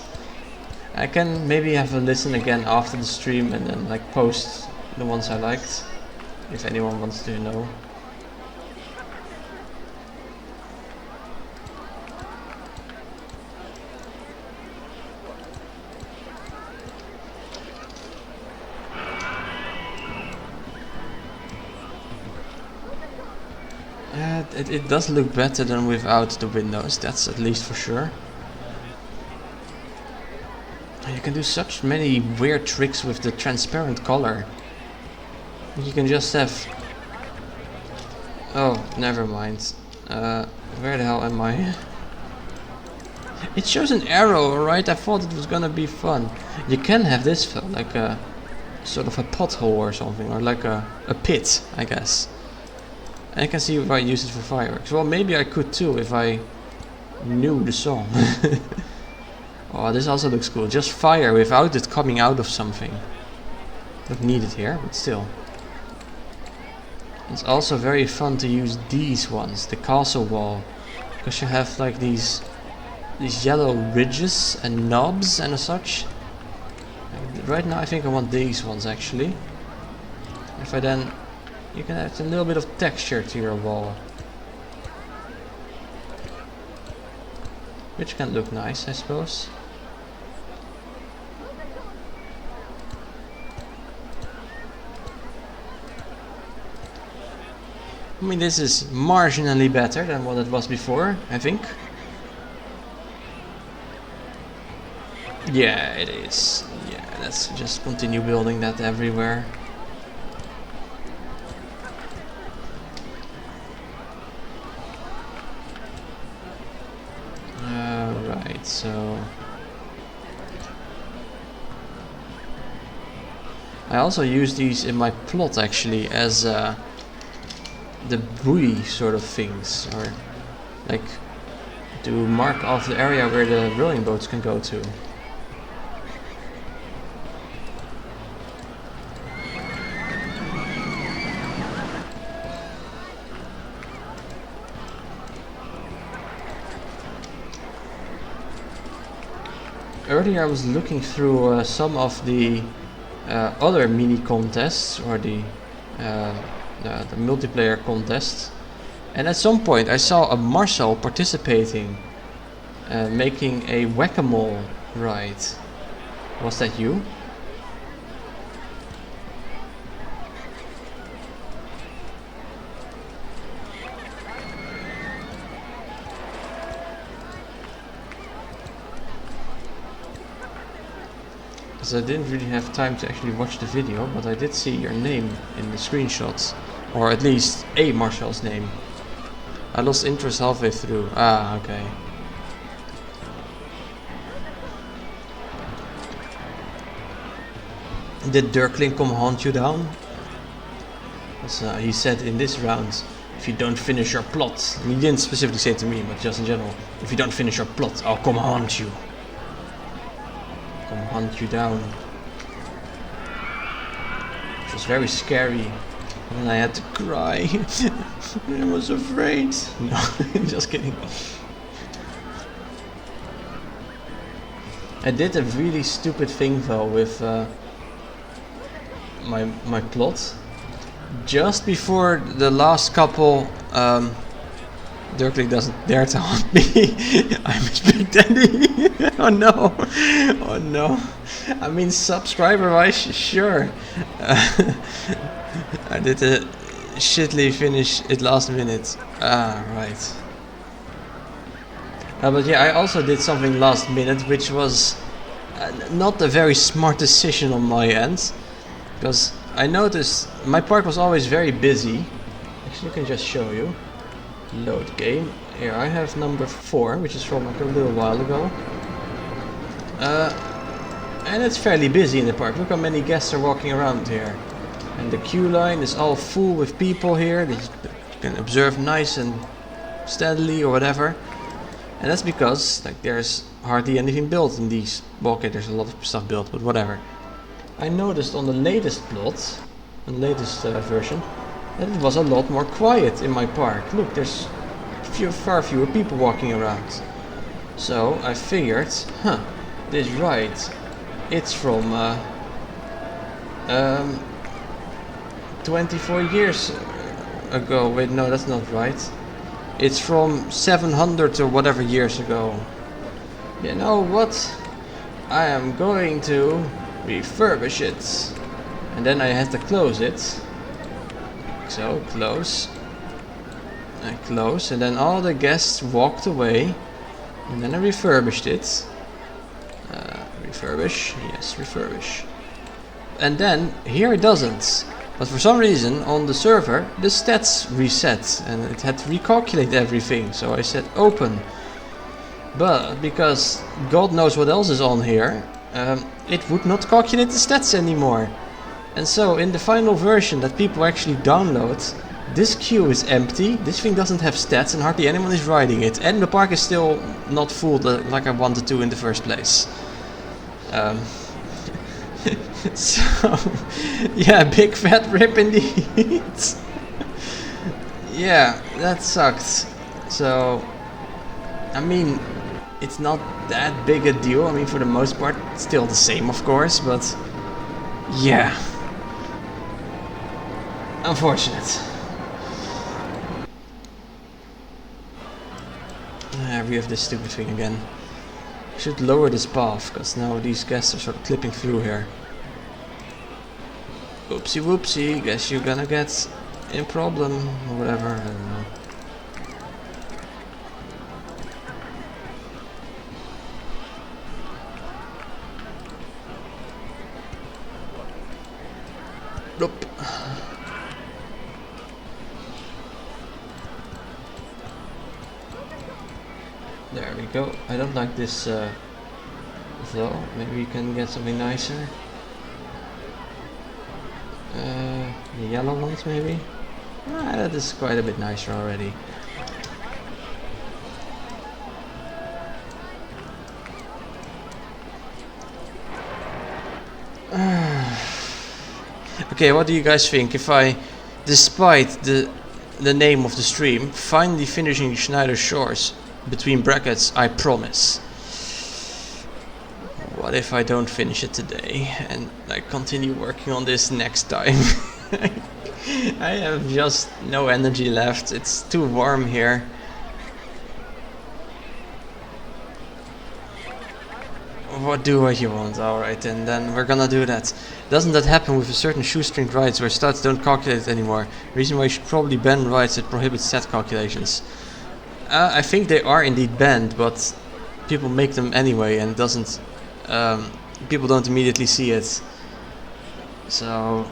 Speaker 1: I can maybe have a listen again after the stream and then like post the ones I liked, if anyone wants to know. It does look better than without the windows, that's at least for sure. You can do such many weird tricks with the transparent color. You can just have... Oh, never mind. Where the hell am I? It shows an arrow, alright? I thought it was gonna be fun. You can have this fill, like a sort of a pothole or something, or like a pit, I guess. And I can see if I use it for fireworks. Well, maybe I could too if I knew the song. Oh, this also looks cool. Just fire without it coming out of something. Not needed here, but still. It's also very fun to use these ones, the castle wall, because you have like these yellow ridges and knobs and such. Right now I think I want these ones actually. If I then, you can add a little bit of texture to your wall, which can look nice, I suppose. I mean, this is marginally better than what it was before, I think. Yeah, it is. Yeah, let's just continue building that everywhere. Right, so... I also use these in my plot actually as the buoy sort of things, or like to mark off the area where the rowing boats can go to. Earlier I was looking through some of the other mini contests or the multiplayer contests, and at some point I saw a Marcel participating, making a whack-a-mole ride. Was that you? I didn't really have time to actually watch the video, but I did see your name in the screenshots, or at least a Marcel's name. I lost interest halfway through. Ah, okay. Did Dirkling come hunt you down? He said in this round, if you don't finish your plot, and he didn't specifically say it to me, but just in general, if you don't finish your plot, I'll come hunt you. Come hunt you down. Which was very scary. And I had to cry. I was afraid. No, just kidding. I did a really stupid thing though with my plot. Just before the last couple, Dirkling doesn't dare to hunt me. I miss Big Daddy. Oh no. Oh no. I mean, subscriber wise, sure. I did a shittily finish it last minute. Ah, right. But yeah, I also did something last minute, which was not a very smart decision on my end. Because I noticed my park was always very busy. Actually, I can just show you. Load game. Here I have number 4, which is from like a little while ago. And it's fairly busy in the park. Look how many guests are walking around here. And the queue line is all full with people here that you can observe nice and steadily or whatever. And that's because like there's hardly anything built in these. Well, okay, there's a lot of stuff built, but whatever. I noticed on the latest plot, the latest version, that it was a lot more quiet in my park. Look, there's far fewer people walking around. So I figured, this ride, it's from 24 years ago. Wait, no, that's not right. It's from 700 or whatever years ago. You know what? I am going to refurbish it. And then I had to close it. So, close. And close. And then all the guests walked away. And then I refurbished it. Refurbish. Yes, refurbish. And then, here it doesn't. But for some reason, on the server, the stats reset. And it had to recalculate everything. So I said open. But because God knows what else is on here, it would not calculate the stats anymore. And so in the final version that people actually download, this queue is empty, this thing doesn't have stats and hardly anyone is riding it. And the park is still not full like I wanted to in the first place. So, yeah, big fat rip indeed. Yeah, that sucked. So, I mean, it's not that big a deal. I mean, for the most part, it's still the same, of course, but yeah. Unfortunate. We have this stupid thing again. I should lower this path, because now these guests are sort of clipping through here. Oopsie whoopsie, guess you're gonna get in problem or whatever, I don't know. Nope. There we go. I don't like this flow. Maybe we can get something nicer. The yellow ones maybe? That is quite a bit nicer already. Okay, what do you guys think if I, despite the name of the stream, finally finishing Schneider Shores, between brackets, I promise? what if I don't finish it today and I continue working on this next time? I have just no energy left. It's too warm here. What do you want? Alright, and then we're gonna do that. Doesn't that happen with a certain shoestring rights where stats don't calculate it anymore? Reason why you should probably ban rights that prohibit stat calculations. I think they are indeed banned, but people make them anyway, and it doesn't. People don't immediately see it. So,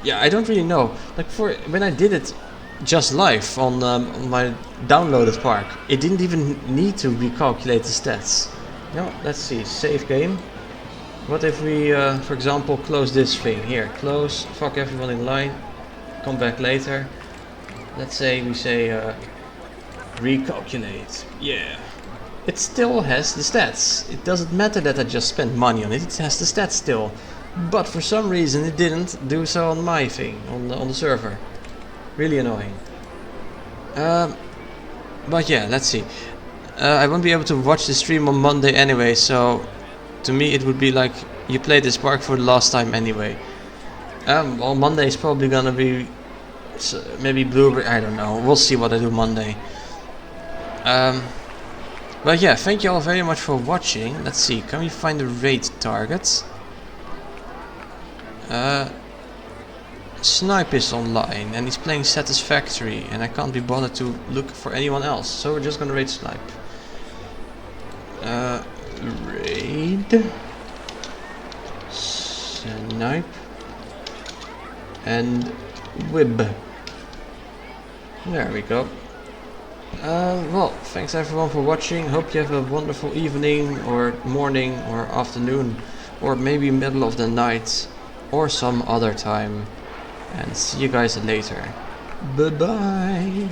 Speaker 1: yeah, I don't really know. Like for when I did it just live on my downloaded park, it didn't even need to recalculate the stats. Now, let's see, save game. What if we, for example, close this thing here? Close, fuck everyone in line, come back later. Let's say we say recalculate. Yeah. It still has the stats. It doesn't matter that I just spent money on it, it has the stats still. But for some reason it didn't do so on my thing, on the server. Really annoying. But yeah, let's see. I won't be able to watch the stream on Monday anyway, so to me it would be like you played this park for the last time anyway. Well, Monday is probably gonna be maybe Blueberry, I don't know. We'll see what I do Monday. But yeah, thank you all very much for watching. Let's see, can we find the raid targets? Snipe is online and he's playing Satisfactory, and I can't be bothered to look for anyone else, so we're just gonna raid Snipe. Raid Snipe and Wib. There we go. Well, thanks everyone for watching. Hope you have a wonderful evening or morning or afternoon or maybe middle of the night or some other time, and see you guys later. Bye bye.